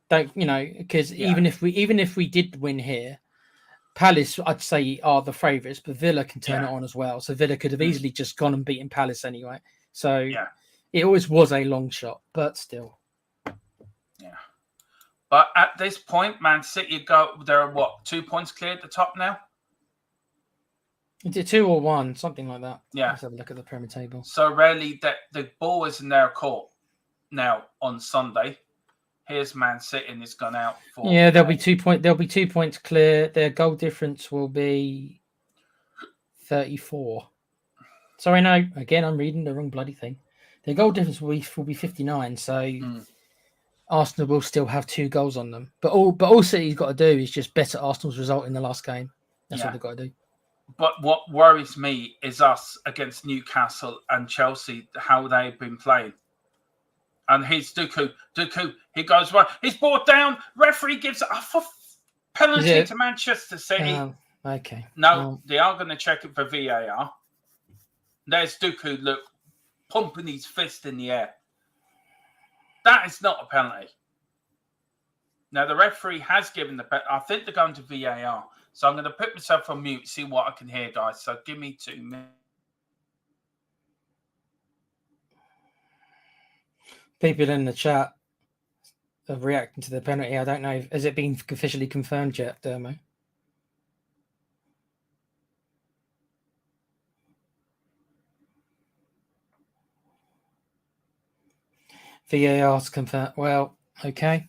Because even if we did win here, Palace, I'd say, are the favourites, but Villa can turn it on as well. So Villa could have easily just gone and beaten Palace anyway. So it always was a long shot, but still. Yeah. But at this point, Man City they're what, 2 points clear at the top now? Is it 2 or 1? Something like that. Yeah. Let's have a look at the Premier table. So really, the ball is in their court now on Sunday. Here's Man City, and it's gone out for. Yeah, there'll be 2 points. There'll be 2 points clear. Their goal difference will be 34. Sorry, no. Again, I'm reading the wrong bloody thing. Their goal difference will be 59. So Arsenal will still have 2 goals on them. But all City's got to do is just better Arsenal's result in the last game. That's what they've got to do. But what worries me is us against Newcastle and Chelsea, how they've been playing. And here's Dooku. Dooku, he goes right. He's brought down. Referee gives a penalty to Manchester City. Okay. No, they are going to check it for VAR. There's Dooku, look, pumping his fist in the air. That is not a penalty. Now, the referee has given the penalty. I think they're going to VAR. So I'm going to put myself on mute, see what I can hear, guys. So give me 2 minutes. People in the chat are reacting to the penalty. I don't know. Has it been officially confirmed yet, Dermo? VAR's confirmed. Well, okay.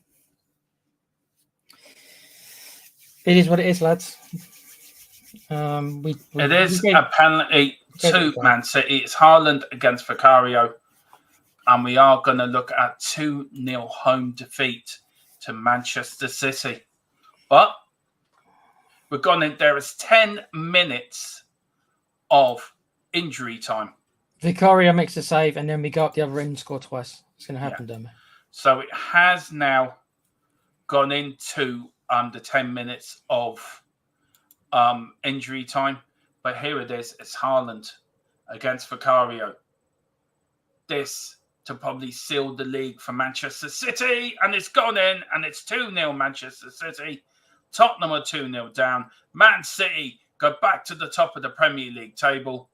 It is what it is, lads. It is a penalty to Man City. It's Haaland against Vicario. And we are going to look at 2-0 home defeat to Manchester City. But we're gone in. There is 10 minutes of injury time. Vicario makes a save, and then we go up the other end and score twice. It's going to happen, Dermo. So it has now gone into the 10 minutes of injury time. But here it is. It's Haaland against Vicario. This to probably seal the league for Manchester City. And it's gone in, and it's 2-0 Manchester City. Tottenham are 2-0 down. Man City go back to the top of the Premier League table.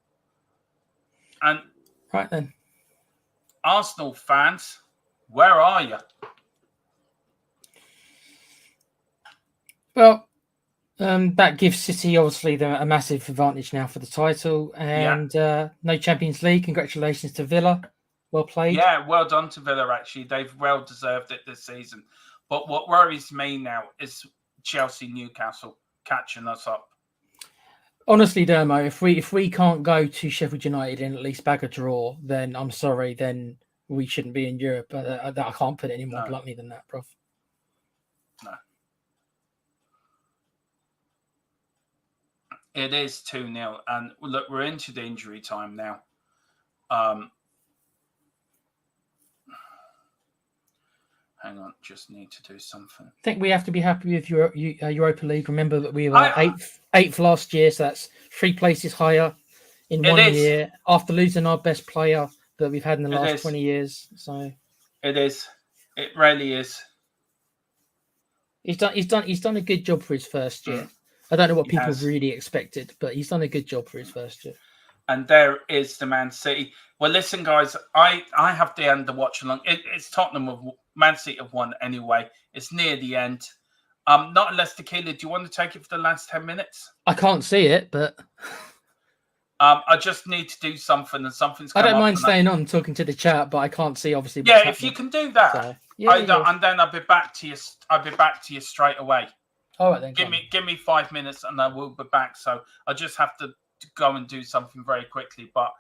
And right then, Arsenal fans, where are you? Well, that gives City obviously a massive advantage now for the title, and no Champions League. Congratulations to Villa. Well played. Yeah, well done to Villa, actually. They've well deserved it this season. But what worries me now is Chelsea, Newcastle catching us up. Honestly, Dermo, if we can't go to Sheffield United and at least bag a draw, then I'm sorry, then we shouldn't be in Europe. I can't put it any more bluntly than that, Prof. No. It is 2-0. And look, we're into the injury time now. Hang on, just need to do something. I think we have to be happy with Europa League. Remember that we were eighth last year, so that's 3 places higher in 1 year after losing our best player that we've had in the last 20 years. So it is. It really is. He's done a good job for his first year. I don't know what people really expected, but he's done a good job for his first year. And there is the Man City. Well, listen, guys, I have to end the watch along. It's Tottenham. Man City have won anyway. It's near the end. Not unless Tequila, do you want to take it for the last 10 minutes? I can't see it, but I just need to do something, and something's come I don't up mind staying on talking to the chat, but I can't see obviously. Yeah, if you can do that, so, and then I'll be back to you. I'll be back to you straight away. All right, then. Give me 5 minutes, and I will be back. So I just have to go and do something very quickly, but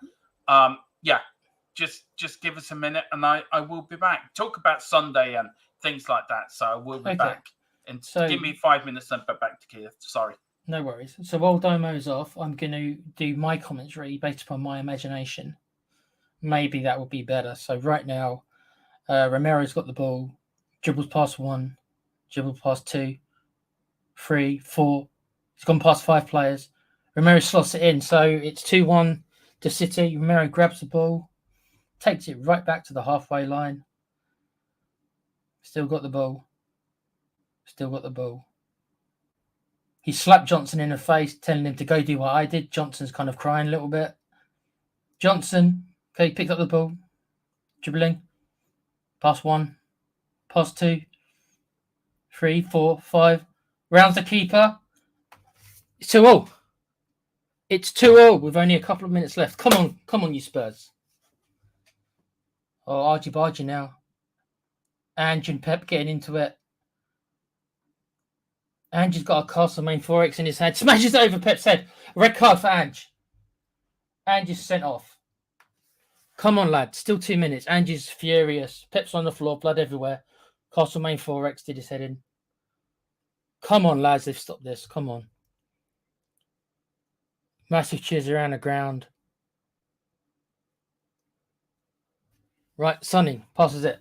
just give us a minute, and I will be back. Talk about Sunday and things like that. So I will be back. And so, give me 5 minutes and be back to Kiev. Sorry. No worries. So while Domo's off, I'm going to do my commentary based upon my imagination. Maybe that will be better. So right now, Romero's got the ball, dribbles past 1, dribbles past 2, 3, 4. He's gone past 5 players. Romero slots it in. So it's 2-1 to City. Romero grabs the ball, takes it right back to the halfway line. Still got the ball. He slapped Johnson in the face, telling him to go do what I did. Johnson's kind of crying a little bit. Johnson, picked up the ball. Dribbling. Pass 1. Pass 2. 3, 4, 5. Rounds the keeper. It's 2-0. It's 2-0 with only a couple of minutes left. Come on, you Spurs. Oh, argy-bargy now. Ange and Pep getting into it. Ange has got a Castlemaine 4X in his hand. Smashes over Pep's head. Red card for Ange. Ange is sent off. Come on, lad. Still 2 minutes. Ange is furious. Pep's on the floor. Blood everywhere. Castlemaine 4X did his head in. Come on, lads. They've stopped this. Come on. Massive cheers around the ground. Right, Sonny passes it.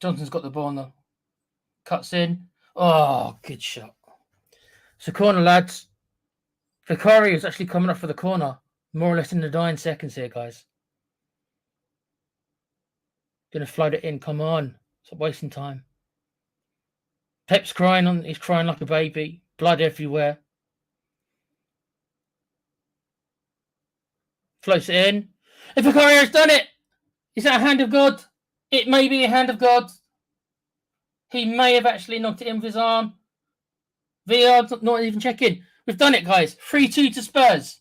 Johnson's got the ball on the cuts in. Oh, good shot. So corner, lads. Vicario is actually coming up for the corner, more or less in the dying seconds here, guys. Gonna float it in. Come on, stop wasting time. Pep's crying on. He's crying like a baby. Blood everywhere. Floats it in. If Vicario's done it, is that a hand of God? It may be a hand of God. He may have actually knocked it in with his arm. VAR not even checking. We've done it, guys. 3-2 to Spurs.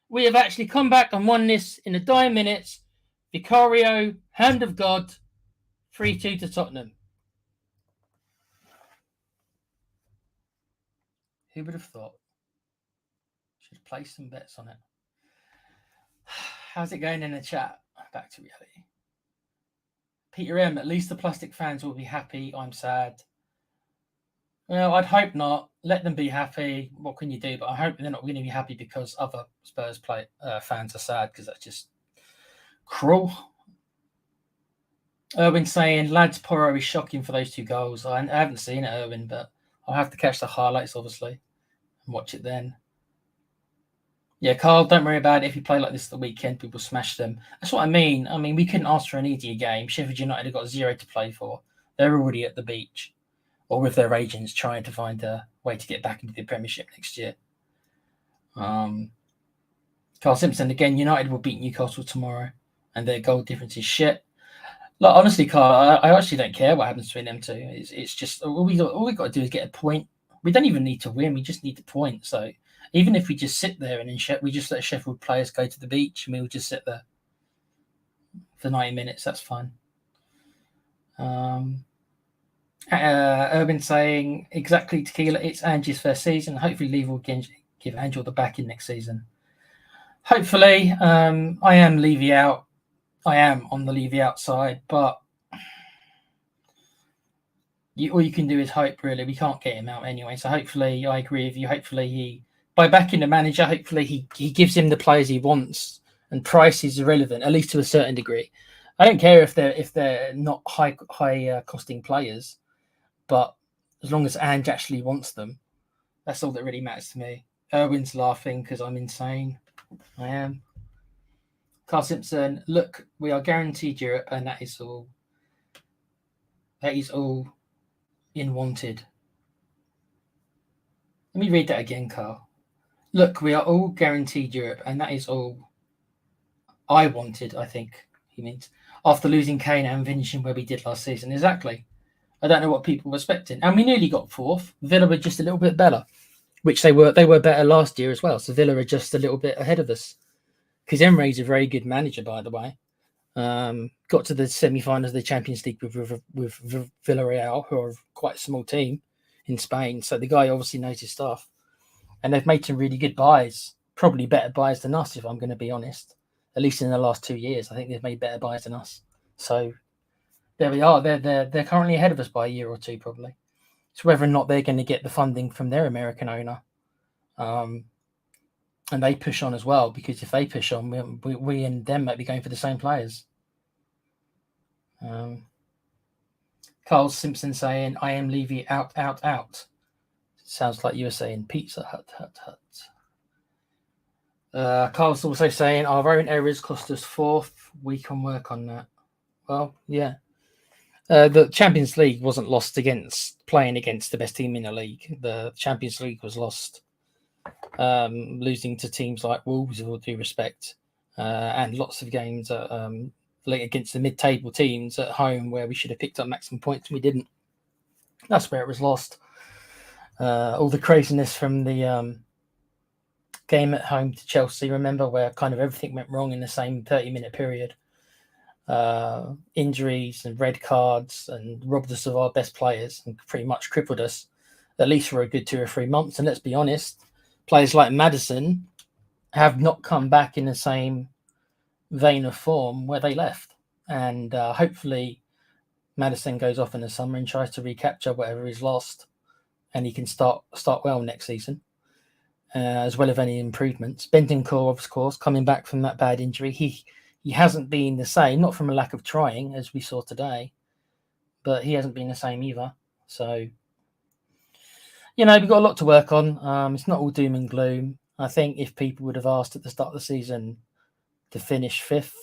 We have actually come back and won this in the dying minutes. Vicario, hand of God, 3-2 to Tottenham. Who would have thought? Should have placed some bets on it. How's it going in the chat? Back to reality. Peter M, at least the plastic fans will be happy. I'm sad. Well, I'd hope not. Let them be happy. What can you do? But I hope they're not going to be happy because other Spurs fans are sad, because that's just cruel. Erwin saying, lads, Porro is shocking for those 2 goals. I haven't seen it, Erwin, but I'll have to catch the highlights, obviously, and watch it then. Yeah, Carl, don't worry about it. If you play like this the weekend, people smash them. That's what I mean. I mean, we couldn't ask for an easier game. Sheffield United have got 0 to play for. They're already at the beach, or with their agents trying to find a way to get back into the Premiership next year. Carl Simpson, again, United will beat Newcastle tomorrow, and their goal difference is shit. Like, honestly, Carl, I actually don't care what happens between them two. It's just all we got to do is get a point. We don't even need to win. We just need the point. So even if we just sit there and we just let Sheffield players go to the beach and we'll just sit there for 90 minutes, that's fine. Urban saying, exactly, Tequila, it's Angie's first season. Hopefully Lever will give Angel the backing next season. Hopefully. I am Levy out. I am on the Levy outside, but all you can do is hope, really. We can't get him out anyway. So hopefully, I agree with you. Hopefully, by backing the manager, hopefully he gives him the players he wants, and price is irrelevant, at least to a certain degree. I don't care if they're not high costing players, but as long as Ange actually wants them, that's all that really matters to me. Erwin's laughing because I'm insane. I am. Carl Simpson, look, we are guaranteed Europe, and that is all. That is all in wanted. Let me read that again, Carl. Look, we are all guaranteed Europe, and that is all I wanted, I think he means, after losing Kane and finishing where we did last season. Exactly. I don't know what people were expecting. And we nearly got 4th. Villa were just a little bit better, which they were better last year as well. So Villa are just a little bit ahead of us. Because Emery's a very good manager, by the way. Got to the semi-finals of the Champions League with Villarreal, who are quite a small team in Spain. So the guy obviously knows his stuff. And they've made some really good buys. Probably better buys than us, if I'm going to be honest. At least in the last 2 years, I think they've made better buys than us. So there we are. They're currently ahead of us by a year or two, probably. It's whether or not they're going to get the funding from their American owner. And they push on as well, because if they push on, we and them might be going for the same players. Carl Simpson saying, I am Levy out. Sounds like you were saying Pizza Hut. Carl's also saying, our own errors cost us 4th. We can work on that. Well, yeah. The Champions League wasn't lost playing against the best team in the league. The Champions League was lost losing to teams like Wolves, with all due respect, and lots of games against the mid-table teams at home where we should have picked up maximum points and we didn't. That's where it was lost. All the craziness from the game at home to Chelsea, remember, where kind of everything went wrong in the same 30-minute period. Injuries and red cards, and robbed us of our best players and pretty much crippled us, at least for a good 2 or 3 months. And let's be honest, players like Maddison have not come back in the same vein of form where they left. And hopefully Maddison goes off in the summer and tries to recapture whatever he's lost, and he can start well next season, as well as any improvements. Bentancur, of course, coming back from that bad injury. He hasn't been the same, not from a lack of trying, as we saw today, but he hasn't been the same either. So, we've got a lot to work on. It's not all doom and gloom. I think if people would have asked at the start of the season to finish 5th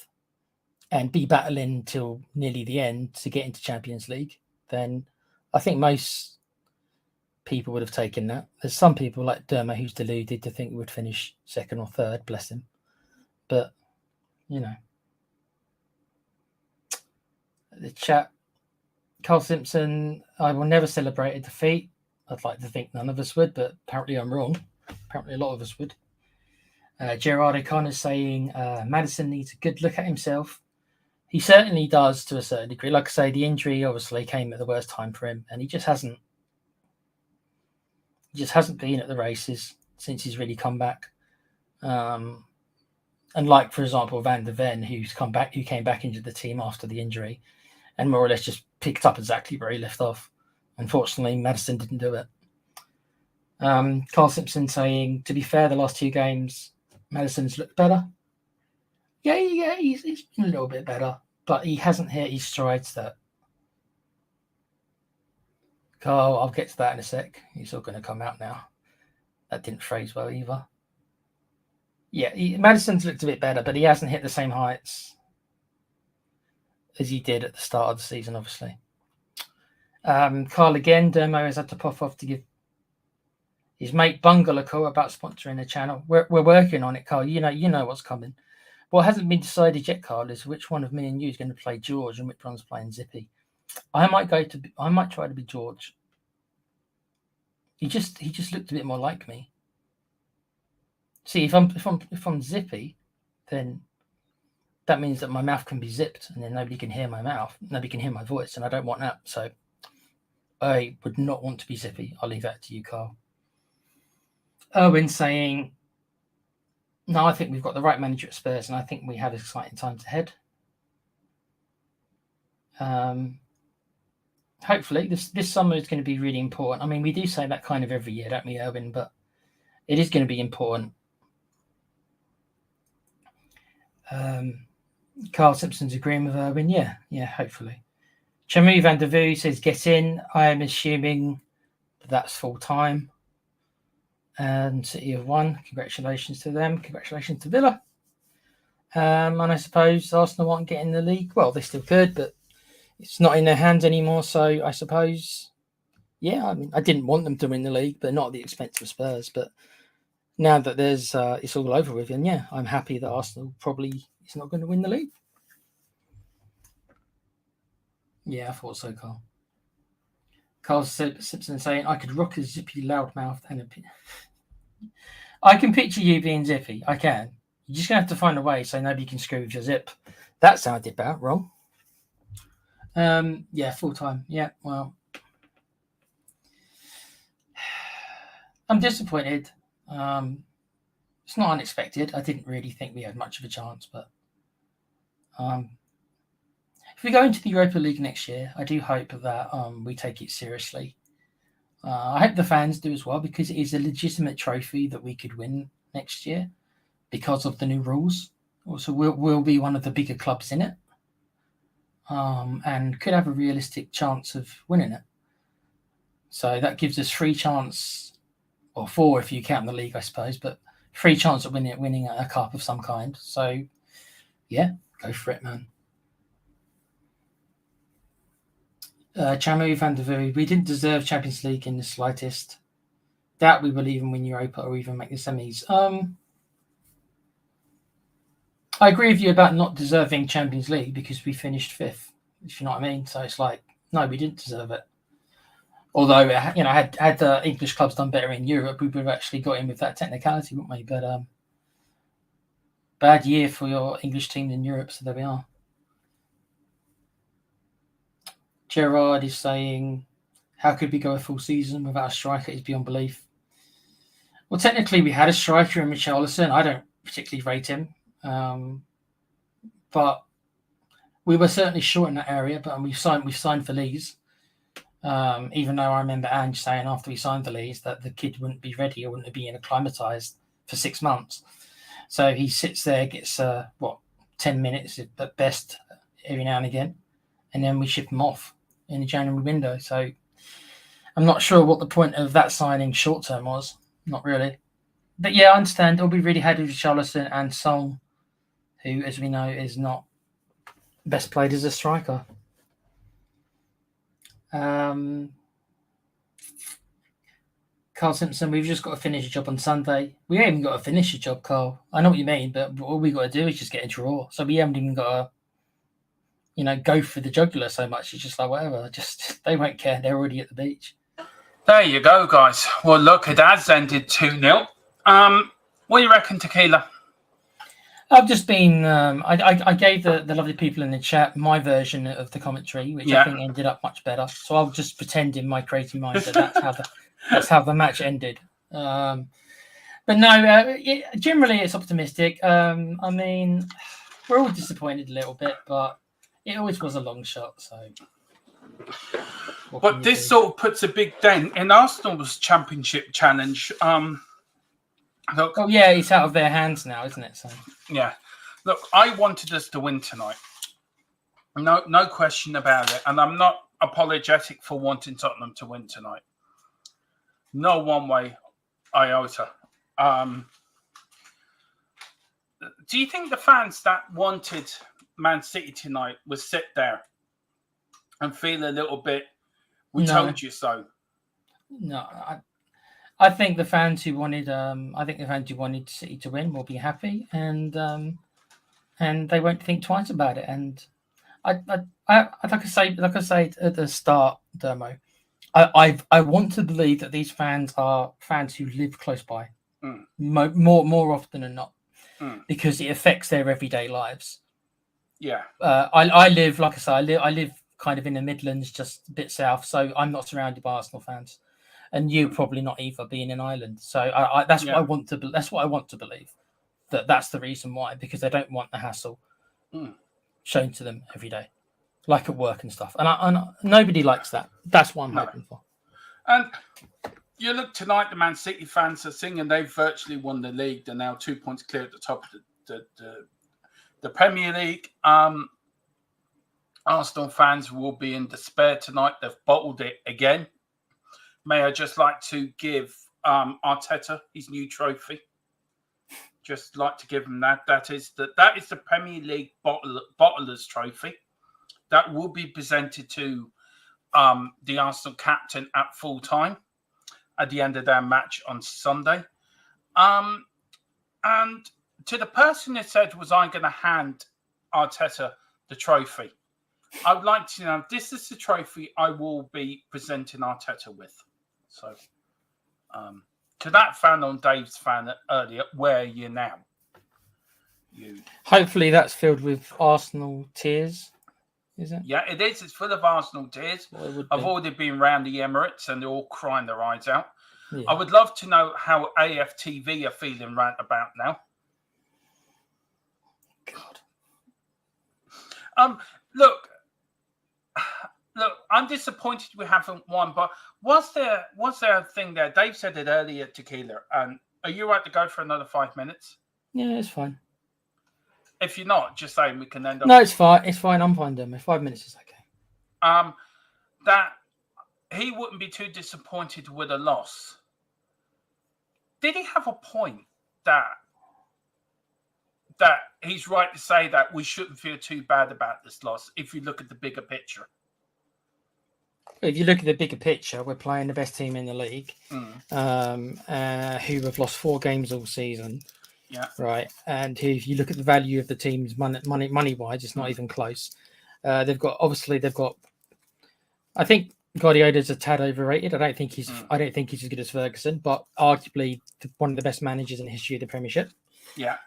and be battling till nearly the end to get into Champions League, then I think most people would have taken that. There's some people like Dermo who's deluded to think we would finish 2nd or 3rd, bless him. But, the chat, Carl Simpson, I will never celebrate a defeat. I'd like to think none of us would, but apparently I'm wrong. Apparently a lot of us would. Gerard O'Connor saying Maddison needs a good look at himself. He certainly does to a certain degree. Like I say, the injury obviously came at the worst time for him, and he just hasn't been at the races since he's really come back. And like, for example, Van der Ven, who came back into the team after the injury and more or less just picked up exactly where he left off. Unfortunately, Maddison didn't do it. Carl Simpson saying, to be fair, the last 2 games, Maddison's looked better. Yeah, he's been a little bit better, but he hasn't hit his strides that. Carl, I'll get to that in a sec. He's all going to come out now. That didn't phrase well either. Yeah, Maddison's looked a bit better, but he hasn't hit the same heights as he did at the start of the season, obviously. Carl again, Dermo has had to pop off to give his mate Bungle a call about sponsoring the channel. We're working on it, Carl. You know what's coming. What hasn't been decided yet, Carl, is which one of me and you is going to play George and which one's playing Zippy. I might try to be George. He just looked a bit more like me. See, if I'm Zippy, then that means that my mouth can be zipped, and then nobody can hear my mouth, nobody can hear my voice, and I don't want that. So I would not want to be Zippy. I'll leave that to you, Carl. Owen saying, no, I think we've got the right manager at Spurs, and I think we have exciting times ahead. Hopefully, this summer is going to be really important. I mean, we do say that kind of every year, don't we, Owen? But it is going to be important. Carl Simpson's agreeing with Owen. Yeah, hopefully. Chamu van der Vu says, get in. I am assuming that's full time. And City have won. Congratulations to them. Congratulations to Villa. And I suppose Arsenal won't get in the league. Well, they still could, but it's not in their hands anymore. So I suppose, I mean, I didn't want them to win the league, but not at the expense of Spurs. But now that there's it's all over with, and I'm happy that Arsenal probably is not going to win the league. Yeah, I thought so, Carl. Carl Simpson saying, I could rock a Zippy loudmouth and I can picture you being Zippy. I can. You're just going to have to find a way so nobody can screw with your zip. That sounded about wrong. Full time. Yeah, well. I'm disappointed. It's not unexpected. I didn't really think we had much of a chance, but if we go into the Europa League next year, I do hope that we take it seriously. I hope the fans do as well, because it is a legitimate trophy that we could win next year because of the new rules. Also, we'll be one of the bigger clubs in it, and could have a realistic chance of winning it. So that gives us 3 chance, or 4 if you count the league, I suppose, but 3 chance of winning a cup of some kind. So, go for it, man. Chamu van der Vu, we didn't deserve Champions League in the slightest. Doubt we will even win Europa or even make the semis. I agree with you about not deserving Champions League because we finished 5th, if you know what I mean. So it's like, no, we didn't deserve it. Although, had the English clubs done better in Europe, we would have actually got in with that technicality, wouldn't we? But bad year for your English team in Europe, so there we are. Gerard is saying, how could we go a full season without a striker? It's beyond belief. Well, technically, we had a striker in Richarlison. I don't particularly rate him. But we were certainly short in that area, but we've signed for Leeds. Even though I remember Ange saying after we signed for Leeds that the kid wouldn't be ready or wouldn't be acclimatised for 6 months. So he sits there, gets 10 minutes at best every now and again, and then we ship him off. in the January window. So I'm not sure what the point of that signing short term was. Not really. But yeah, I understand. It'll be really heavy with Richarlison and Song, who, as we know, is not best played as a striker. Carl Simpson, we've just got to finish a job on Sunday. We haven't even got to finish a job, Carl. I know what you mean, but all we got to do is just get a draw. So we haven't even got to, go for the jugular so much. It's just like, whatever. Just they won't care. They're already at the beach. There you go, guys. Well, look, it has ended 2-0. What do you reckon, Tequila? I've just been. I gave the lovely people in the chat my version of the commentary, which I think ended up much better. So I'll just pretend in my creative mind that that's how the match ended. But no, generally it's optimistic. I mean, we're all disappointed a little bit, but it always was a long shot. So, but this sort of puts a big dent in Arsenal's championship challenge. Look, yeah, it's out of their hands now, isn't it? So yeah, look, I wanted us to win tonight. No question about it, and I'm not apologetic for wanting Tottenham to win tonight. No one way iota. Do you think the fans that wanted Man City tonight would sit there and feel a little bit, we told you so? No, I think the fans who wanted City to win will be happy, and they won't think twice about it. And I like I say at the start, Dermo, I want to believe that these fans are fans who live close by, more often than not, because it affects their everyday lives. Yeah, I live, like I say, I live kind of in the Midlands, just a bit south, so I'm not surrounded by Arsenal fans. And you probably not either, being in Ireland. So that's what I want to. That's what I want to believe. That's the reason why, because they don't want the hassle shown to them every day, like at work and stuff. And nobody likes that. That's what I'm hoping for. And you look tonight, the Man City fans are singing they've virtually won the league. They're now 2 points clear at the top of the Premier League. Arsenal fans will be in despair tonight. They've bottled it again. May I just like to give Arteta his new trophy? Just like to give him that. That is the Premier League Bottlers Trophy. That will be presented to the Arsenal captain at full time at the end of their match on Sunday. And to the person who said, was I going to hand Arteta the trophy? I would like to know, this is the trophy I will be presenting Arteta with. So, to that fan on Dave's fan earlier, where are you now? Hopefully that's filled with Arsenal tears, is it? Yeah, it is. It's full of Arsenal tears. Well, I've already been around the Emirates and they're all crying their eyes out. Yeah. I would love to know how AFTV are feeling right about now. God. Look, I'm disappointed we haven't won, but was there a thing there? Dave said it earlier, Tequila. And are you right to go for another 5 minutes? Yeah, it's fine. If you're not, just saying we can end up. No, it's fine. It's fine. I'm fine, Dermo. 5 minutes is okay. That he wouldn't be too disappointed with a loss. Did he have a point that he's right to say that we shouldn't feel too bad about this loss if you look at the bigger picture? If you look at the bigger picture, we're playing the best team in the league, who have lost 4 games all season. Yeah. Right. And if you look at the value of the team's money wise, it's not even close. They've got. I think Guardiola's a tad overrated. I don't think he's as good as Ferguson, but arguably one of the best managers in the history of the Premiership. Yeah.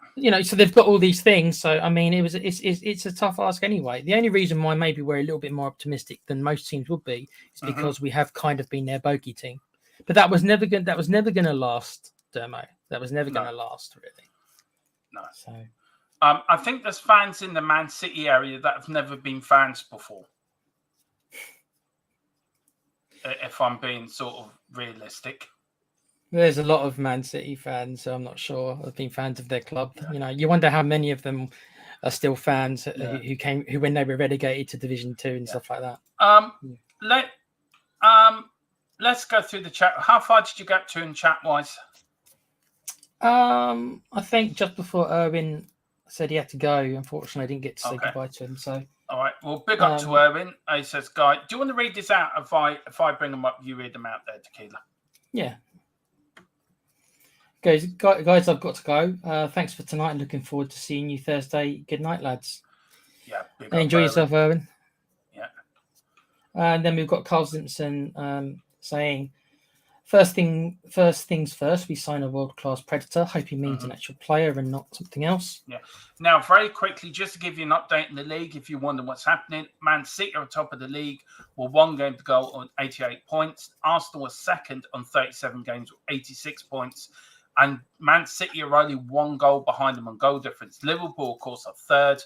So they've got all these things. So I mean, it's a tough ask anyway. The only reason why maybe we're a little bit more optimistic than most teams would be is because we have kind of been their bogey team. But that was never going to last, Dermo. That was never going to last, really. No. So, I think there's fans in the Man City area that have never been fans before. If I'm being sort of realistic. There's a lot of Man City fans, so I'm not sure, have been fans of their club. You wonder how many of them are still fans who when they were relegated to Division 2 and stuff like that. Let's go through the chat. How far did you get to in chat wise? I think just before Erwin said he had to go, unfortunately, I didn't get to say goodbye to him. So, all right. Well, big up to Erwin. He says, "Guy, do you want to read this out? If I bring them up, you read them out there, Tequila." Yeah. Guys, I've got to go. Thanks for tonight and looking forward to seeing you Thursday. Good night, lads. Yeah. Enjoy yourself, Erwin. Yeah. And then we've got Carl Simpson saying, First things first, we sign a world-class Predator. Hope he means an actual player and not something else. Yeah. Now, very quickly, just to give you an update in the league, if you wonder what's happening, Man City are on top of the league with 1 game to go on 88 points. Arsenal was second on 37 games with 86 points. And Man City are only 1 goal behind them on goal difference. Liverpool, of course, are third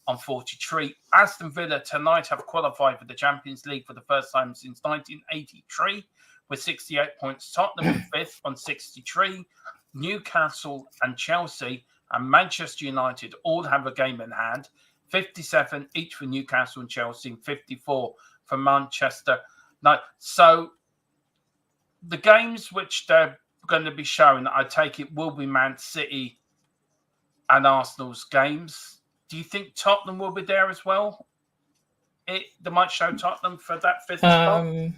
on 43. Aston Villa tonight have qualified for the Champions League for the first time since 1983. With 68 points. Tottenham in 5th on 63. Newcastle and Chelsea and Manchester United all have a game in hand. 57 each for Newcastle and Chelsea and 54 for Manchester. Now, so the games which they're going to be showing, I take it, will be Man City and Arsenal's games. Do you think Tottenham will be there as well? They might show Tottenham for that 5th spot?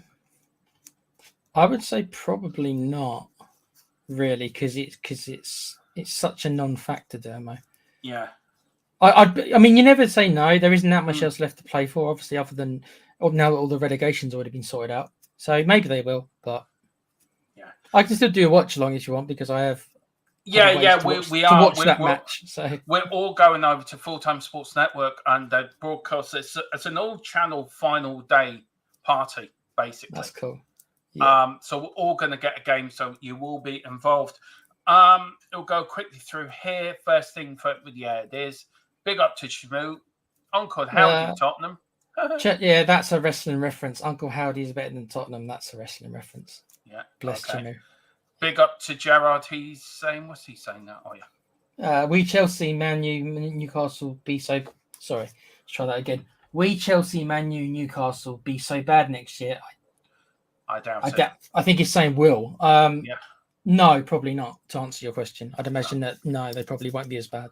I would say probably not, really, because it's such a non-factor, Dermo. Yeah. I mean, you never say no. There isn't that much else left to play for, obviously, other than now all the relegation's already been sorted out. So maybe they will, but yeah, I can still do a watch along if you want, because I have. We are to watch that match. So we're all going over to Full Time Sports Network and they broadcast. It's an all-channel final day party, basically. That's cool. Yeah. So we're all going to get a game, so you will be involved. It'll go quickly through here. First thing it is big up to Shamu, Uncle Howdy, Tottenham. Yeah, that's a wrestling reference. Uncle Howdy's better than Tottenham. That's a wrestling reference. Yeah, bless Shamu. Big up to Gerard. He's saying, what's he saying now? Oh yeah. We Chelsea, Man U, Newcastle be so. Sorry, let's try that again. We Chelsea, Man U, Newcastle be so bad next year. I doubt it. I think he's saying will. Yeah. No, probably not. To answer your question, I'd imagine that no, they probably won't be as bad.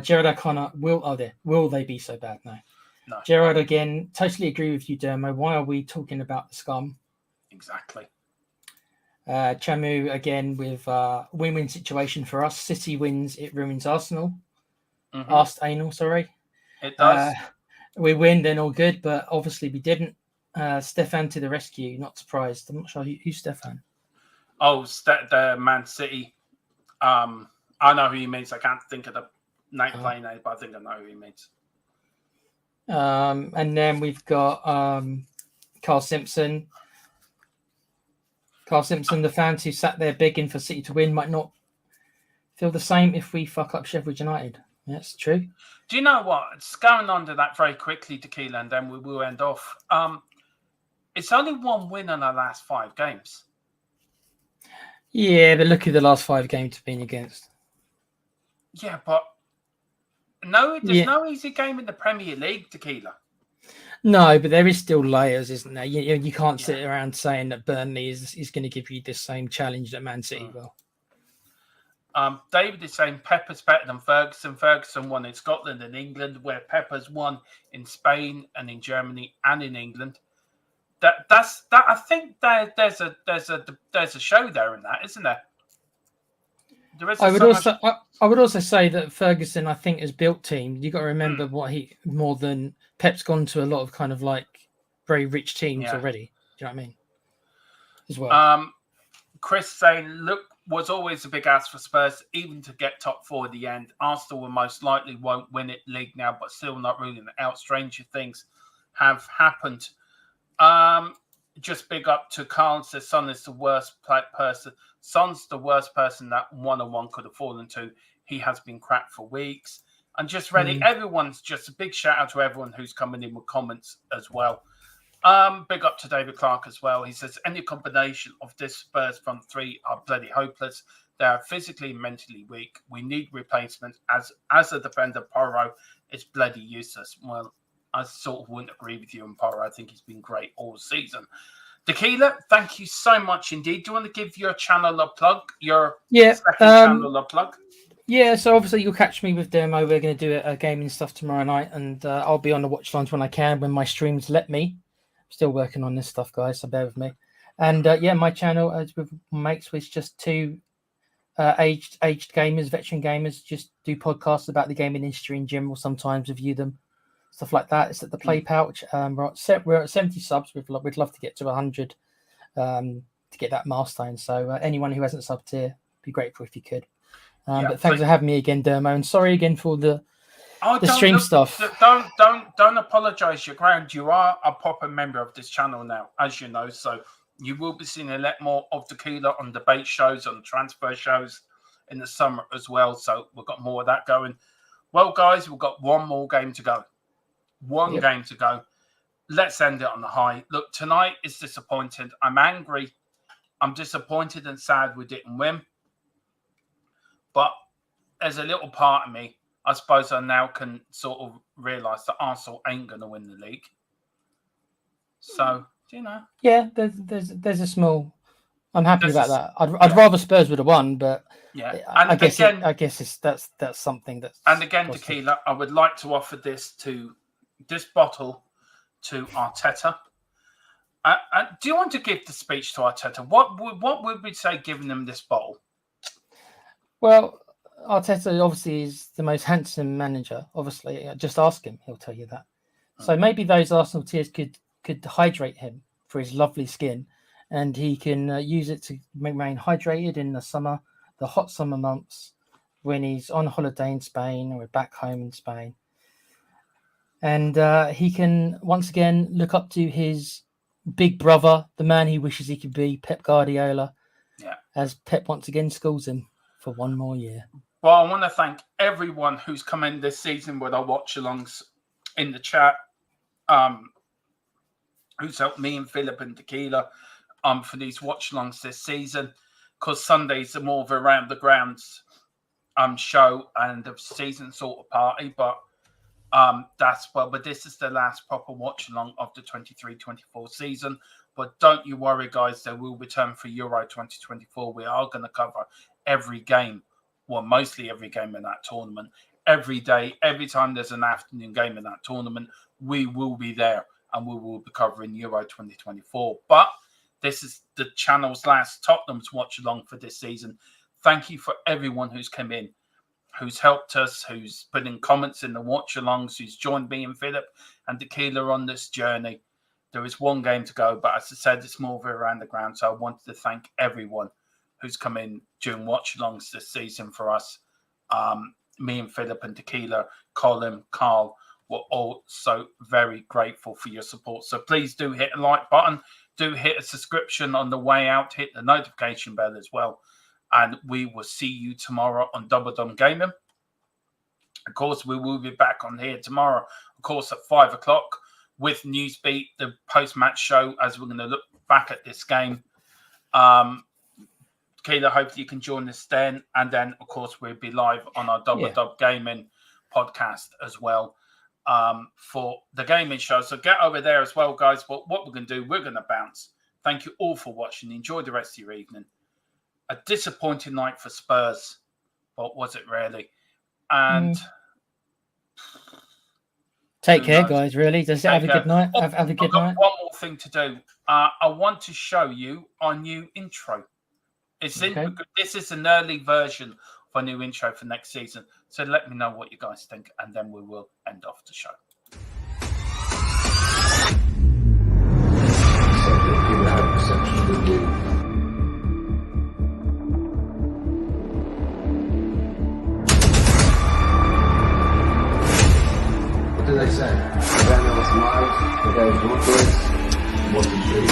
Gerard O'Connor, will they be so bad? No. Gerard again, totally agree with you, Dermo. Why are we talking about the scum? Exactly. Chamu again with win-win situation for us. City wins, it ruins Arsenal. Asked Anal, sorry. It does. We win, then all good, but obviously we didn't. Stefan to the rescue. Not surprised. I'm not sure who's Stefan. Oh, the Man City. I know who he means. I can't think of the playing name, but I think I know who he means. And then we've got Carl Simpson. Carl Simpson, the fans who sat there begging for City to win, might not feel the same if we fuck up Sheffield United. Yeah, that's true. Do you know what? It's going on to that very quickly, Tequila, and then we will end off. It's only 1 win in our last 5 games. Yeah, but look at the last 5 games we've been against. Yeah, but there's no easy game in the Premier League, Tequila. No, but there is still layers, isn't there? You can't sit around saying that Burnley is going to give you the same challenge that Man City will. David is saying Pepper's better than Ferguson. Ferguson won in Scotland and England, where Pepper's won in Spain and in Germany and in England. That's I think there's a show there in that, isn't there? I would also say that Ferguson, I think, has built teams. You got to remember what more than Pep's gone to a lot of kind of like very rich teams already. Do you know what I mean? As well. Chris saying, look, was always a big ask for Spurs, even to get top 4 at the end. Arsenal will most likely won't win it league now, but still not ruling it out. Stranger things have happened. Just big up to Carl. Says Son is the worst person. Son's the worst person that 1-on-1 could have fallen to. He has been cracked for weeks. And just ready. Everyone's just a big shout out to everyone who's coming in with comments as well. Big up to David Clark as well. He says any combination of this Spurs front 3 are bloody hopeless. They are physically and mentally weak. We need replacement. As a defender, Porro is bloody useless. Well, I sort of wouldn't agree with you on Poro. I think he's been great all season. Tequila, thank you so much indeed. Do you want to give your channel a plug? Your second channel a plug? Yeah, so obviously you'll catch me with Demo. We're going to do gaming stuff tomorrow night, and I'll be on the Watchalong when I can, when my streams let me. I'm still working on this stuff, guys, so bear with me. And my channel with mates was just two aged gamers, veteran gamers, just do podcasts about the gaming industry in general, sometimes review them, stuff like that. It's at the Play Pouch. We're at 70 subs. We'd love to get to 100 to get that milestone. So anyone who hasn't subbed here, be grateful if you could. But thanks for having me again, Dermo, and sorry again for the stream stuff. Don't apologise. You're grand. You are a proper member of this channel now, as you know. So you will be seeing a lot more of Tequila on debate shows, on transfer shows in the summer as well. So we've got more of that going. Well, guys, we've got one more game to go. One game to go. Let's end it on the high. Look, tonight is disappointing. I'm angry. I'm disappointed and sad we didn't win. But as a little part of me, I suppose I now can sort of realise that Arsenal ain't going to win the league. So, you know. Yeah, there's a small. I'm happy about that. I'd rather Spurs would have won, but I guess that's something that's. And again, positive. Tequila, I would like to offer this bottle to Arteta. Do you want to give the speech to Arteta? What would we say giving him this bottle? Well, Arteta obviously is the most handsome manager. Obviously, just ask him; he'll tell you that. So maybe those Arsenal tears could hydrate him for his lovely skin, and he can use it to remain hydrated in the hot summer months, when he's on holiday in Spain or back home in Spain. And he can once again look up to his big brother, the man he wishes he could be, Pep Guardiola, as Pep once again schools him for one more year. Well, I want to thank everyone who's come in this season with our watch-alongs in the chat, who's helped me and Philip and Tequila for these watch-alongs this season, because Sundays are more of a around the grounds show and a season sort of party, but but this is the last proper watch-along of the 23-24 season. But don't you worry, guys, there will return for Euro 2024. We are going to cover every game, well, mostly every game in that tournament. Every day, every time there's an afternoon game in that tournament, we will be there and we will be covering Euro 2024. But this is the channel's last Tottenham's watch-along for this season. Thank you for everyone who's come in, who's helped us, who's put in comments in the watch-alongs, who's joined me and Philip and Tequila on this journey. There is one game to go, but as I said, it's more of it around the ground. So I wanted to thank everyone who's come in during watch-alongs this season for us. Me and Philip and Tequila, Colin, Carl, were all so very grateful for your support. So please do hit a like button. Do hit a subscription on the way out. Hit the notification bell as well. And we will see you tomorrow on Double Dum Gaming. Of course, we will be back on here tomorrow, of course, at 5 o'clock with Newsbeat, the post-match show, as we're going to look back at this game. Keila, hopefully you can join us then. And then, of course, we'll be live on our Double Dub Gaming podcast as well for the gaming show. So get over there as well, guys. But what we're going to do, we're going to bounce. Thank you all for watching. Enjoy the rest of your evening. A disappointing night for Spurs, but was it really? And take care, guys. Really, just have a good night. Have a good night. One more thing to do. I want to show you our new intro. This is an early version of our new intro for next season. So let me know what you guys think, and then we will end off the show. What did they say? Daniel was smart, the guy was ruthless, wasn't true.